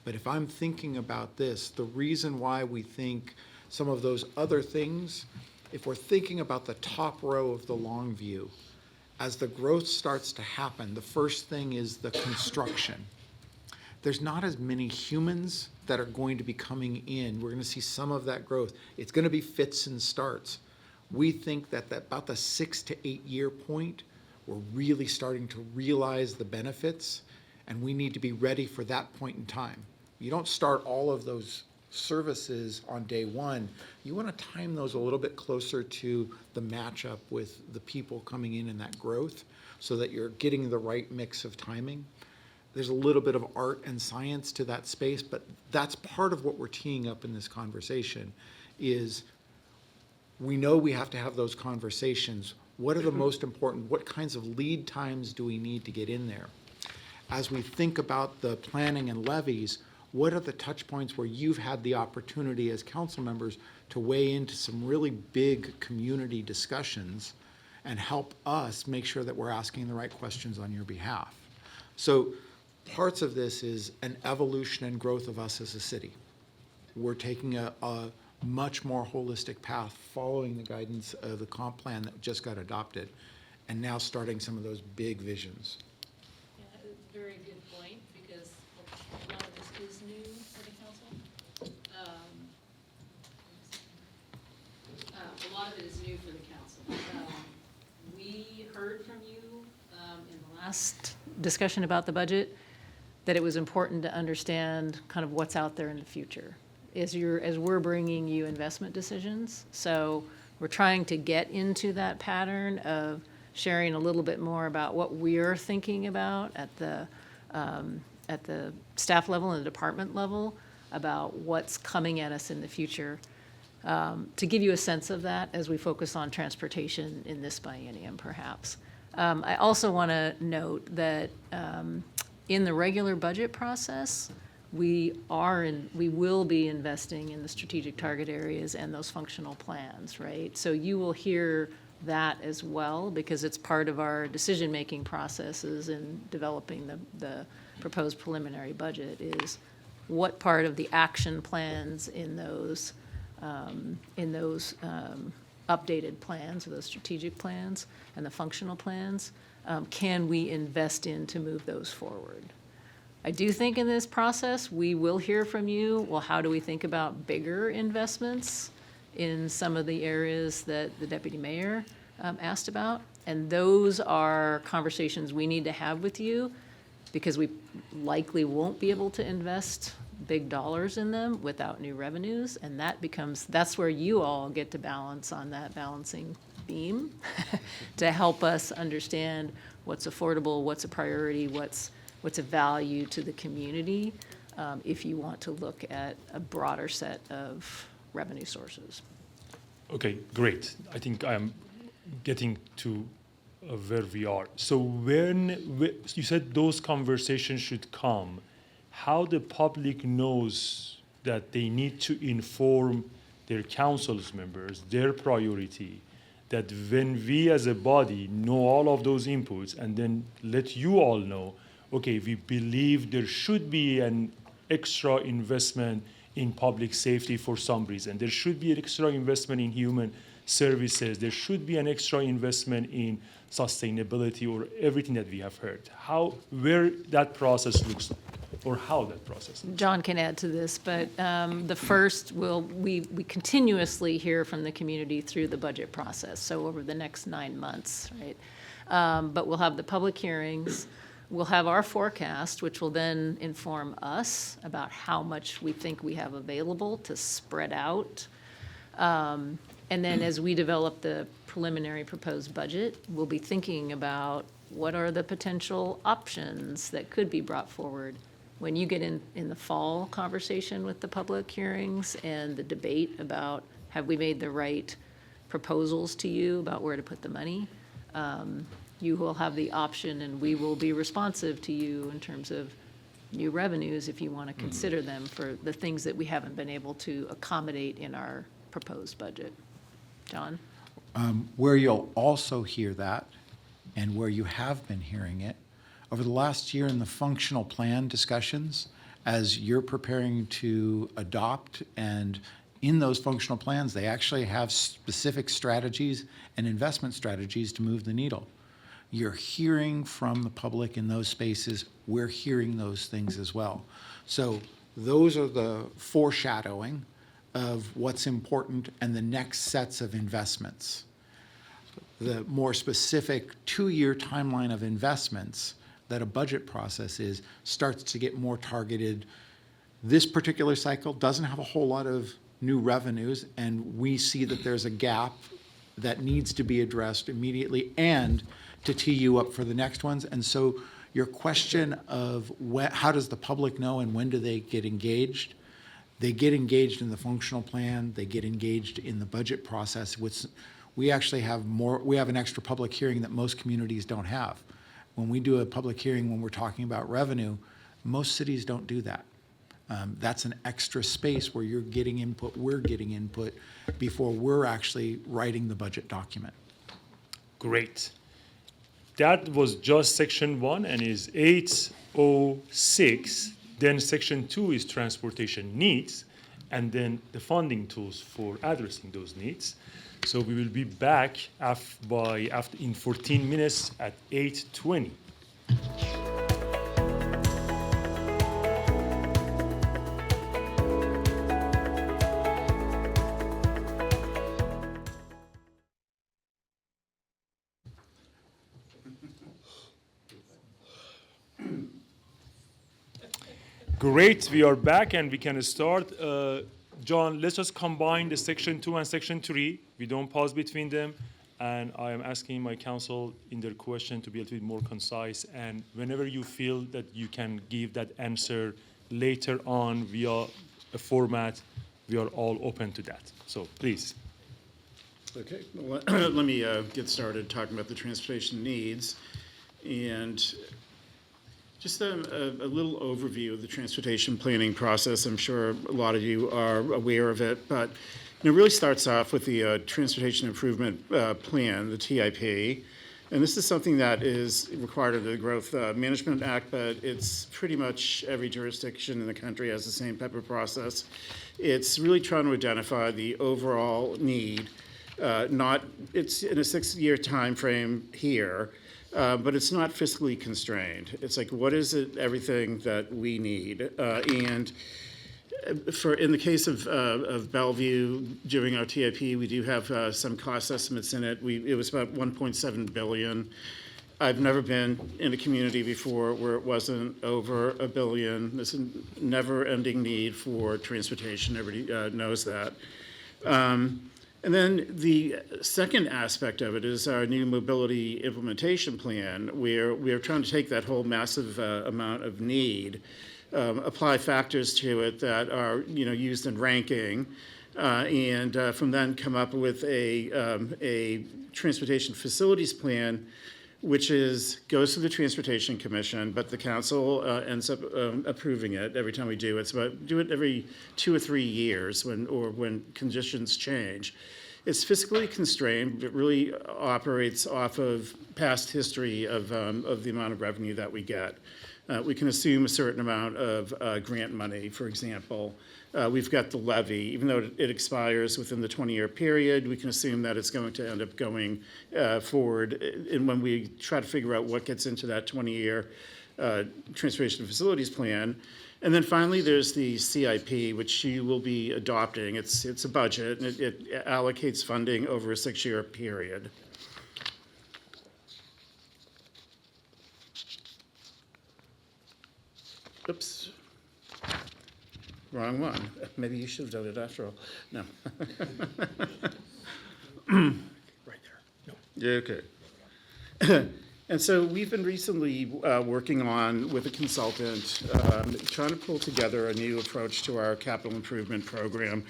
But if I'm thinking about this, the reason why we think some of those other things, if we're thinking about the top row of the long view, as the growth starts to happen, the first thing is the construction. There's not as many humans that are going to be coming in. We're going to see some of that growth. It's going to be fits and starts. We think that about the 6 to 8 year point, we're really starting to realize the benefits, and we need to be ready for that point in time. You don't start all of those services on day one. You want to time those a little bit closer to the matchup with the people coming in that growth so that you're getting the right mix of timing. There's a little bit of art and science to that space, but that's part of what we're teeing up in this conversation is we know we have to have those conversations. What are the most important? What kinds of lead times do we need to get in there? As we think about the planning and levies, what are the touch points where you've had the opportunity as council members to weigh into some really big community discussions and help us make sure that we're asking the right questions on your behalf? So parts of this is an evolution and growth of us as a city. We're taking a much more holistic path following the guidance of the comp plan that just got adopted and now starting some of those big visions. Yeah, very good point, because a lot of this is new for the council. A lot of it is new for the council. We heard from you in the last discussion about the budget that it was important to understand kind of what's out there in the future as we're bringing you investment decisions. So we're trying to get into that pattern of sharing a little bit more about what we're thinking about at the staff level and the department level about what's coming at us in the future, to give you a sense of that as we focus on transportation in this biennium, perhaps. I also want to note that in the regular budget process, we will be investing in the strategic target areas and those functional plans, right? So you will hear that as well, because it's part of our decision-making processes in developing the proposed preliminary budget, is what part of the action plans in those updated plans, or those strategic plans and the functional plans, can we invest in to move those forward? I do think in this process, we will hear from you, well, how do we think about bigger investments in some of the areas that the deputy mayor asked about? And those are conversations we need to have with you, because we likely won't be able to invest big dollars in them without new revenues, and that's where you all get to balance on that balancing beam to help us understand what's affordable, what's a priority, what's a value to the community, if you want to look at a broader set of revenue sources. Okay, great. I think I'm getting to where we are. So you said those conversations should come, how the public knows that they need to inform their council's members, their priority, that when we as a body know all of those inputs and then let you all know, okay, we believe there should be an extra investment in public safety for some reason. There should be an extra investment in human services. There should be an extra investment in sustainability, or everything that we have heard. Where that process looks like, or how that process looks. John can add to this, but the first we continuously hear from the community through the budget process, so over the next 9 months, right? But we'll have the public hearings. We'll have our forecast, which will then inform us about how much we think we have available to spread out. And then as we develop the preliminary proposed budget, we'll be thinking about what are the potential options that could be brought forward. When you get in the fall conversation with the public hearings and the debate about have we made the right proposals to you about where to put the money, you will have the option, and we will be responsive to you in terms of new revenues if you want to consider them for the things that we haven't been able to accommodate in our proposed budget. John? Where you'll also hear that, and where you have been hearing it, over the last year in the functional plan discussions, as you're preparing to adopt, and in those functional plans, they actually have specific strategies and investment strategies to move the needle. You're hearing from the public in those spaces. We're hearing those things as well. So those are the foreshadowing of what's important and the next sets of investments. The more specific 2-year timeline of investments that a budget process is starts to get more targeted. This particular cycle doesn't have a whole lot of new revenues, and we see that there's a gap that needs to be addressed immediately and to tee you up for the next ones. And so your question of how does the public know and when do they get engaged, They get engaged in the functional plan, they get engaged in the budget process, which we actually have we have an extra public hearing that most communities don't have. When we do a public hearing, when we're talking about revenue, most cities don't do that. That's an extra space where you're getting input, we're getting input before we're actually writing the budget document. Great. That was just section 1 and is 806. Then section 2 is transportation needs, and then the funding tools for addressing those needs. So we will be back in 14 minutes at 8:20. Great, we are back and we can start. John, let's just combine the section 2 and section 3. We don't pause between them. And I am asking my counsel in their question to be a little bit more concise. And whenever you feel that you can give that answer later on via a format, we are all open to that. So please. Okay, well, let me get started talking about the transportation needs. And just a little overview of the transportation planning process. I'm sure a lot of you are aware of it, but it really starts off with the Transportation Improvement Plan, the TIP. And this is something that is required under the Growth Management Act, but it's pretty much every jurisdiction in the country has the same type of process. It's really trying to identify the overall need. It's in a 6-year time frame here, but it's not fiscally constrained. It's like, what is it, everything that we need? And in the case of Bellevue, during our TIP, we do have some cost estimates in it. It was about $1.7 billion. I've never been in a community before where it wasn't over $1 billion. There's a never-ending need for transportation. Everybody knows that. And then the second aspect of it is our new mobility implementation plan, where we are trying to take that whole massive amount of need, apply factors to it that are used in ranking, and from then come up with a transportation facilities plan, which goes to the Transportation Commission, but the council ends up approving it every time we do it. So do it every 2 or 3 years when conditions change. It's fiscally constrained. It really operates off of past history of the amount of revenue that we get. We can assume a certain amount of grant money, for example. We've got the levy. Even though it expires within the 20-year period, we can assume that it's going to end up going forward. And when we try to figure out what gets into that 20-year transportation facilities plan. And then finally, there's the CIP, which you will be adopting. It's a budget, and it allocates funding over a 6-year period. Oops. Wrong one. Maybe you should have done it after all. No. Right there. No. Yeah, okay. And so we've been recently working with a consultant, trying to pull together a new approach to our capital improvement program.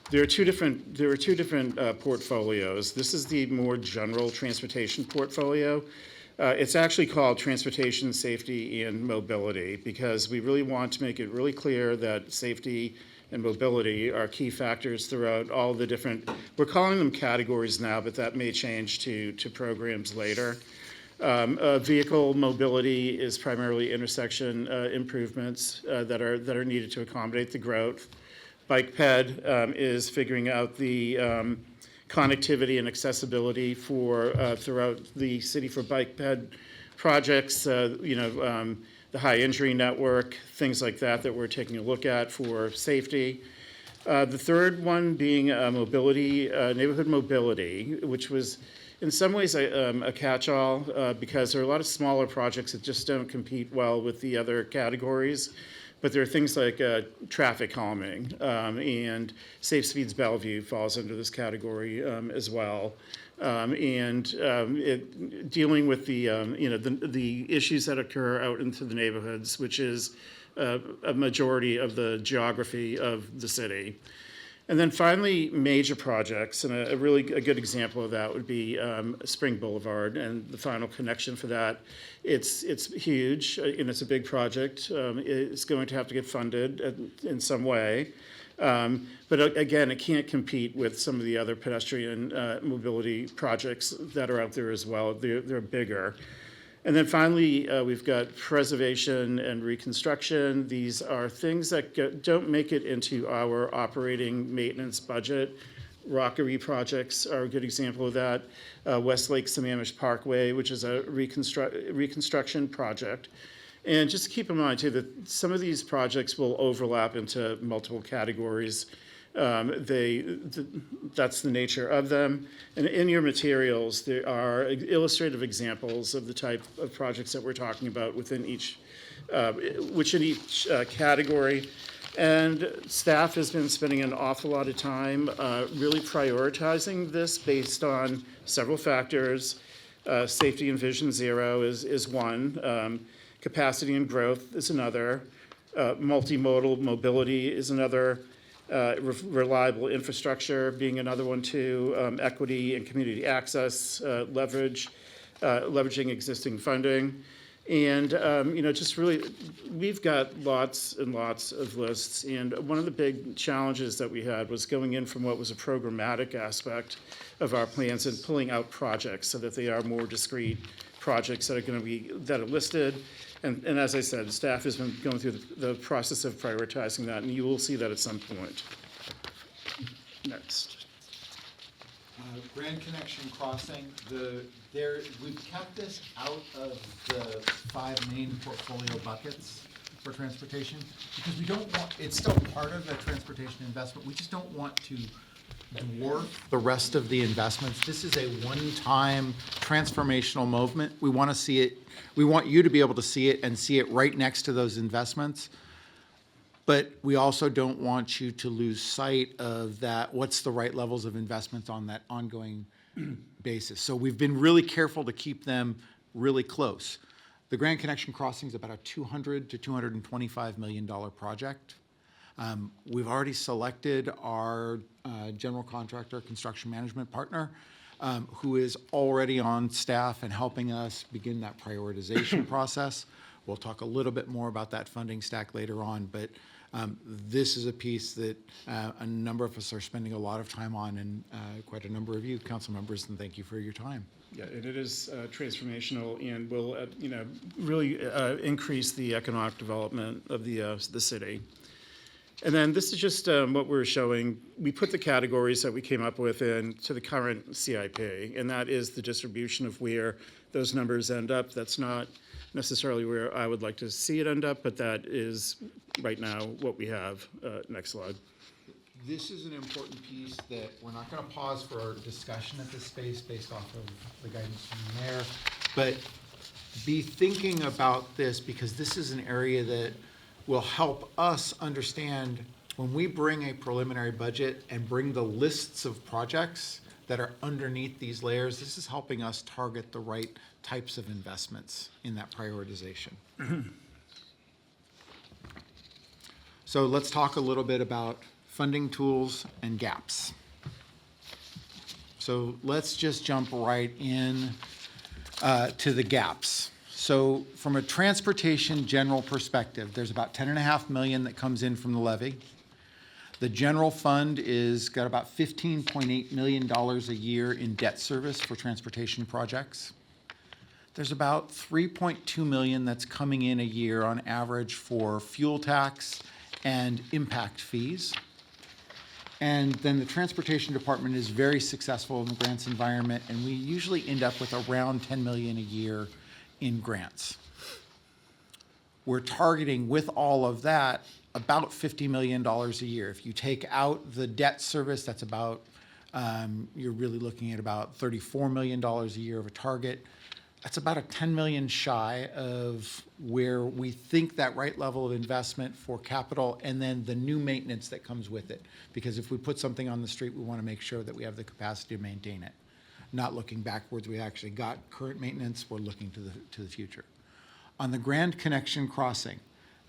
There are two different portfolios. This is the more general transportation portfolio. It's actually called Transportation, Safety, and Mobility, because we really want to make it really clear that safety and mobility are key factors throughout all the different, we're calling them categories now, but that may change to programs later. Vehicle mobility is primarily intersection improvements that are needed to accommodate the growth. Bike ped is figuring out the connectivity and accessibility throughout the city for bike ped projects. The high injury network, things like that we're taking a look at for safety. The third one being mobility, neighborhood mobility, which was in some ways a catch-all because there are a lot of smaller projects that just don't compete well with the other categories. But there are things like traffic calming, and Safe Speeds Bellevue falls under this category as well. Dealing with the issues that occur out into the neighborhoods, which is a majority of the geography of the city. And then finally, major projects, and a good example of that would be Spring Boulevard and the final connection for that. It's huge, and it's a big project. It's going to have to get funded in some way. But again, it can't compete with some of the other pedestrian mobility projects that are out there as well. They're bigger. And then finally, we've got preservation and reconstruction. These are things that don't make it into our operating maintenance budget. Rockery projects are a good example of that. Westlake Sammamish Parkway, which is a reconstruction project. And just keep in mind, too, that some of these projects will overlap into multiple categories. That's the nature of them. And in your materials, there are illustrative examples of the type of projects that we're talking about within each category. And staff has been spending an awful lot of time really prioritizing this based on several factors. Safety and Vision Zero is one. Capacity and growth is another. Multimodal mobility is another. Reliable infrastructure being another one too. Equity and community access, leveraging existing funding. And, just really, we've got lots and lots of lists. And one of the big challenges that we had was going in from what was a programmatic aspect of our plans and pulling out projects so that they are more discrete projects that are listed. And as I said, staff has been going through the process of prioritizing that, and you will see that at some point. Next. Grand Connection Crossing, we've kept this out of the 5 main portfolio buckets for transportation because we don't want, it's still part of the transportation investment. We just don't want to dwarf the rest of the investments. This is a one-time transformational movement. We want to see it, we want you to be able to see it and see it right next to those investments. But we also don't want you to lose sight of that, what's the right levels of investments on that ongoing basis. So we've been really careful to keep them really close. The Grand Connection Crossing is about a $200 to $225 million project. We've already selected our general contractor, construction management partner, who is already on staff and helping us begin that prioritization process. We'll talk a little bit more about that funding stack later on, but this is a piece that a number of us are spending a lot of time on, and quite a number of you, council members, and thank you for your time. Yeah, and it is transformational and will, really increase the economic development of the city. And then this is just what we're showing. We put the categories that we came up with into the current CIP, and that is the distribution of where those numbers end up. That's not necessarily where I would like to see it end up, but that is right now what we have. Next slide. This is an important piece that we're not going to pause for our discussion at this space based off of the guidance from the mayor, but be thinking about this because this is an area that will help us understand when we bring a preliminary budget and bring the lists of projects that are underneath these layers. This is helping us target the right types of investments in that prioritization. So let's talk a little bit about funding tools and gaps. So let's just jump right in to the gaps. So from a transportation general perspective, there's about $10.5 million that comes in from the levy. The general fund is got about $15.8 million a year in debt service for transportation projects. There's about $3.2 million that's coming in a year on average for fuel tax and impact fees. And then the transportation department is very successful in the grants environment, and we usually end up with around $10 million a year in grants. We're targeting with all of that about $50 million a year. If you take out the debt service, that's about, you're really looking at about $34 million a year of a target. That's about a 10 million shy of where we think that right level of investment for capital and then the new maintenance that comes with it. Because if we put something on the street, we want to make sure that we have the capacity to maintain it. Not looking backwards, we actually got current maintenance, we're looking to the future. On the Grand Connection Crossing,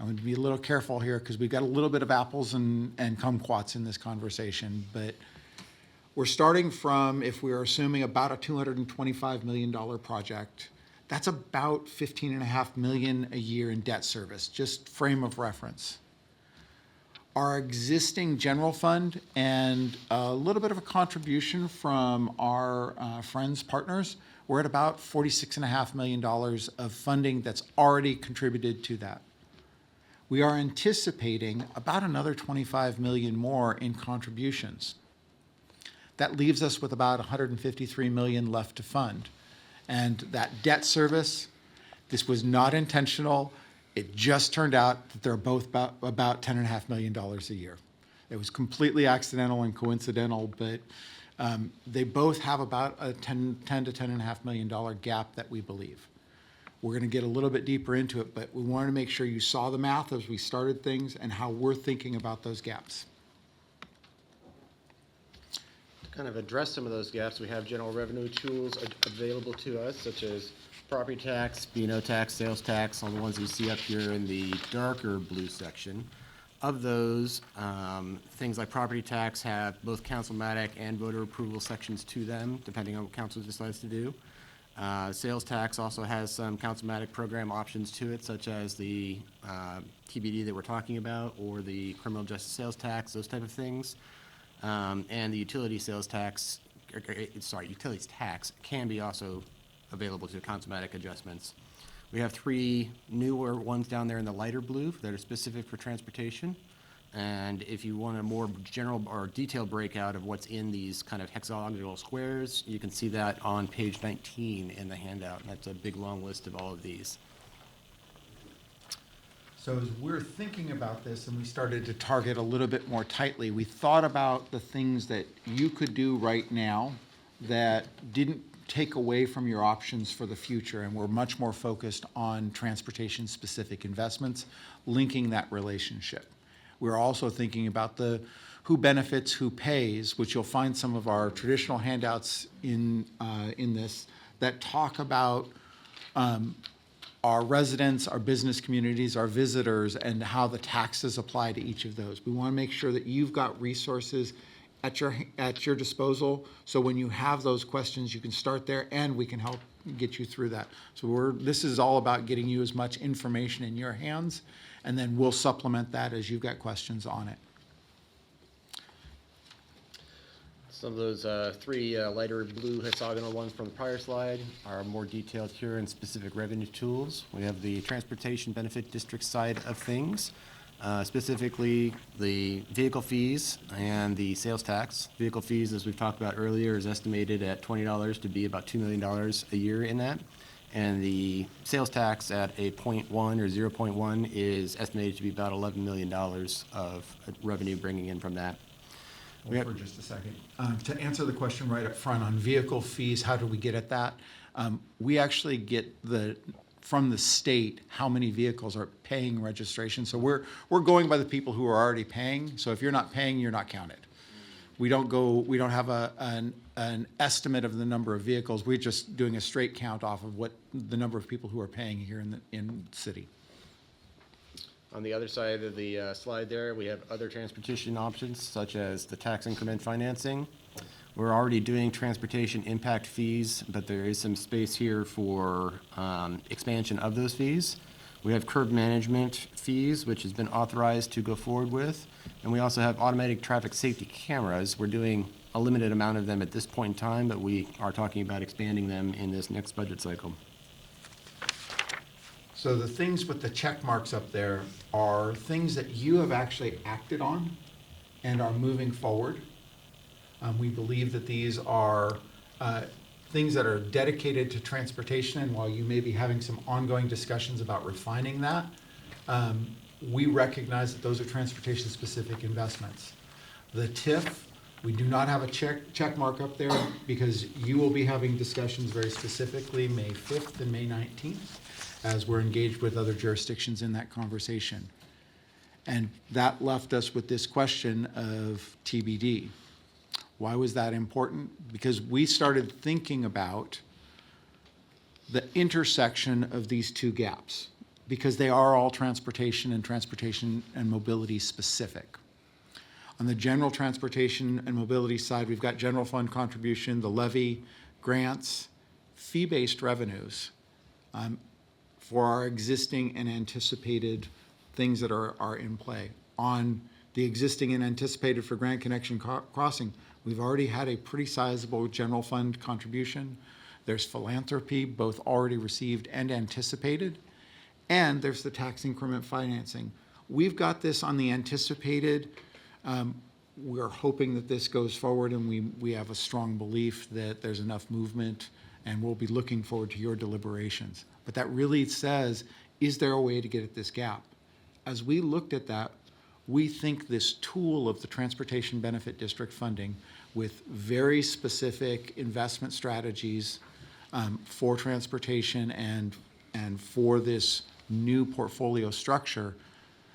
I'm going to be a little careful here because we've got a little bit of apples and kumquats in this conversation, but we're starting from, if we are assuming about a $225 million project, that's about $15.5 million a year in debt service, just frame of reference. Our existing general fund and a little bit of a contribution from our friends, partners, we're at about $46.5 million of funding that's already contributed to that. We are anticipating about another 25 million more in contributions. That leaves us with about 153 million left to fund. And that debt service, this was not intentional. It just turned out that they're both about $10.5 million a year. It was completely accidental and coincidental, but they both have about a $10 to $10.5 million gap that we believe. We're going to get a little bit deeper into it, but we wanted to make sure you saw the math as we started things and how we're thinking about those gaps. To kind of address some of those gaps, we have general revenue tools available to us, such as property tax, B&O tax, sales tax, all the ones you see up here in the darker blue section. Of those, things like property tax have both councilmatic and voter approval sections to them, depending on what council decides to do. Sales tax also has some councilmatic program options to it, such as the TBD that we're talking about, or the criminal justice sales tax, those type of things. And the utility sales tax, utilities tax can be also available to councilmatic adjustments. We have 3 newer ones down there in the lighter blue that are specific for transportation. And if you want a more general or detailed breakout of what's in these kind of hexagonal squares, you can see that on page 19 in the handout. And that's a big, long list of all of these. So as we're thinking about this and we started to target a little bit more tightly, we thought about the things that you could do right now that didn't take away from your options for the future, and we're much more focused on transportation-specific investments, linking that relationship. We're also thinking about the who benefits, who pays, which you'll find some of our traditional handouts in this that talk about our residents, our business communities, our visitors, and how the taxes apply to each of those. We want to make sure that you've got resources at your disposal, so when you have those questions, you can start there, and we can help get you through that. So this is all about getting you as much information in your hands, and then we'll supplement that as you've got questions on it. Some of those 3 lighter blue hexagonal ones from the prior slide are more detailed here in specific revenue tools. We have the transportation benefit district side of things, specifically the vehicle fees and the sales tax. Vehicle fees, as we've talked about earlier, is estimated at $20 to be about $2 million a year in that. And the sales tax at a 0.1 or 0.1 is estimated to be about $11 million of revenue bringing in from that. Hold for just a second. To answer the question right up front on vehicle fees, how do we get at that? We actually get from the state how many vehicles are paying registration. So we're going by the people who are already paying. So if you're not paying, you're not counted. We don't have an estimate of the number of vehicles. We're just doing a straight count off of what the number of people who are paying here in the city. On the other side of the slide there, we have other transportation options, such as the tax increment financing. We're already doing transportation impact fees, but there is some space here for expansion of those fees. We have curb management fees, which has been authorized to go forward with. And we also have automatic traffic safety cameras. We're doing a limited amount of them at this point in time, but we are talking about expanding them in this next budget cycle. So the things with the check marks up there are things that you have actually acted on and are moving forward. We believe that these are things that are dedicated to transportation, and while you may be having some ongoing discussions about refining that, we recognize that those are transportation-specific investments. The TIF, we do not have a check mark up there because you will be having discussions very specifically May 5th and May 19th as we're engaged with other jurisdictions in that conversation. And that left us with this question of TBD. Why was that important? Because we started thinking about the intersection of these 2 gaps. because they are all transportation and mobility specific. On the general transportation and mobility side, we've got general fund contribution, the levy, grants, fee-based revenues for our existing and anticipated things that are in play. On the existing and anticipated for Grand Connection Crossing, we've already had a pretty sizable general fund contribution. There's philanthropy, both already received and anticipated, and there's the tax increment financing. We've got this on the anticipated. We're hoping that this goes forward, and we have a strong belief that there's enough movement, and we'll be looking forward to your deliberations. But that really says, is there a way to get at this gap? As we looked at that, we think this tool of the Transportation Benefit District funding with very specific investment strategies for transportation and for this new portfolio structure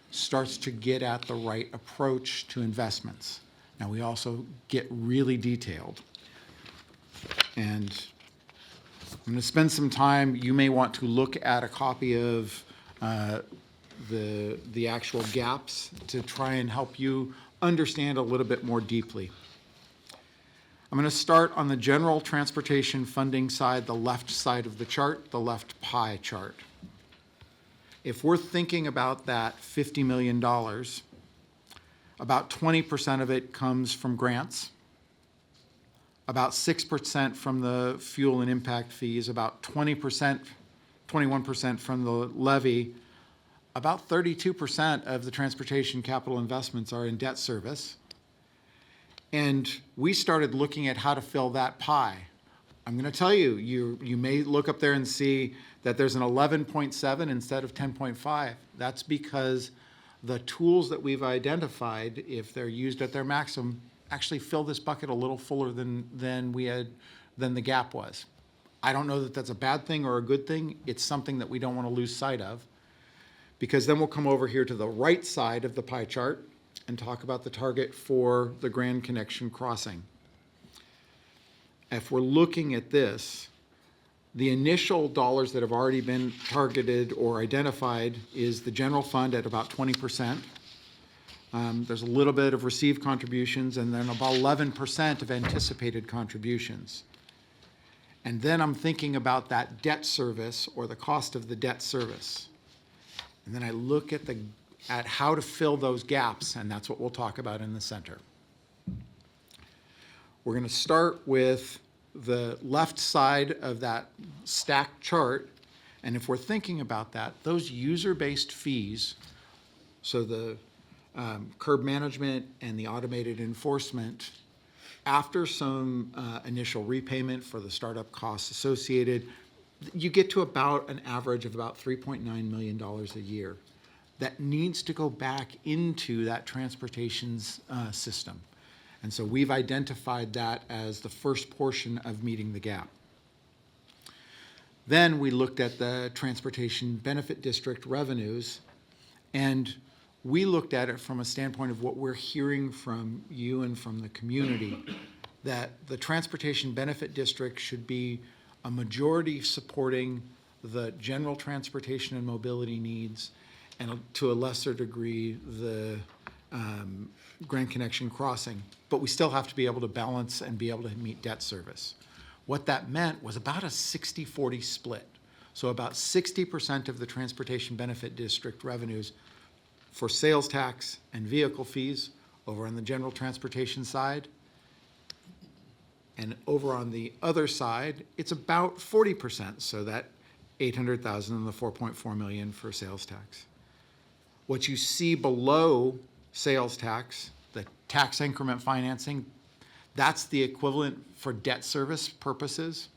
starts to get at the right approach to investments. Now, we also get really detailed. And I'm going to spend some time. You may want to look at a copy of the actual gaps to try and help you understand a little bit more deeply. I'm going to start on the general transportation funding side, the left side of the chart, the left pie chart. If we're thinking about that $50 million, about 20% of it comes from grants, about 6% from the fuel and impact fees, about 21% from the levy, about 32% of the transportation capital investments are in debt service. And we started looking at how to fill that pie. I'm going to tell you, you may look up there and see that there's an 11.7 instead of 10.5. That's because the tools that we've identified, if they're used at their maximum, actually fill this bucket a little fuller than the gap was. I don't know that that's a bad thing or a good thing. It's something that we don't want to lose sight of, because then we'll come over here to the right side of the pie chart and talk about the target for the Grand Connection Crossing. If we're looking at this, the initial dollars that have already been targeted or identified is the general fund at about 20%. There's a little bit of received contributions, and then about 11% of anticipated contributions. And then I'm thinking about that debt service or the cost of the debt service. And then I look at how to fill those gaps, and that's what we'll talk about in the center. We're going to start with the left side of that stacked chart, and if we're thinking about that, those user-based fees, so the curb management and the automated enforcement, after some initial repayment for the startup costs associated, you get to about an average of about $3.9 million a year that needs to go back into that transportation's system. And so we've identified that as the first portion of meeting the gap. Then we looked at the Transportation Benefit District revenues, and we looked at it from a standpoint of what we're hearing from you and from the community, that the Transportation Benefit District should be a majority supporting the general transportation and mobility needs, and to a lesser degree, the Grand Connection Crossing. But we still have to be able to balance and be able to meet debt service. What that meant was about a 60-40 split. So about 60% of the Transportation Benefit District revenues for sales tax and vehicle fees over on the general transportation side. And over on the other side, it's about 40%, so that $800,000 and the $4.4 million for sales tax. What you see below sales tax, the tax increment financing, that's the equivalent for debt service purposes.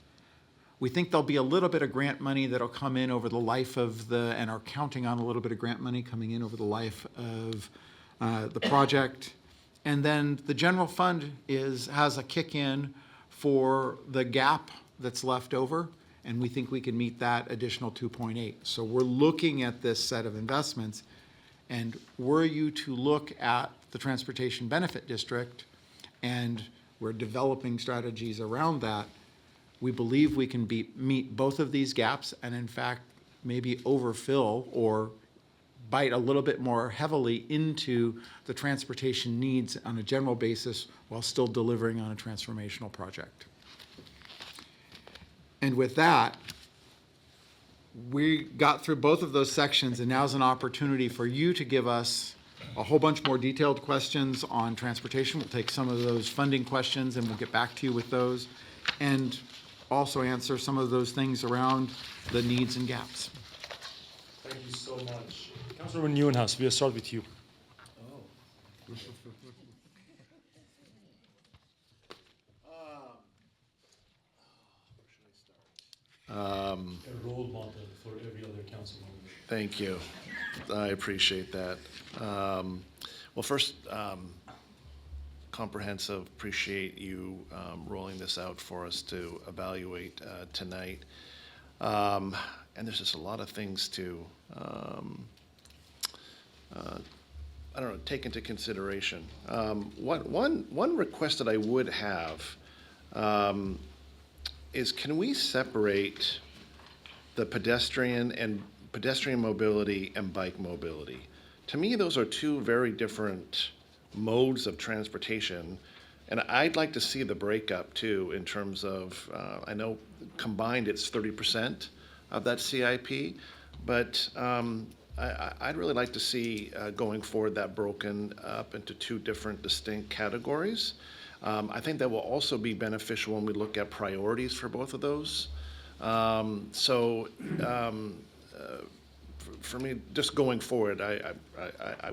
We think there'll be a little bit of grant money that'll come in over the life of and are counting on a little bit of grant money coming in over the life of the project. And then the general fund has a kick in for the gap that's left over, and we think we can meet that additional 2.8. So we're looking at this set of investments, and were you to look at the Transportation Benefit District, and we're developing strategies around that, we believe we can meet both of these gaps, and in fact, maybe overfill or bite a little bit more heavily into the transportation needs on a general basis while still delivering on a transformational project. And with that, we got through both of those sections, and now's an opportunity for you to give us a whole bunch more detailed questions on transportation. We'll take some of those funding questions and we'll get back to you with those, and also answer some of those things around the needs and gaps. Thank you so much. Councilman Newhouse, we'll start with you. A role model for every other council member. Thank you. I appreciate that. Well, first, comprehensive, appreciate you rolling this out for us to evaluate tonight. And there's just a lot of things to, I don't know, take into consideration. One request that I would have is, can we separate the pedestrian mobility and bike mobility? To me, those are two very different modes of transportation, and I'd like to see the breakup too in terms of, I know combined it's 30% of that CIP, but I'd really like to see going forward that broken up into two different distinct categories. I think that will also be beneficial when we look at priorities for both of those. For me, just going forward, I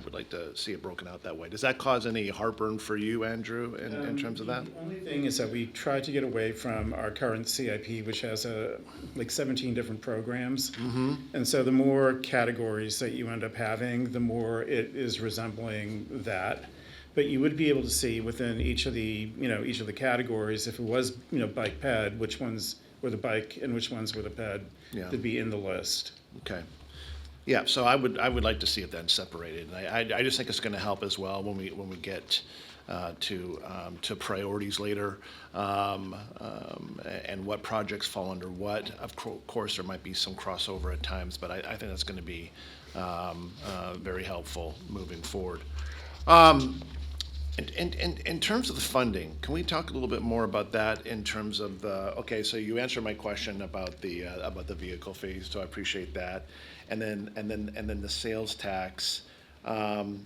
would like to see it broken out that way. Does that cause any heartburn for you, Andrew, in terms of that? The only thing is that we try to get away from our current CIP, which has like 17 different programs. And so the more categories that you end up having, the more it is resembling that. But you would be able to see within each of the categories, if it was, bike ped, which ones were the bike and which ones were the ped, to be in the list. Okay. Yeah, so I would like to see it then separated. And I just think it's going to help as well when we get to priorities later, and what projects fall under what. Of course, there might be some crossover at times, but I think that's going to be very helpful moving forward. In terms of the funding, can we talk a little bit more about that in terms of okay, so you answered my question about the vehicle fees, so I appreciate that. And then the sales tax. I'm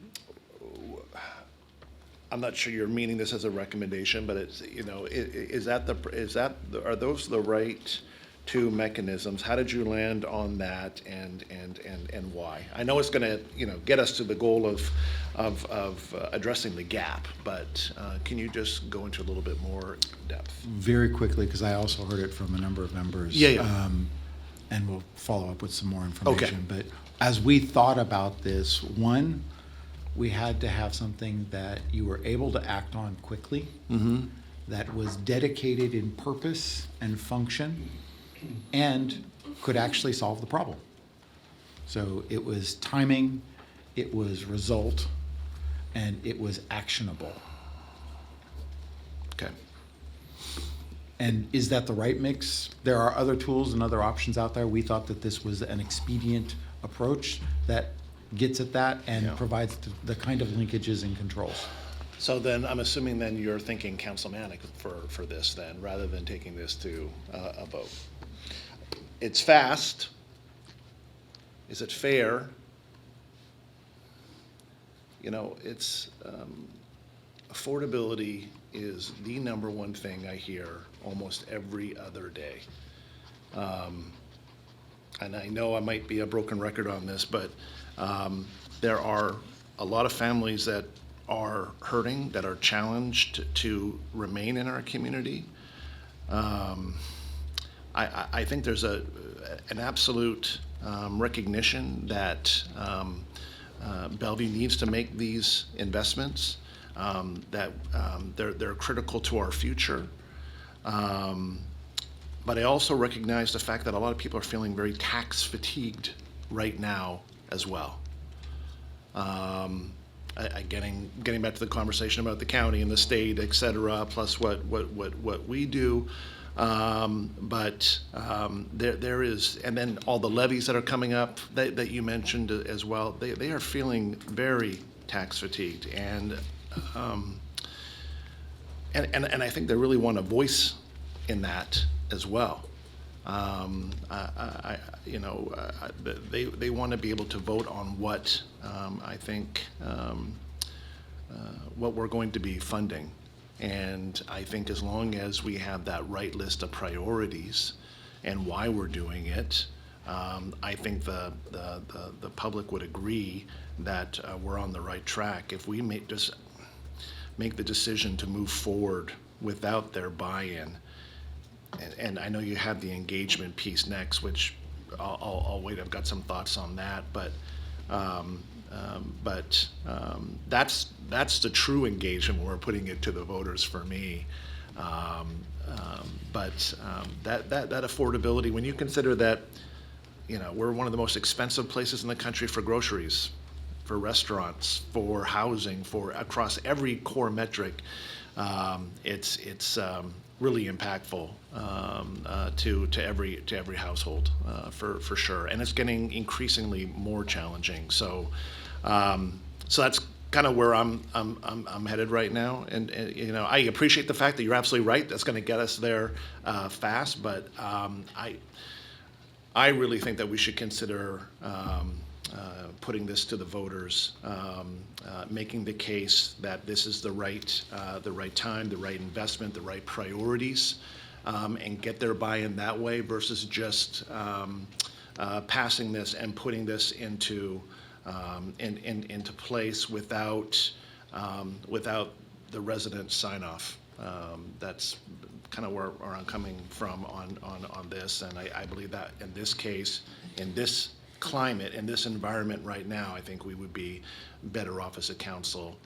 not sure you're meaning this as a recommendation, but it's, are those the right two mechanisms? How did you land on that, and why? I know it's going to get us to the goal of addressing the gap, but can you just go into a little bit more depth? Very quickly, because I also heard it from a number of members. Yeah. And we'll follow up with some more information. Okay. But as we thought about this, one, we had to have something that you were able to act on quickly, that was dedicated in purpose and function, and could actually solve the problem. So it was timing, it was result, and it was actionable. Okay. And is that the right mix? There are other tools and other options out there. We thought that this was an expedient approach that gets at that and provides the kind of linkages and controls. So then I'm assuming then you're thinking councilmanic for this then, rather than taking this to a vote. It's fast. Is it fair? It's affordability is the number one thing I hear almost every other day. And I know I might be a broken record on this, but there are a lot of families that are hurting, that are challenged to remain in our community. I think there's an absolute recognition that Bellevue needs to make these investments, that they're critical to our future. But I also recognize the fact that a lot of people are feeling very tax fatigued right now as well. Getting back to the conversation about the county and the state, et cetera, plus what we do. There is, and then all the levies that are coming up that you mentioned as well, they are feeling very tax fatigued, and I think they really want a voice in that as well. They want to be able to vote on what I think what we're going to be funding. And I think as long as we have that right list of priorities and why we're doing it, I think the public would agree that we're on the right track. If we make the decision to move forward without their buy-in, and I know you have the engagement piece next, which I'll wait. I've got some thoughts on that, but that's the true engagement when we're putting it to the voters for me. That affordability, when you consider that, we're one of the most expensive places in the country for groceries, for restaurants, for housing, for across every core metric, it's really impactful to every household for sure, and it's getting increasingly more challenging. So that's kind of where I'm headed right now, and I appreciate the fact that you're absolutely right. That's going to get us there fast, but I really think that we should consider putting this to the voters, making the case that this is the right time, the right investment, the right priorities, and get their buy-in that way versus just passing this and putting this into place without the resident sign-off. That's kind of where I'm coming from on this, and I believe that in this case, in this climate, in this environment right now, I think we would be better off as a council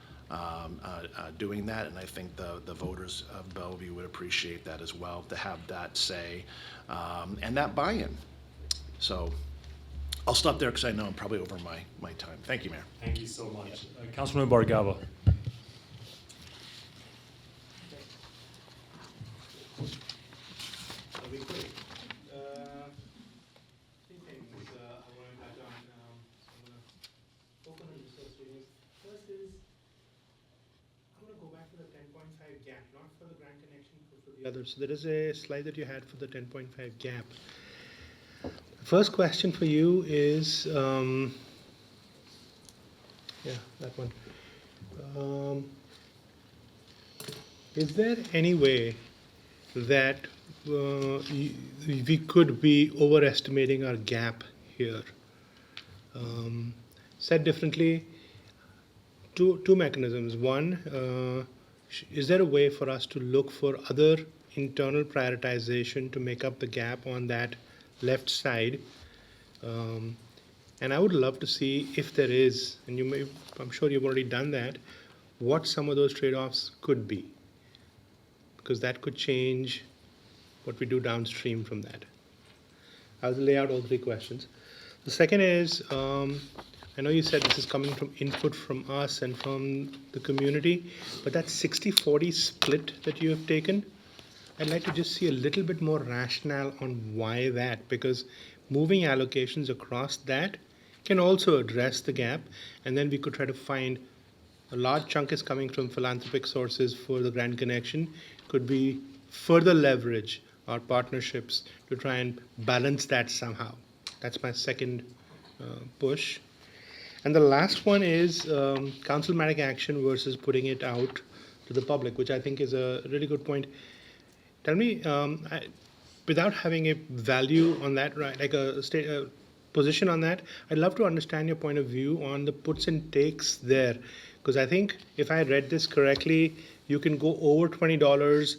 doing that, and I think the voters of Bellevue would appreciate that as well, to have that say and that buy-in. So I'll stop there because I know I'm probably over my time. Thank you, Mayor. Thank you so much. Councilman Bargava. I'll be quick. Three things I want to touch on. I'm going to open on resource readings. First is, I'm going to go back to the 10.5 gap, not for the grant connection, but for the others. So there is a slide that you had for the 10.5 gap. First question for you is, that one. Is there any way that we could be overestimating our gap here? Said differently, two mechanisms. One, is there a way for us to look for other internal prioritization to make up the gap on that left side? And I would love to see if there is, and I'm sure you've already done that, what some of those trade-offs could be, because that could change what we do downstream from that. I'll lay out all three questions. The second is, I know you said this is coming from input from us and from the community, but that 60-40 split that you have taken, I'd like to just see a little bit more rationale on why that, because moving allocations across that can also address the gap, and then we could try to find a large chunk is coming from philanthropic sources for the grant connection, could be further leverage our partnerships to try and balance that somehow. That's my second push. And the last one is councilmatic action versus putting it out to the public, which I think is a really good point. Tell me, without having a value on that, right, like a position on that, I'd love to understand your point of view on the puts and takes there. Because I think if I read this correctly, you can go over $20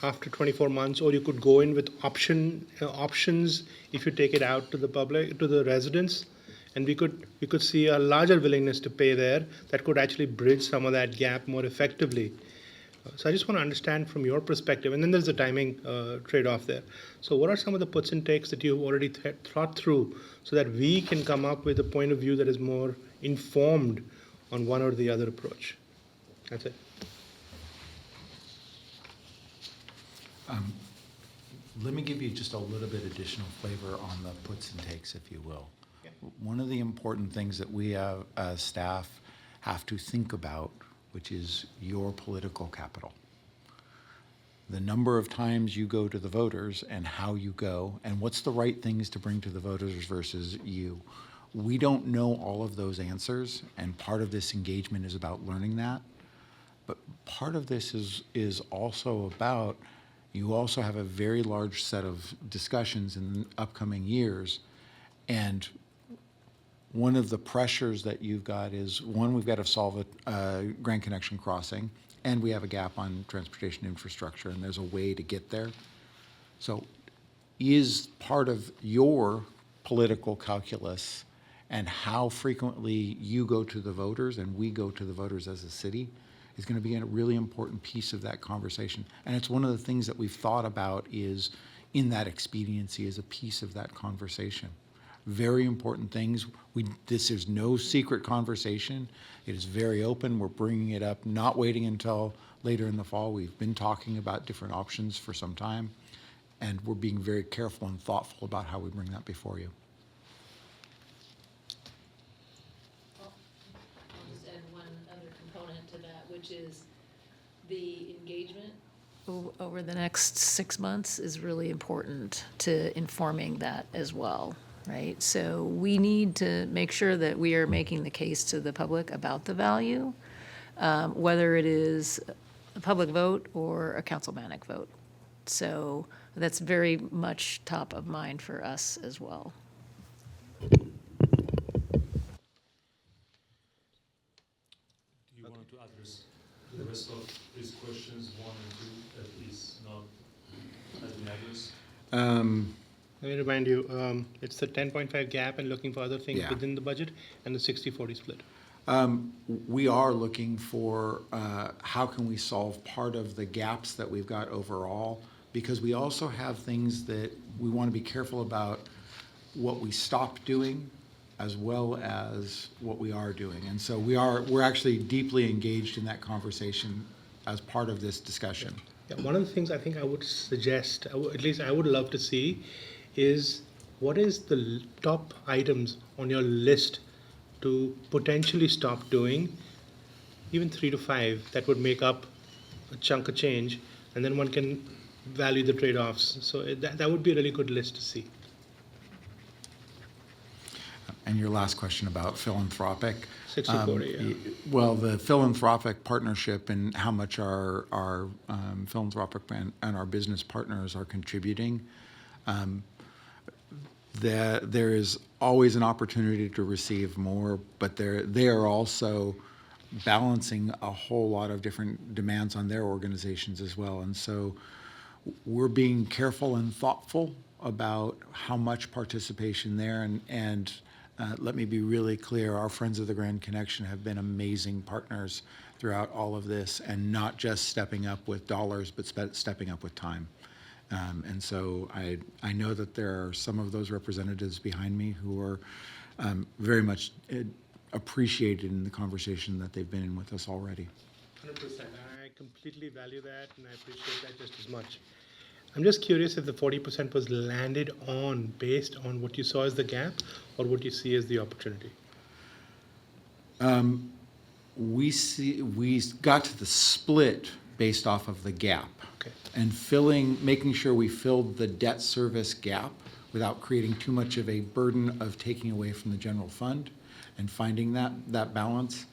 after 24 months, or you could go in with options if you take it out to the public, to the residents, and we could see a larger willingness to pay there that could actually bridge some of that gap more effectively. So I just want to understand from your perspective, and then there's a timing trade-off there. So what are some of the puts and takes that you've already thought through so that we can come up with a point of view that is more informed on one or the other approach? That's it. Let me give you just a little bit additional flavor on the puts and takes, if you will. One of the important things that we as staff have to think about, which is your political capital. The number of times you go to the voters and how you go, and what's the right things to bring to the voters versus you. We don't know all of those answers, and part of this engagement is about learning that. But part of this is also about, you also have a very large set of discussions in the upcoming years, and one of the pressures that you've got is, one, we've got to solve a Grand Connection crossing, and we have a gap on transportation infrastructure, and there's a way to get there. So is part of your political calculus and how frequently you go to the voters and we go to the voters as a city is going to be a really important piece of that conversation. And it's one of the things that we've thought about is in that expediency as a piece of that conversation. Very important things. This is no secret conversation. It is very open. We're bringing it up, not waiting until later in the fall. We've been talking about different options for some time, and we're being very careful and thoughtful about how we bring that before you. I'll just add one other component to that, which is the engagement over the next 6 months is really important to informing that as well. Right, so we need to make sure that we are making the case to the public about the value, whether it is a public vote or a councilmanic vote. So that's very much top of mind for us as well. Do you want to address the rest of these questions, 1 and 2, at least not as been addressed? Let me remind you, it's the 10.5 gap and looking for other things Yeah. within the budget and the 60-40 split. We are looking for how can we solve part of the gaps that we've got overall, because we also have things that we want to be careful about what we stopped doing as well as what we are doing. And so we're actually deeply engaged in that conversation as part of this discussion. Yeah, one of the things I think I would suggest, at least I would love to see, is what is the top items on your list to potentially stop doing, even 3 to 5, that would make up a chunk of change, and then one can value the trade-offs. So that would be a really good list to see. And your last question about philanthropic. 60-40, yeah. Well, the philanthropic partnership and how much our philanthropic and our business partners are contributing, there is always an opportunity to receive more, but they are also balancing a whole lot of different demands on their organizations as well. And so we're being careful and thoughtful about how much participation there. And let me be really clear, our Friends of the Grand Connection have been amazing partners throughout all of this, and not just stepping up with dollars, but stepping up with time. And so I know that there are some of those representatives behind me who are very much appreciated in the conversation that they've been in with us already. 100%. I completely value that, and I appreciate that just as much. I'm just curious if the 40% was landed on based on what you saw as the gap or what you see as the opportunity. We got to the split based off of the gap. Okay. And making sure we filled the debt service gap without creating too much of a burden of taking away from the general fund, and finding that balance.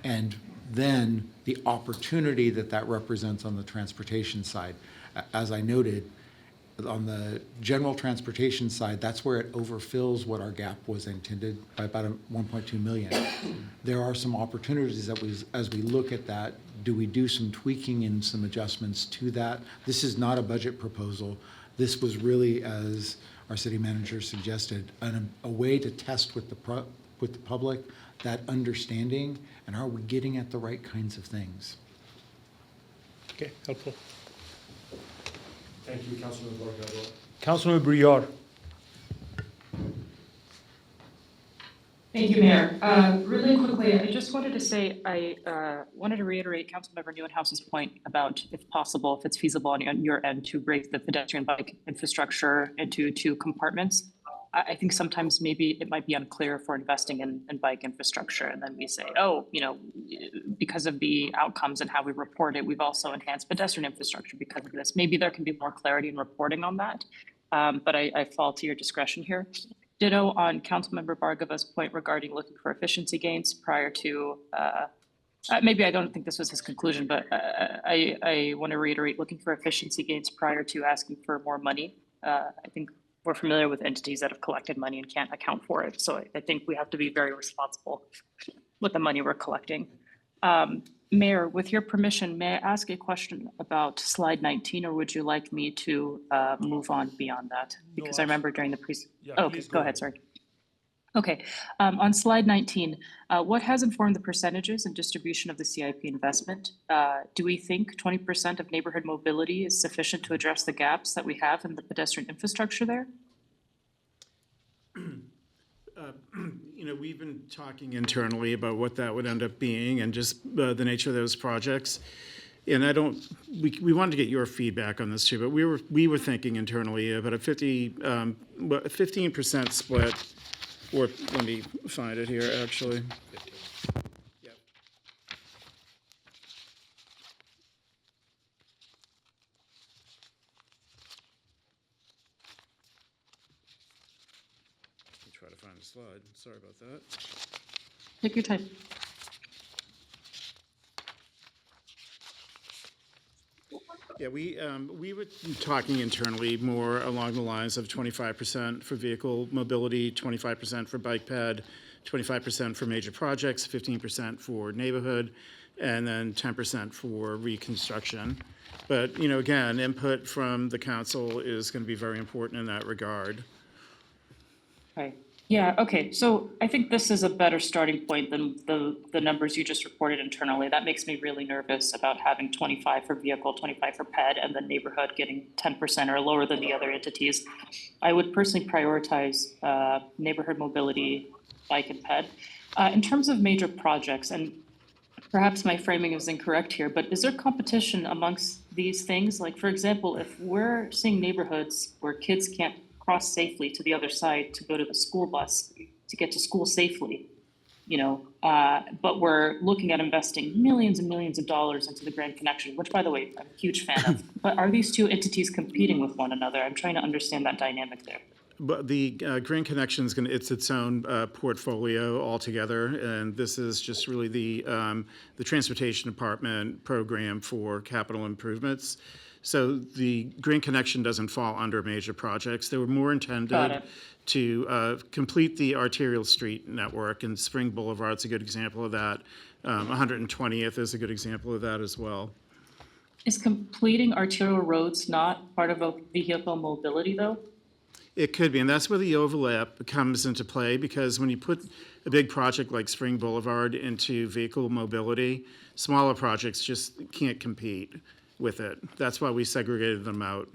And then the opportunity that represents on the transportation side. As I noted, on the general transportation side, that's where it overfills what our gap was intended by about 1.2 million. There are some opportunities that as we look at that, do we do some tweaking and some adjustments to that? This is not a budget proposal. This was really, as our city manager suggested, a way to test with the public that understanding, and are we getting at the right kinds of things? Okay, helpful. Thank you, Councilman Bargado. Councilman Briard. Thank you, Mayor. Really quickly, I just wanted to say, I wanted to reiterate Councilmember Newenhouse's point about, if possible, if it's feasible on your end, to break the pedestrian bike infrastructure into two compartments. I think sometimes maybe it might be unclear if we're investing in bike infrastructure, and then we say, oh, because of the outcomes and how we report it, we've also enhanced pedestrian infrastructure because of this. Maybe there can be more clarity in reporting on that, but I fall to your discretion here. Ditto on Councilmember Bargava's point regarding looking for efficiency gains prior to, maybe I don't think this was his conclusion, but I want to reiterate, looking for efficiency gains prior to asking for more money. I think we're familiar with entities that have collected money and can't account for it. So I think we have to be very responsible with the money we're collecting. Mayor, with your permission, may I ask a question about slide 19, or would you like me to move on beyond that? Because I remember during the okay, go ahead, sorry. Okay, on slide 19, what has informed the percentages and distribution of the CIP investment? Do we think 20% of neighborhood mobility is sufficient to address the gaps that we have in the pedestrian infrastructure there? We've been talking internally about what that would end up being and just the nature of those projects. And we wanted to get your feedback on this too, but we were thinking internally about a 15% split, or let me find it here actually. Yep. Try to find a slide. Sorry about that. Take your time. Yeah, we were talking internally more along the lines of 25% for vehicle mobility, 25% for bike ped, 25% for major projects, 15% for neighborhood, and then 10% for reconstruction. But, again, input from the council is going to be very important in that regard. Right. Yeah, okay, so I think this is a better starting point than the numbers you just reported internally. That makes me really nervous about having 25 for vehicle, 25 for ped, and the neighborhood getting 10% or lower than the other entities. I would personally prioritize neighborhood mobility, bike and ped. In terms of major projects, and perhaps my framing is incorrect here, but is there competition amongst these things? Like, for example, if we're seeing neighborhoods where kids can't cross safely to the other side to go to the school bus to get to school safely, but we're looking at investing millions and millions of dollars into the Grand Connection, which, by the way, I'm a huge fan of. But are these two entities competing with one another? I'm trying to understand that dynamic there. But the Grand Connection is it's its own portfolio altogether, and this is just really the Transportation Department program for capital improvements. So the Grand Connection doesn't fall under major projects. They were more intended to complete the arterial street network, and Spring Boulevard's a good example of that. 120th is a good example of that as well. Is completing arterial roads not part of a vehicle mobility, though? It could be, and that's where the overlap comes into play, because when you put a big project like Spring Boulevard into vehicle mobility, smaller projects just can't compete with it. That's why we segregated them out.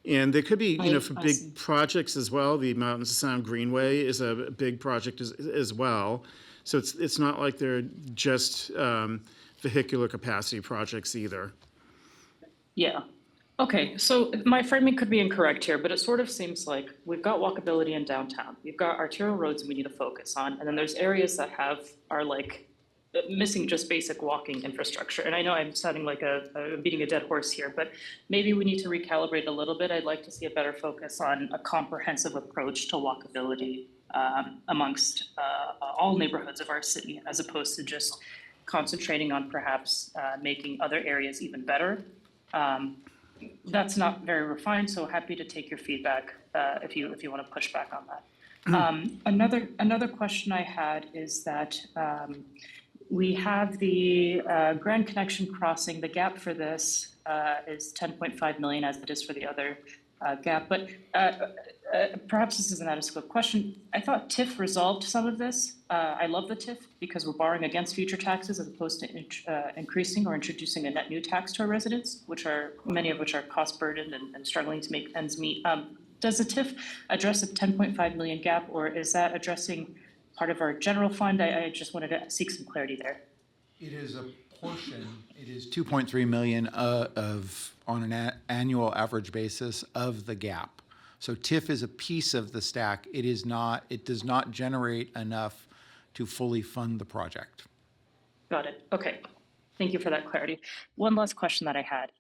And there could be, for big projects as well, the Mountains of Sound Greenway is a big project as well. So it's not like they're just vehicular capacity projects either. Yeah. Okay, so my framing could be incorrect here, but it sort of seems like we've got walkability in downtown. We've got arterial roads we need to focus on, and then there's areas that are like missing just basic walking infrastructure. And I know I'm sounding like beating a dead horse here, but maybe we need to recalibrate a little bit. I'd like to see a better focus on a comprehensive approach to walkability amongst all neighborhoods of our city, as opposed to just concentrating on perhaps making other areas even better. That's not very refined, so happy to take your feedback if you want to push back on that. Another question I had is that we have the Grand Connection crossing. The gap for this is 10.5 million, as it is for the other gap. But perhaps this is an out-of-scope question. I thought TIF resolved some of this. I love the TIF because we're borrowing against future taxes as opposed to increasing or introducing a net new tax to our residents, many of which are cost burdened and struggling to make ends meet. Does the TIF address a 10.5 million gap, or is that addressing part of our general fund? I just wanted to seek some clarity there. It is a portion, it is 2.3 million on an annual average basis of the gap. So TIF is a piece of the stack. It does not generate enough to fully fund the project. Got it. Okay. Thank you for that clarity. One last question that I had.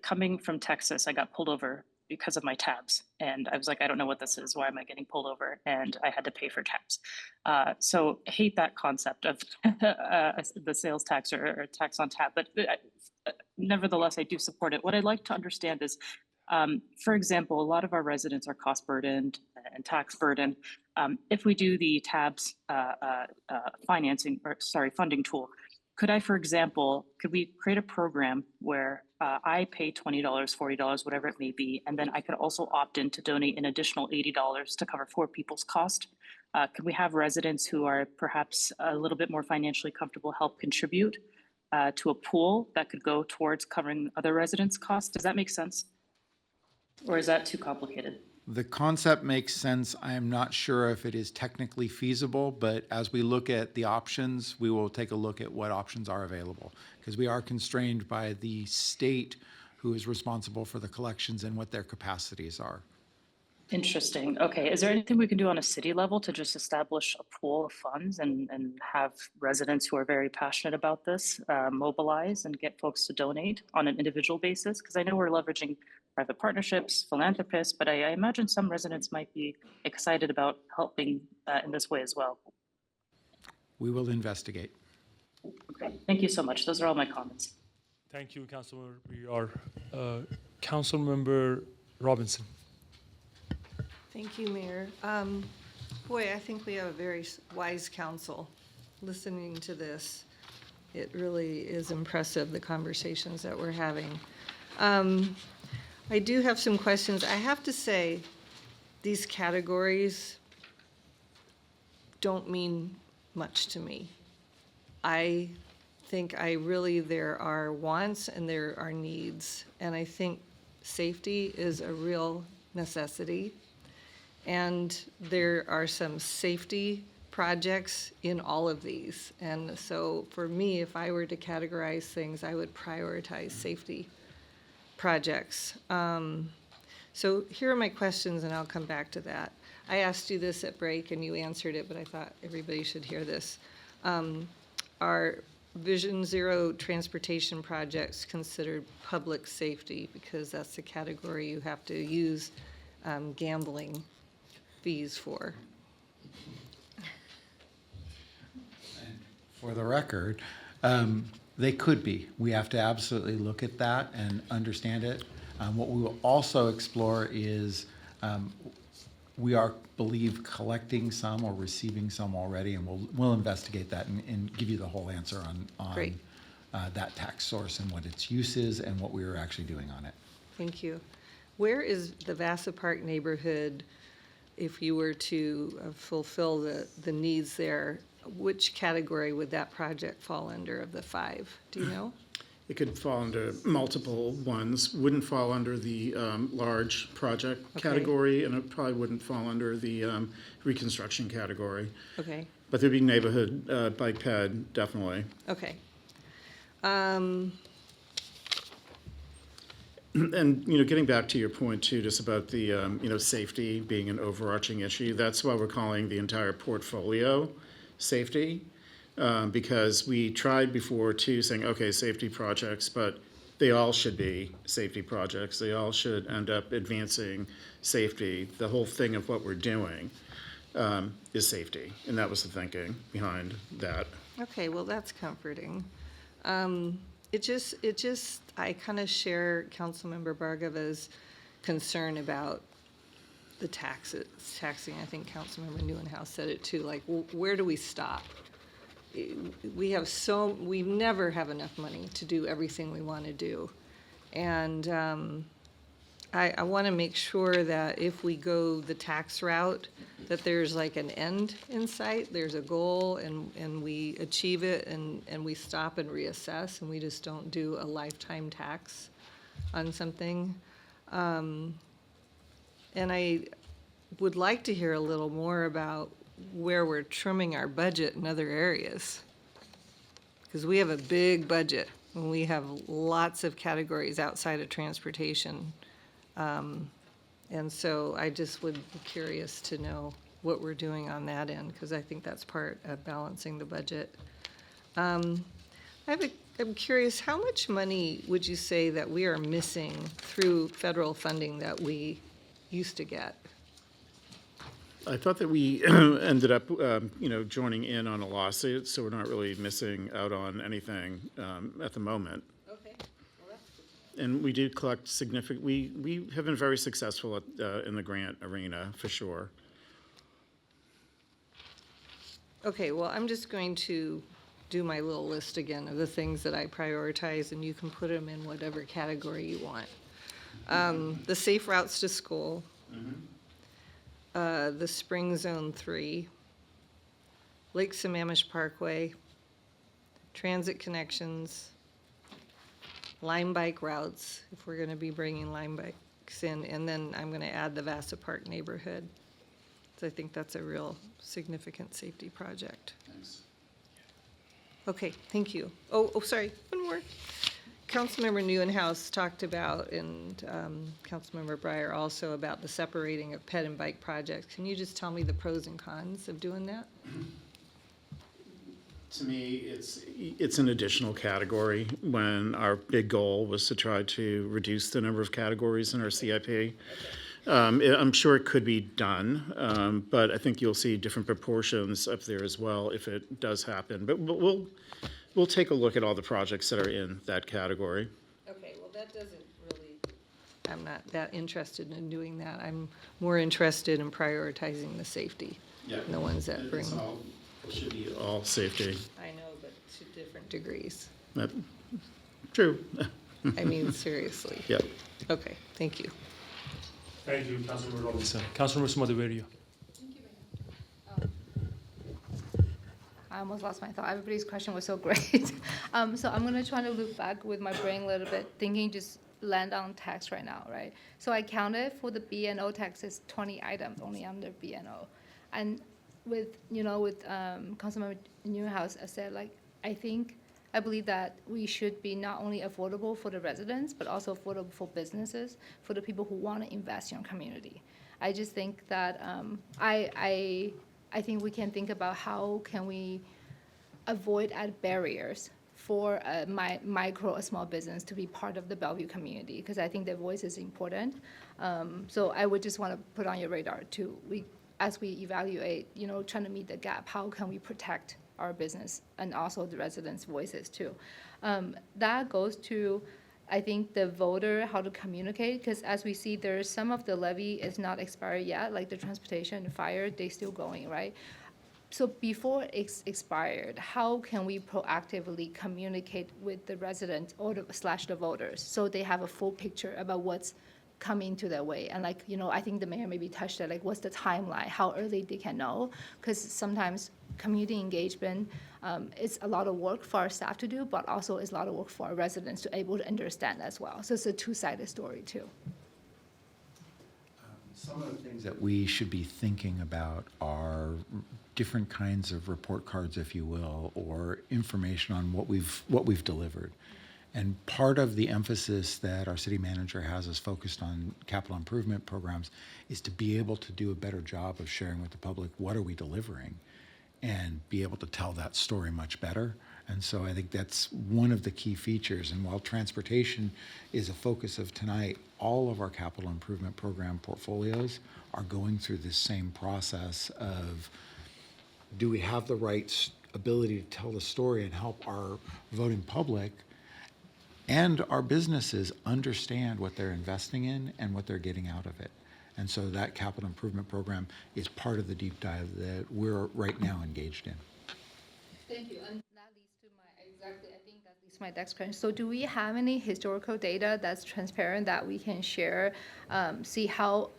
Coming from Texas, I got pulled over because of my tabs. And I was like, I don't know what this is. Why am I getting pulled over? And I had to pay for tabs. So hate that concept of the sales tax or tax on tab. But nevertheless, I do support it. What I'd like to understand is, for example, a lot of our residents are cost burdened and tax burdened. If we do the tabs funding tool, could I, for example, could we create a program where I pay $20, $40, whatever it may be, and then I could also opt in to donate an additional $80 to cover 4 people's cost? Could we have residents who are perhaps a little bit more financially comfortable help contribute to a pool that could go towards covering other residents' costs? Does that make sense? Or is that too complicated? The concept makes sense. I am not sure if it is technically feasible, but as we look at the options, we will take a look at what options are available, because we are constrained by the state who is responsible for the collections and what their capacities are. Interesting. Okay. Is there anything we can do on a city level to just establish a pool of funds and have residents who are very passionate about this mobilize and get folks to donate on an individual basis? Because I know we're leveraging private partnerships, philanthropists, but I imagine some residents might be excited about helping in this way as well. We will investigate. Okay. Thank you so much. Those are all my comments. Thank you, Councilmember Briar. Councilmember Robinson. Thank you, Mayor. Boy, I think we have a very wise council. Listening to this, it really is impressive, the conversations that we're having. I do have some questions. I have to say, these categories don't mean much to me. I think there are wants and there are needs. And I think safety is a real necessity. And there are some safety projects in all of these. And so for me, if I were to categorize things, I would prioritize safety projects. So here are my questions, and I'll come back to that. I asked you this at break, and you answered it, but I thought everybody should hear this. Are Vision Zero transportation projects considered public safety? Because that's the category you have to use gambling fees for. For the record, they could be. We have to absolutely look at that and understand it. What we will also explore is we are, believe, collecting some or receiving some already, and we'll investigate that and give you the whole answer on that tax source and what its use is and what we are actually doing on it. Thank you. Where is the Vassar Park neighborhood, if you were to fulfill the needs there? Which category would that project fall under of the 5? Do you know? It could fall under multiple ones, wouldn't fall under the large project category, and it probably wouldn't fall under the reconstruction category. Okay. But there'd be neighborhood bike ped, definitely. Okay. And, getting back to your point too, just about the, safety being an overarching issue, that's why we're calling the entire portfolio safety, because we tried before too saying, okay, safety projects, but they all should be safety projects. They all should end up advancing safety. The whole thing of what we're doing is safety, and that was the thinking behind that. Okay, well, that's comforting. I kind of share Councilmember Bargava's concern about the taxing. I think Councilmember Neuenhouse said it too, like, where do we stop? We never have enough money to do everything we want to do. And I want to make sure that if we go the tax route, that there's like an end in sight, there's a goal, and we achieve it, and we stop and reassess, and we just don't do a lifetime tax on something. And I would like to hear a little more about where we're trimming our budget in other areas. Because we have a big budget, and we have lots of categories outside of transportation. And so I just would be curious to know what we're doing on that end, because I think that's part of balancing the budget. I'm curious, how much money would you say that we are missing through federal funding that we used to get? I thought that we ended up, joining in on a lawsuit, so we're not really missing out on anything at the moment. Okay. And we do collect significant, we have been very successful in the grant arena, for sure. Okay, well, I'm just going to do my little list again of the things that I prioritize, and you can put them in whatever category you want. The safe routes to school, the Spring Zone 3, Lake Sammamish Parkway, transit connections, Lime bike routes, if we're gonna be bringing Lime bikes in, and then I'm gonna add the Vasa Park neighborhood. So I think that's a real significant safety project. Thanks. Okay, thank you. Oh, sorry, one more. Councilmember Neuenhouse talked about, and Councilmember Breyer also, about the separating of pet and bike projects. Can you just tell me the pros and cons of doing that? To me, it's an additional category when our big goal was to try to reduce the number of categories in our CIP. I'm sure it could be done, but I think you'll see different proportions up there as well if it does happen. But we'll take a look at all the projects that are in that category. Okay, well, that doesn't really, I'm not that interested in doing that. I'm more interested in prioritizing the safety. Yeah. And the ones that bring. It should be all safety. I know, but to different degrees. True. I mean, seriously. Yeah. Okay, thank you. Thank you, Councilmember Robinson. Councilmember Smadaveri. I almost lost my thought. Everybody's question was so great. So I'm gonna try to loop back with my brain a little bit, thinking just land on tax right now, right? So I counted for the B&O taxes, 20 items only under B&O. And with Councilmember Newhouse, I said, I believe that we should be not only affordable for the residents, but also affordable for businesses, for the people who want to invest in our community. I just think that I think we can think about how can we avoid add barriers for a micro or small business to be part of the Bellevue community, because I think their voice is important. So I would just want to put on your radar too. As we evaluate, trying to meet the gap, how can we protect our business and also the residents' voices too? That goes to, I think, the voter, how to communicate, because as we see, there's some of the levy is not expired yet, like the transportation and fire, they still going, right? So before it's expired, how can we proactively communicate with the residents or the voters so they have a full picture about what's coming to their way? And I think the mayor maybe touched it, what's the timeline, how early they can know? Because sometimes community engagement is a lot of work for our staff to do, but also is a lot of work for our residents to able to understand as well. So it's a two-sided story too. Some of the things that we should be thinking about are different kinds of report cards, if you will, or information on what we've delivered. And part of the emphasis that our city manager has us focused on capital improvement programs is to be able to do a better job of sharing with the public what are we delivering and be able to tell that story much better. And so I think that's one of the key features. And while transportation is a focus of tonight, all of our capital improvement program portfolios are going through this same process of, do we have the right ability to tell the story and help our voting public and our businesses understand what they're investing in and what they're getting out of it? And so that capital improvement program is part of the deep dive that we're right now engaged in. Thank you. And that leads to I think that leads to my next question. So do we have any historical data that's transparent that we can share, see how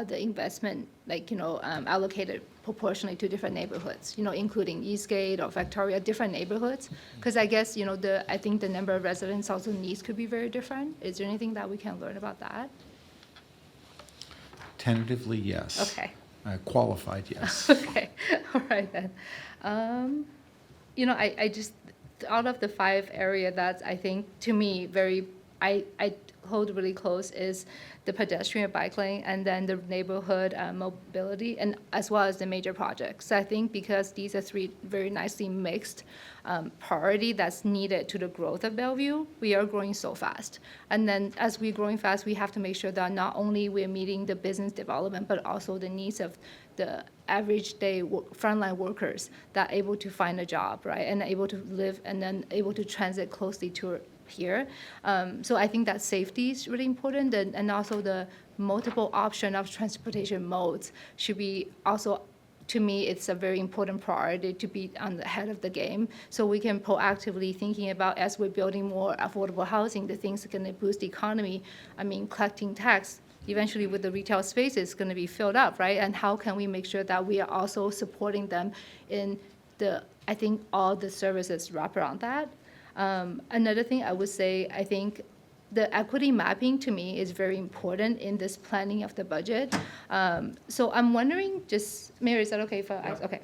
the investment, allocated proportionally to different neighborhoods, including Eastgate or Victoria, different neighborhoods? Because I guess, I think the number of residents also needs could be very different. Is there anything that we can learn about that? Tentatively, yes. Okay. Qualified, yes. Okay, all right then. You know, I just, out of the 5 area that I think, to me, I hold really close is the pedestrian bike lane and then the neighborhood mobility, and as well as the major projects. So I think because these are 3 very nicely mixed priority that's needed to the growth of Bellevue, we are growing so fast. And then as we're growing fast, we have to make sure that not only we're meeting the business development, but also the needs of the average day frontline workers that are able to find a job, right, and able to live and then able to transit closely to here. So I think that safety is really important, and also the multiple option of transportation modes should be also, to me, it's a very important priority to be on the head of the game, so we can proactively thinking about, as we're building more affordable housing, the things that are going to boost the economy. I mean, collecting tax, eventually with the retail space is going to be filled up, right? And how can we make sure that we are also supporting them in I think all the services wrap around that. Another thing I would say, I think the equity mapping to me is very important in this planning of the budget. So I'm wondering, Mayor, is that okay if I ask? Okay.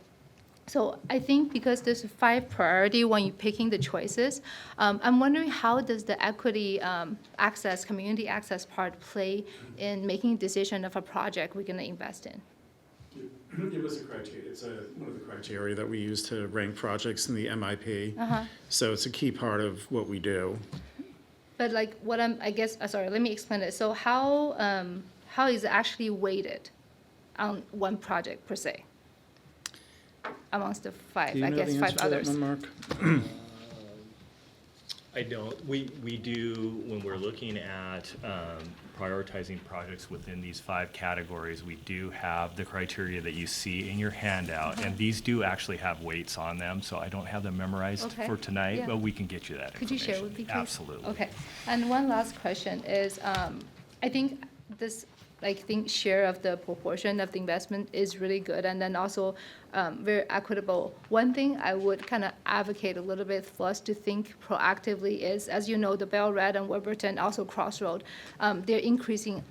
So I think because there's 5 priority when you're picking the choices, I'm wondering how does the equity access, community access part play in making decision of a project we're going to invest in? It was a criteria. It's one of the criteria that we use to rank projects in the MIP. Uh-huh. So it's a key part of what we do. But like what sorry, let me explain it. So how is it actually weighted on one project per se? Amongst the 5, Do you I know guess the 5 answer to that others. one, Mark? I don't. We do, when we're looking at prioritizing projects within these 5 categories, we do have the criteria that you see in your handout, and these do actually have weights on them, so I don't have them memorized Okay. for tonight, Yeah. but we can get you that Could you information. share with me, please? Absolutely. Okay. And one last question is, I think this, share of the proportion of the investment is really good, and then also very equitable. One thing I would kind of advocate a little bit for us to think proactively is, as you know, the Bell Red and Warburton, also Crossroad, they're increasing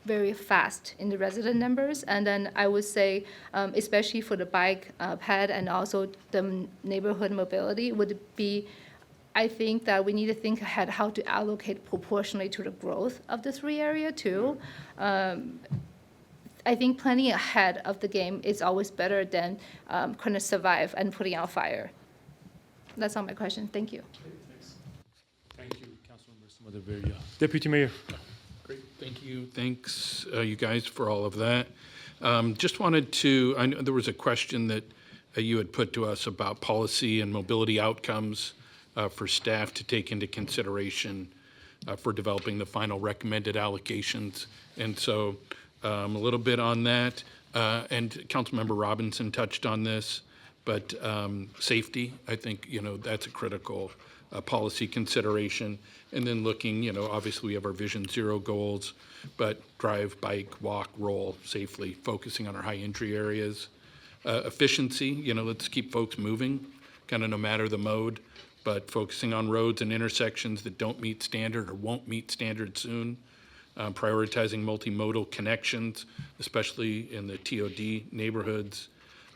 very fast in the resident numbers. And then I would say, especially for the bike ped and also the neighborhood mobility, would be, I think that we need to think ahead how to allocate proportionally to the growth of the 3 area too. I think planning ahead of the game is always better than kind of survive and putting out fire. That's all my question. Thank you. Thank you, Councilmember Sumadaveria. Deputy Mayor. Great, thank you. Thanks, you guys, for all of that. Just wanted to, I know there was a question that you had put to us about policy and mobility outcomes for staff to take into consideration for developing the final recommended allocations. And so a little bit on that. And Councilmember Robinson touched on this, but safety, I think, that's a critical policy consideration. And then looking, obviously we have our Vision Zero goals, but drive, bike, walk, roll safely, focusing on our high entry areas. Efficiency, let's keep folks moving, kind of no matter the mode, but focusing on roads and intersections that don't meet standard or won't meet standard soon. Prioritizing multimodal connections, especially in the TOD neighborhoods.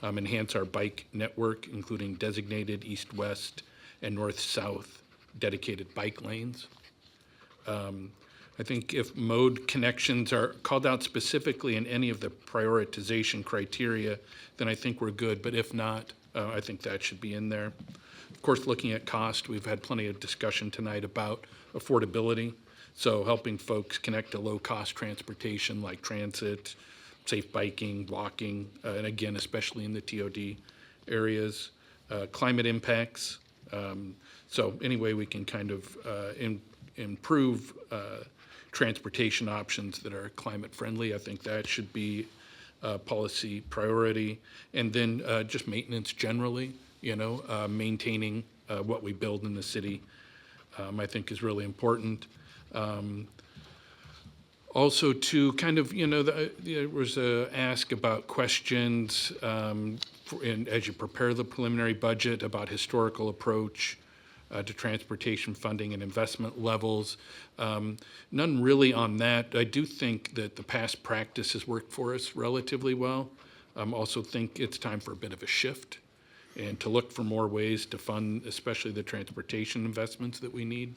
Enhance our bike network, including designated east-west and north-south dedicated bike lanes. I think if mode connections are called out specifically in any of the prioritization criteria, then I think we're good. But if not, I think that should be in there. Of course, looking at cost, we've had plenty of discussion tonight about affordability. So helping folks connect to low-cost transportation like transit, safe biking, walking, and again, especially in the TOD areas. Climate impacts. So any way we can kind of improve transportation options that are climate friendly, I think that should be a policy priority. And then just maintenance generally, maintaining what we build in the city, I think is really important. Also to kind of, there was a ask about questions as you prepare the preliminary budget about historical approach to transportation funding and investment levels. None really on that. I do think that the past practice has worked for us relatively well. Also think it's time for a bit of a shift and to look for more ways to fund, especially the transportation investments that we need.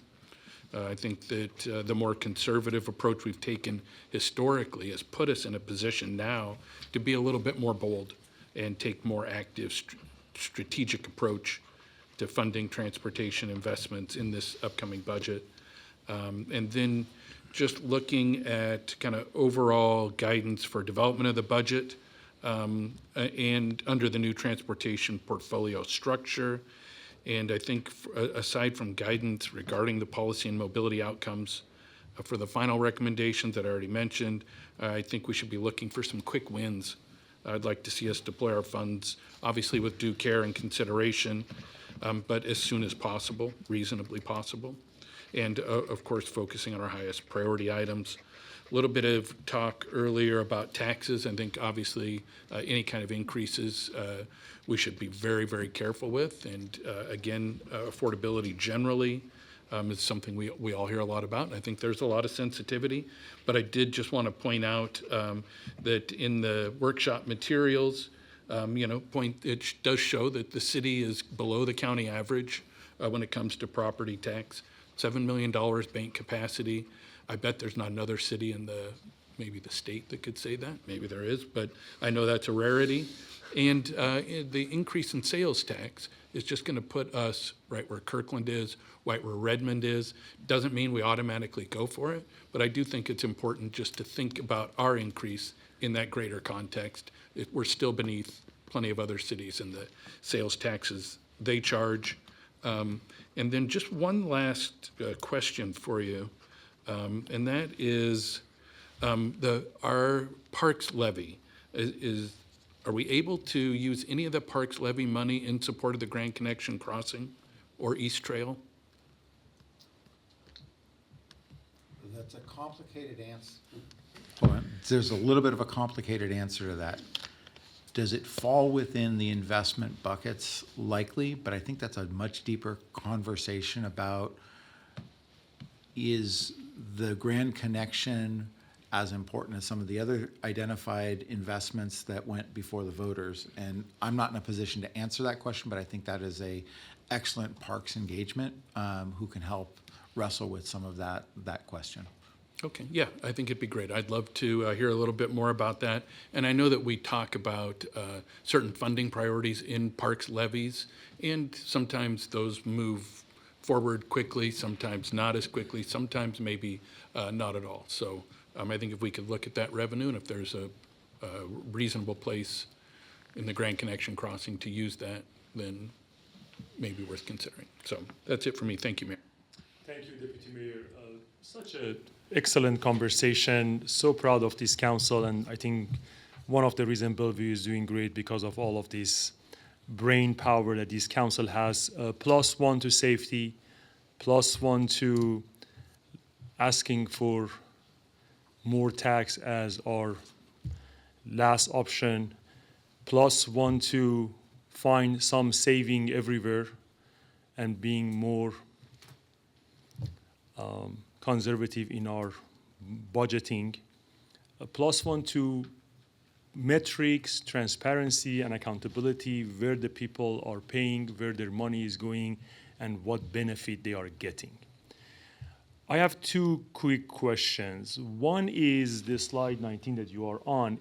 I think that the more conservative approach we've taken historically has put us in a position now to be a little bit more bold and take more active strategic approach to funding transportation investments in this upcoming budget. And then just looking at kind of overall guidance for development of the budget and under the new transportation portfolio structure. And I think aside from guidance regarding the policy and mobility outcomes for the final recommendations that I already mentioned, I think we should be looking for some quick wins. I'd like to see us deploy our funds, obviously with due care and consideration, but as soon as possible, reasonably possible. And of course, focusing on our highest priority items. A little bit of talk earlier about taxes. I think obviously any kind of increases we should be very, very careful with. And again, affordability generally is something we all hear a lot about. And I think there's a lot of sensitivity. But I did just want to point out that in the workshop materials, it does show that the city is below the county average when it comes to property tax. $7 million bank capacity. I bet there's not another city in maybe the state that could say that. Maybe there is, but I know that's a rarity. And the increase in sales tax is just going to put us right where Kirkland is, right where Redmond is. Doesn't mean we automatically go for it, but I do think it's important just to think about our increase in that greater context. We're still beneath plenty of other cities in the sales taxes they charge. And then just one last question for you, and that is our parks levy. Are we able to use any of the parks levy money in support of the Grand Connection Crossing or East Trail? That's a complicated answer. Hold on. There's a little bit of a complicated answer to that. Does it fall within the investment buckets? Likely, but I think that's a much deeper conversation about, is the Grand Connection as important as some of the other identified investments that went before the voters? And I'm not in a position to answer that question, but I think that is a excellent parks engagement who can help wrestle with some of that question. Okay, yeah, I think it'd be great. I'd love to hear a little bit more about that. And I know that we talk about certain funding priorities in parks levies, and sometimes those move forward quickly, sometimes not as quickly, sometimes maybe not at all. So I think if we could look at that revenue, and if there's a reasonable place in the Grand Connection Crossing to use that, then maybe worth considering. So that's it for me. Thank you, Mayor. Thank you, Deputy Mayor. Such an excellent conversation. So proud of this council, and I think one of the reasons Bellevue is doing great because of all of this brain power that this council has. +1 to safety, +1 to asking for more tax as our last option, +1 to find some saving everywhere and being more conservative in our budgeting, +1 to metrics, transparency, and accountability, where the people are paying, where their money is going, and what benefit they are getting. I have two quick questions. One is the slide 19 that you are on.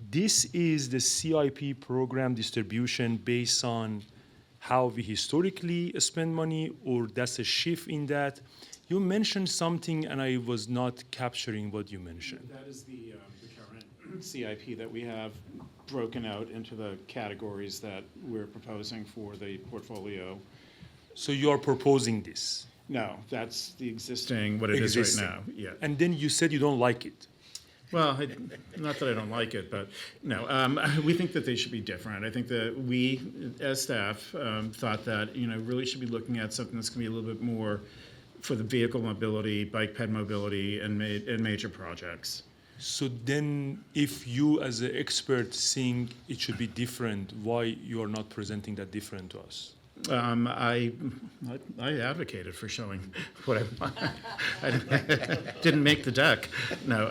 This is the CIP program distribution based on how we historically spend money, or that's a shift in that? You mentioned something and I was not capturing what you mentioned. That is the current CIP that we have broken out into the categories that we're proposing for the portfolio. So you are proposing this? No, that's the existing, what it is right now, yeah. And then you said you don't like it. Well, not that I don't like it, but no, we think that they should be different. I think that we, as staff, thought that, really should be looking at something that's going to be a little bit more for the vehicle mobility, bike ped mobility, and major projects. So then, if you as an expert think it should be different, why you are not presenting that different to us? I advocated for showing what I want. I didn't make the deck. No.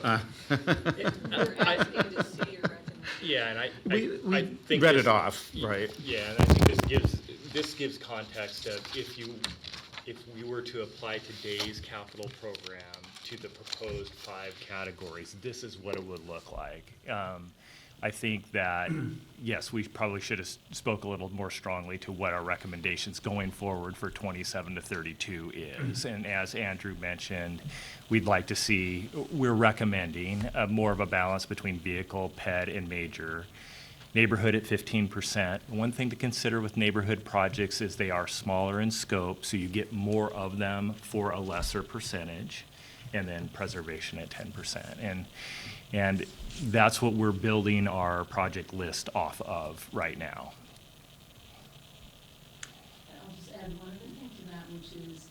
We're asking to see your recommendation. Yeah, and I We think read this- it off, right? Yeah, and I think this gives context of if we were to apply today's capital program to the proposed 5 categories, this is what it would look like. I think that, yes, we probably should have spoke a little more strongly to what our recommendations going forward for 27 to 32 is. And as Andrew mentioned, we'd like to see, we're recommending more of a balance between vehicle, ped, and major. Neighborhood at 15%. One thing to consider with neighborhood projects is they are smaller in scope, so you get more of them for a lesser percentage, and then preservation at 10%. And that's what we're building our project list off of right now. I'll just add one other thing to that, which is,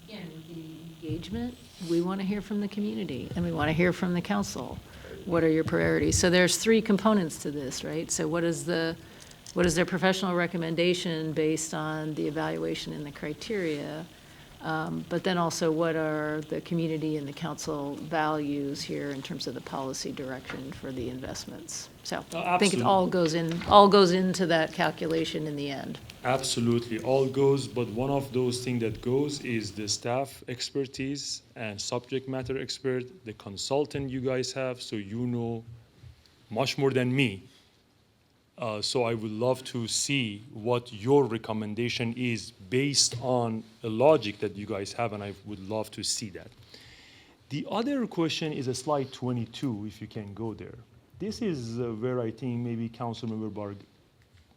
again, with the engagement, we want to hear from the community, and we want to hear from the council. What are your priorities? So there's 3 components to this, right? So what is their professional recommendation based on the evaluation and the criteria? But then also, what are the community and the council values here in terms of the policy direction for the investments? So I think it all goes into that calculation in the end. Absolutely, all goes, but one of those things that goes is the staff expertise and subject matter expert, the consultant you guys have, so you know much more than me. So I would love to see what your recommendation is based on a logic that you guys have, and I would love to see that. The other question is a slide 22, if you can go there. This is where I think maybe Councilmember Barg,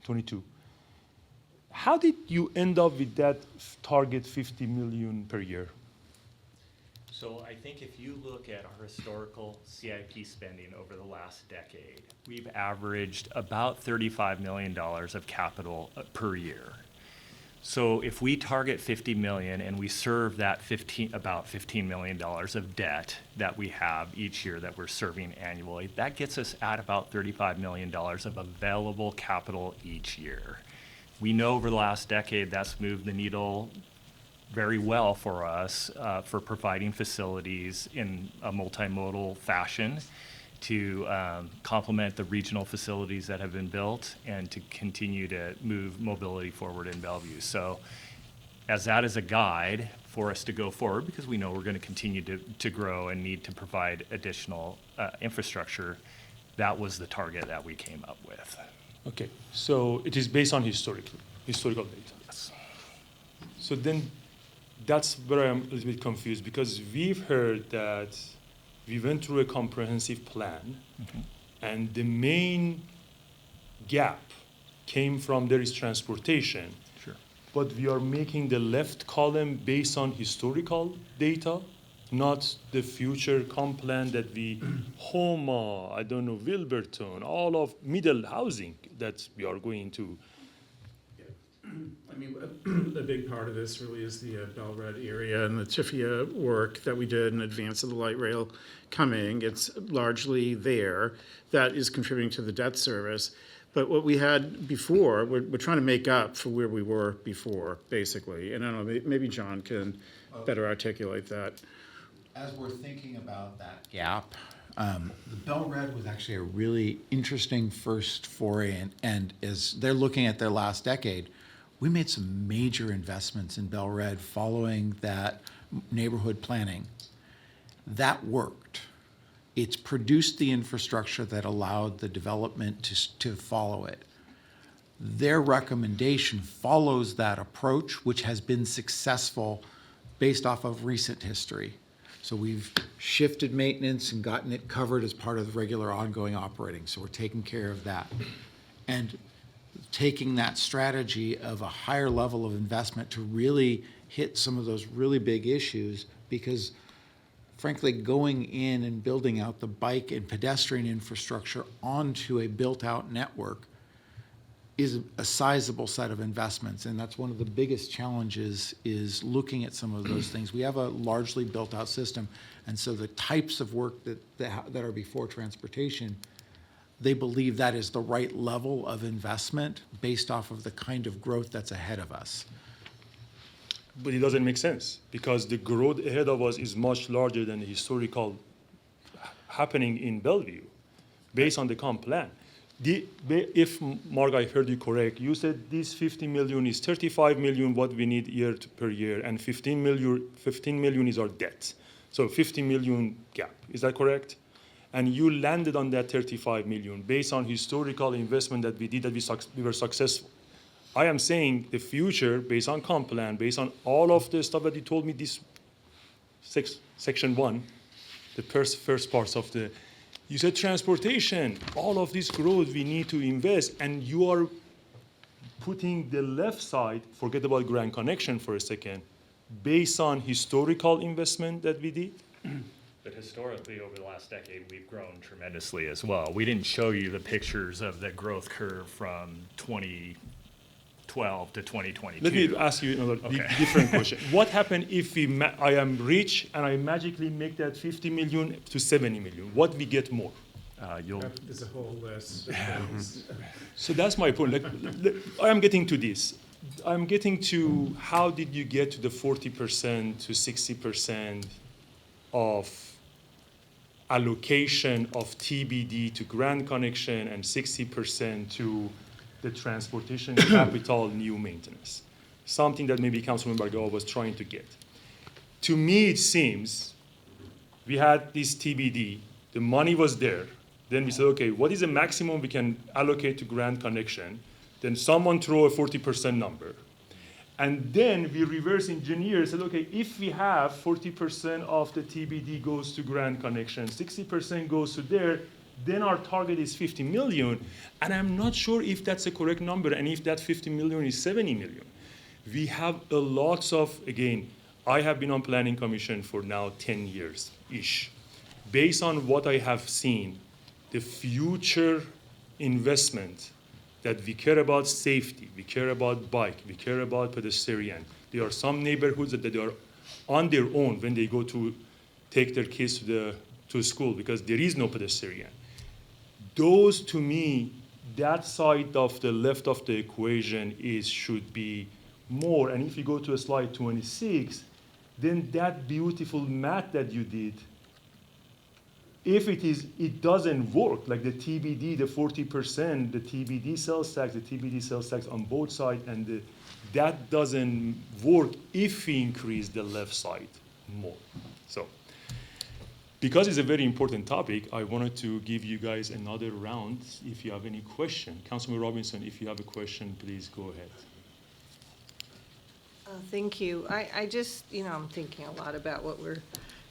22. How did you end up with that target 50 million per year? So I think if you look at our historical CIP spending over the last decade, we've averaged about $35 million of capital per year. So if we target 50 million and we serve that about $15 million of debt that we have each year that we're serving annually, that gets us at about $35 million of available capital each year. We know over the last decade that's moved the needle very well for us for providing facilities in a multimodal fashion to complement the regional facilities that have been built and to continue to move mobility forward in Bellevue. So as that is a guide for us to go forward, because we know we're going to continue to grow and need to provide additional infrastructure, that was the target that we came up with. Okay, so it is based on historical data. Yes. So then that's where I'm a little bit confused, because we've heard that we went through a comprehensive plan, and the main gap came from there is transportation. Sure. But we are making the left column based on historical data, not the future comp plan that we, Homa, I don't know, Wilburton, all of middle housing that we are going to. I mean, a big part of this really is the Bellred area and the TIFIA work that we did in advance of the light rail coming. It's largely there. That is contributing to the debt service. But what we had before, we're trying to make up for where we were before, basically. And I don't know, maybe John can better articulate that. As we're thinking about that gap, the Bellred was actually a really interesting first foray, and as they're looking at their last decade, we made some major investments in Bellred following that neighborhood planning. That worked. It's produced the infrastructure that allowed the development to follow it. Their recommendation follows that approach, which has been successful based off of recent history. So we've shifted maintenance and gotten it covered as part of the regular ongoing operating. So we're taking care of that. And taking that strategy of a higher level of investment to really hit some of those really big issues, because frankly, going in and building out the bike and pedestrian infrastructure onto a built-out network is a sizable set of investments, and that's one of the biggest challenges, is looking at some of those things. We have a largely built-out system, and so the types of work that are before transportation, they believe that is the right level of investment based off of the kind of growth that's ahead of us. But it doesn't make sense, because the growth ahead of us is much larger than the historical happening in Bellevue, based on the comp plan. If, Mark, I heard you correct, you said this 50 million is 35 million what we need per year, and 15 million is our debt. So 50 million gap, is that correct? And you landed on that 35 million based on historical investment that we did, that we were successful. I am saying the future, based on comp plan, based on all of the stuff that you told me, this section 1, the first parts of the, you said transportation, all of this growth we need to invest, and you are putting the left side, forget about Grand Connection for a second, based on historical investment that we did? But historically, over the last decade, we've grown tremendously as well. We didn't show you the pictures of the growth curve from 2012 to 2022. Let me ask you another different question. What happens if I am rich and I magically make that 50 million to 70 million? What we get more? There's a whole list. So that's my point. I am getting to this. I'm getting to how did you get to the 40% to 60% of allocation of TBD to Grand Connection and 60% to the transportation capital new maintenance, something that maybe Councilman Bargawa was trying to get. To me, it seems we had this TBD, the money was there, then we said, okay, what is the maximum we can allocate to Grand Connection? Then someone throw a 40% number. And then we reverse engineer, said, okay, if we have 40% of the TBD goes to Grand Connection, 60% goes to there, then our target is 50 million. And I'm not sure if that's a correct number and if that 50 million is 70 million. We have a lot of, again, I have been on Planning Commission for now 10 years-ish. Based on what I have seen, the future investment that we care about safety, we care about bike, we care about pedestrian. There are some neighborhoods that they are on their own when they go to take their kids to school because there is no pedestrian. Those, to me, that side of the left of the equation should be more. And if you go to slide 26, then that beautiful math that you did, if it doesn't work, like the TBD, the 40%, the TBD sales tax, the TBD sales tax on both sides, and that doesn't work if we increase the left side more. So, because it's a very important topic, I wanted to give you guys another round if you have any question. Councilman Robinson, if you have a question, please go ahead. Thank you. I just, I'm thinking a lot about what we're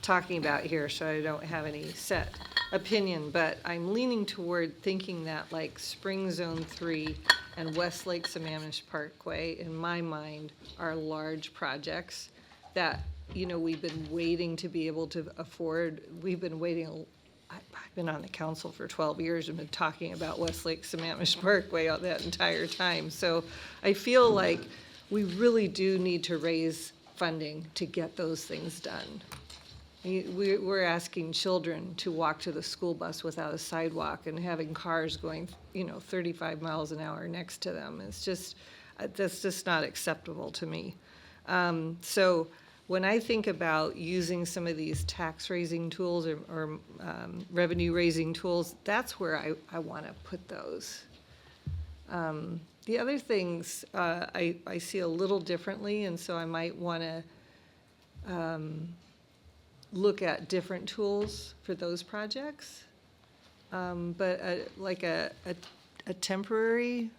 talking about here, so I don't have any set opinion, but I'm leaning toward thinking that like Spring Zone 3 and Westlake Sammamish Parkway, in my mind, are large projects that, we've been waiting to be able to afford. We've been waiting. I've been on the council for 12 years and been talking about Westlake Sammamish Parkway all that entire time. So I feel like we really do need to raise funding to get those things done. We're asking children to walk to the school bus without a sidewalk and having cars going, 35 miles an hour next to them. It's just, that's just not acceptable to me. So when I think about using some of these tax-raising tools or revenue-raising tools, that's where I want to put those. The other things I see a little differently, and so I might want to look at different tools for those projects. But like a temporary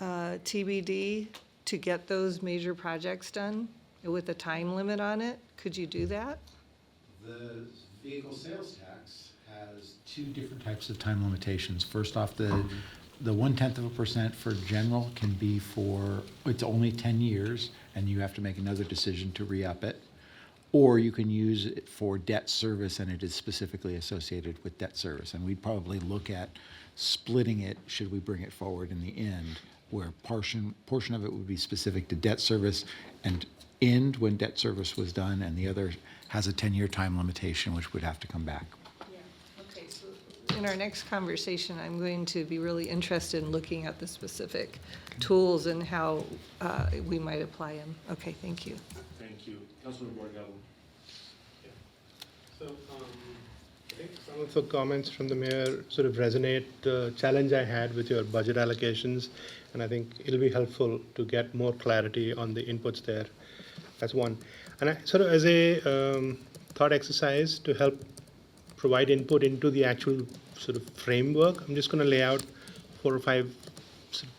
TBD to get those major projects done with a time limit on it, could you do that? The vehicle sales tax has two different types of time limitations. First off, the 0.1% for general can be it's only 10 years, and you have to make another decision to re-up it. Or you can use it for debt service, and it is specifically associated with debt service. And we'd probably look at splitting it, should we bring it forward in the end, where portion of it would be specific to debt service and end when debt service was done, and the other has a 10-year time limitation, which would have to come back. Okay, so in our next conversation, I'm going to be really interested in looking at the specific tools and how we might apply them. Okay, thank you. Thank you. Councilman Bargawa. So Some of the comments from the mayor sort of resonate. The challenge I had with your budget allocations, and I think it'll be helpful to get more clarity on the inputs there. That's one. And I, sort of as a thought exercise to help provide input into the actual sort of framework, I'm just going to lay out 4 or 5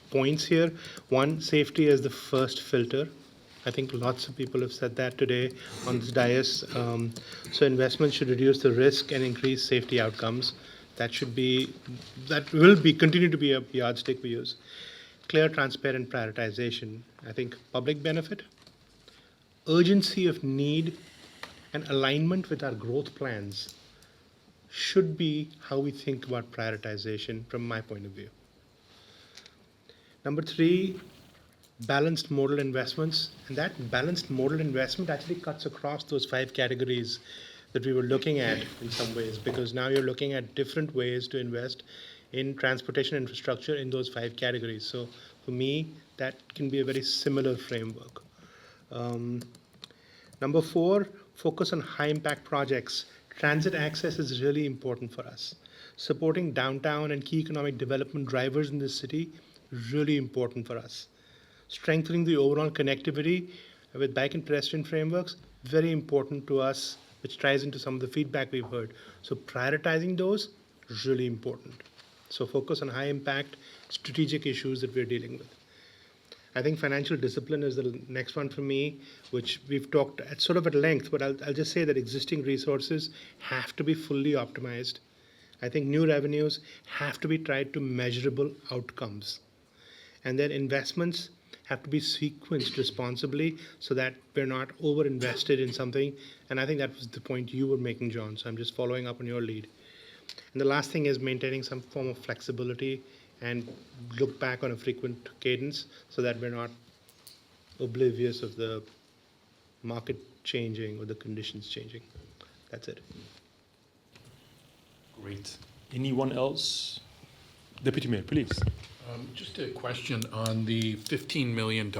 points here. One, safety is the first filter. I think lots of people have said that today on this dais. So investments should reduce the risk and increase safety outcomes. That will continue to be a yardstick we use. Clear, transparent prioritization. I think public benefit, urgency of need, and alignment with our growth plans should be how we think about prioritization from my point of view. Number 3, balanced modal investments, and that balanced modal investment actually cuts across those 5 categories that we were looking at in some ways, because now you're looking at different ways to invest in transportation infrastructure in those 5 categories. So for me, that can be a very similar framework. Number 4, focus on high impact projects. Transit access is really important for us. Supporting downtown and key economic development drivers in the city, really important for us. Strengthening the overall connectivity with bike and pedestrian frameworks, very important to us, which ties into some of the feedback we've heard. So prioritizing those, really important. So focus on high impact strategic issues that we're dealing with. I think financial discipline is the next one for me, which we've talked at sort of at length, but I'll just say that existing resources have to be fully optimized. I think new revenues have to be tied to measurable outcomes. And then investments have to be sequenced responsibly so that we're not over-invested in something. And I think that was the point you were making, John, so I'm just following up on your lead. And the last thing is maintaining some form of flexibility and look back on a frequent cadence so that we're not oblivious of the market changing or the conditions changing. That's it. Great. Anyone else? Deputy Mayor, please. Just a question on the $15 million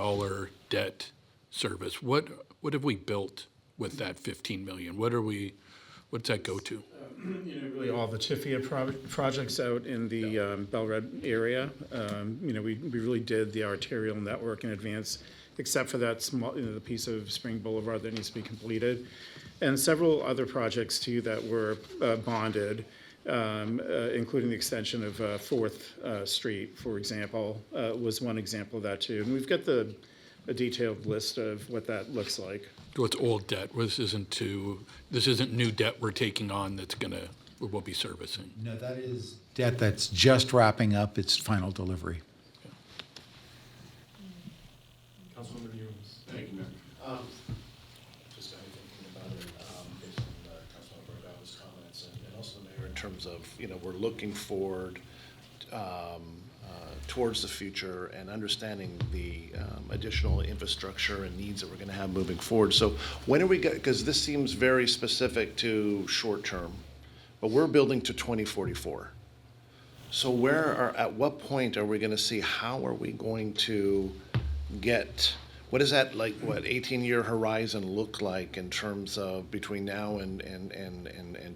debt service. What have we built with that $15 million? What's that go to? Really all the TIFIA projects out in the Bellevue area. We really did the arterial network in advance, except for that small, the piece of Spring Boulevard that needs to be completed. And several other projects too that were bonded, including the extension of 4th Street, for example, was one example of that too. And we've got a detailed list of what that looks like. What's old debt? This isn't new debt we're taking on we'll be servicing. No, that is debt that's just wrapping up its final delivery. Councilmember Newlands. Thank you, Mayor. Just thinking about it based on Councilmember Bragado's comments and also the mayor in terms of, we're looking forward towards the future and understanding the additional infrastructure and needs that we're going to have moving forward. So when are we because this seems very specific to short term, but we're building to 2044. So at what point are we going to see how are we going to get, what does that 18-year horizon look like in terms of between now and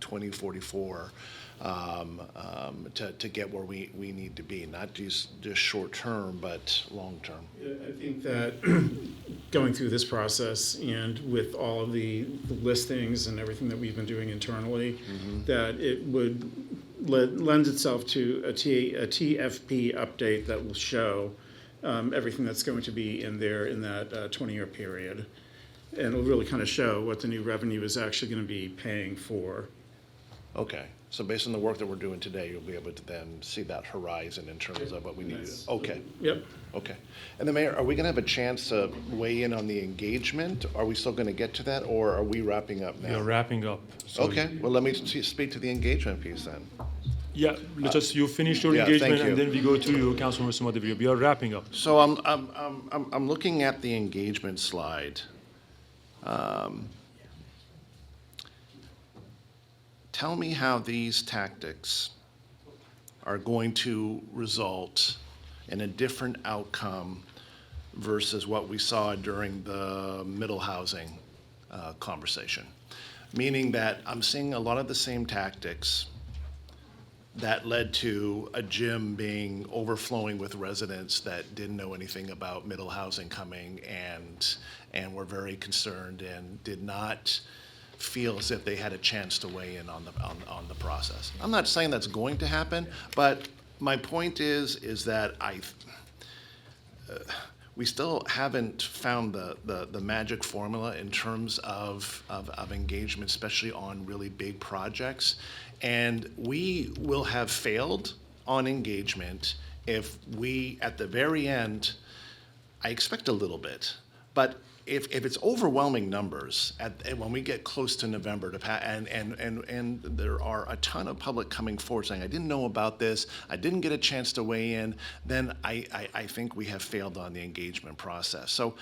2044 to get where we need to be, not just short term, but long term? I think that going through this process and with all of the listings and everything that we've been doing internally, that it would lend itself to a TFP update that will show everything that's going to be in there in that 20-year period. And it'll really kind of show what the new revenue is actually going to be paying for. Okay. So based on the work that we're doing today, you'll be able to then see that horizon in terms of what we need to do. Okay. Yep. Okay. And the mayor, are we going to have a chance to weigh in on the engagement? Are we still going to get to that, or are we wrapping up now? We are wrapping up. So Okay. Well, let me speak to the engagement piece then. Yeah, you finish your yeah, engagement, thank you. and then we go to you, Councilmember Sumadavi. We are wrapping up. So I'm looking at the engagement slide. Tell me how these tactics are going to result in a different outcome versus what we saw during the middle housing conversation. meaning that I'm seeing a lot of the same tactics that led to a gym being overflowing with residents that didn't know anything about middle housing coming and were very concerned and did not feel as if they had a chance to weigh in on the process. I'm not saying that's going to happen, but my point is that we still haven't found the magic formula in terms of engagement, especially on really big projects. And we will have failed on engagement if we, at the very end, I expect a little bit, but if it's overwhelming numbers when we get close to November and there are a ton of public coming forward saying, I didn't know about this, I didn't get a chance to weigh in, then I think we have failed on the engagement process. So,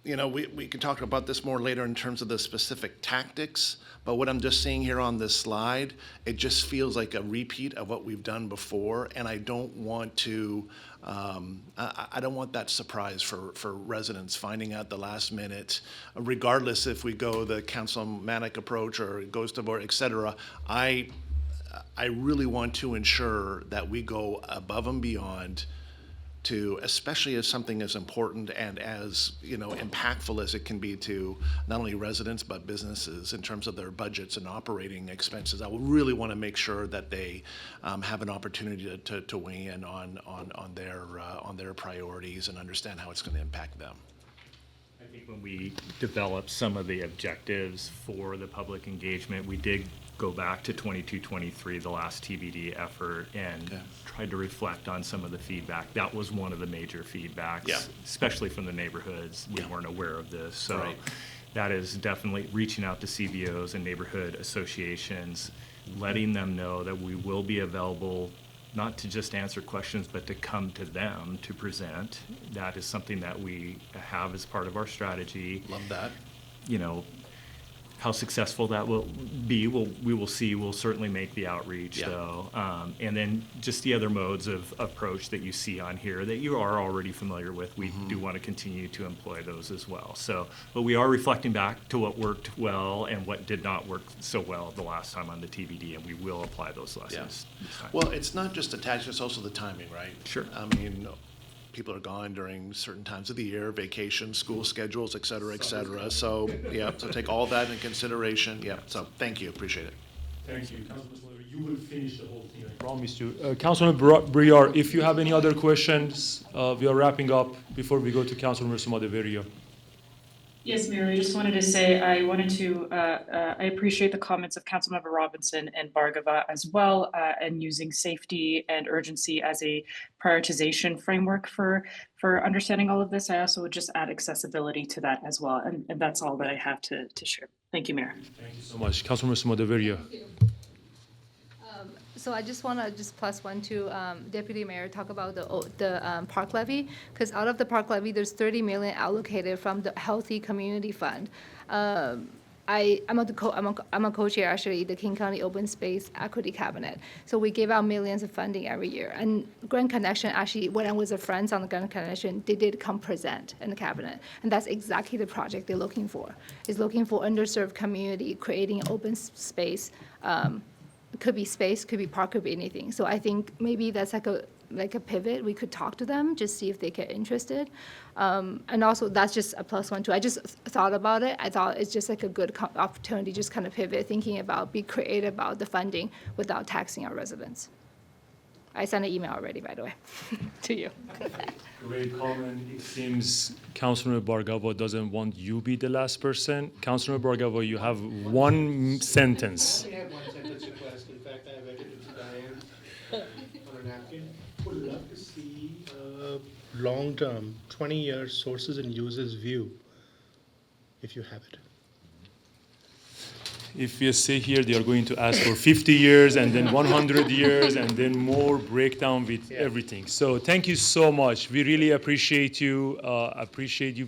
we can talk about this more later in terms of the specific tactics, but what I'm just seeing here on this slide, it just feels like a repeat of what we've done before, and I don't want to, I don't want that surprise for residents finding out the last minute, regardless if we go the councilmanic approach or it goes to board, et cetera. I really want to ensure that we go above and beyond to, especially as something as important and as impactful as it can be to not only residents but businesses in terms of their budgets and operating expenses. I will really want to make sure that they have an opportunity to weigh in on their priorities and understand how it's going to impact them. I think when we developed some of the objectives for the public engagement, we did go back to 22-23, the last TBD effort, and tried to reflect on some of the feedback. That was one of the major feedbacks, especially from the neighborhoods. We weren't aware of this. So that is definitely reaching out to CBOs and neighborhood associations, letting them know that we will be available not to just answer questions, but to come to them to present. That is something that we have as part of our strategy. Love that. How successful that will be, we will see. We'll certainly make the outreach, though. And then just the other modes of approach that you see on here that you are already familiar with, we do want to continue to employ those as well. So, but we are reflecting back to what worked well and what did not work so well the last time on the TBD, and we will apply those lessons this time. Well, it's not just the tax, it's also the timing, right? Sure. I mean, people are gone during certain times of the year, vacations, school schedules, et cetera, et cetera. So, so take all that into consideration. So thank you, appreciate it. Thank you, Councilman Slater. You will finish the whole thing, I promise you. Councilman Briar, if you have any other questions, we are wrapping up before we go to Councilman Sumadeveria. Yes, Mayor, I just wanted to say I appreciate the comments of Councilmember Robinson and Bhargava as well, and using safety and urgency as a prioritization framework for understanding all of this. I also would just add accessibility to that as well, and that's all that I have to share. Thank you, Mayor. Thank you so much. Councilman Sumadeveria. So I just want to plus one to Deputy Mayor talk about the park levy, because out of the park levy, there's 30 million allocated from the Healthy Community Fund. I'm a co-chair actually, the King County Open Space Equity Cabinet. So we give out millions of funding every year. And Grand Connection actually, when I was a friend on the Grand Connection, they did come present in the cabinet. And that's exactly the project they're looking for. Is looking for underserved community, creating open space. It could be space, could be park, could be anything. So I think maybe that's like a pivot. We could talk to them, just see if they get interested. And also that's just a plus one too. I just thought about it. I thought it's just like a good opportunity, just kind of pivot, thinking about, be creative about the funding without taxing our residents. I sent an email already, by the way, to you. Great comment. It seems Councilor Bhargava doesn't want you to be the last person. Councilor Bhargava, you have one sentence. I have one sentence request. In fact, I read it to Diane on a napkin. Would love to see long-term, 20-year sources and uses view, if you have it. If you stay here, they are going to ask for 50 years and then 100 years and then more breakdown with everything. So thank you so much. We really appreciate you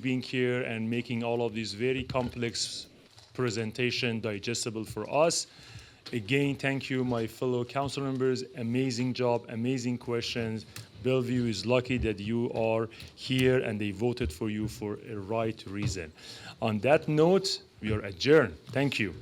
being here and making all of these very complex presentation digestible for us. Again, thank you, my fellow council members. Amazing job, amazing questions. Bellevue is lucky that you are here and they voted for you for a right reason. On that note, we are adjourned. Thank you.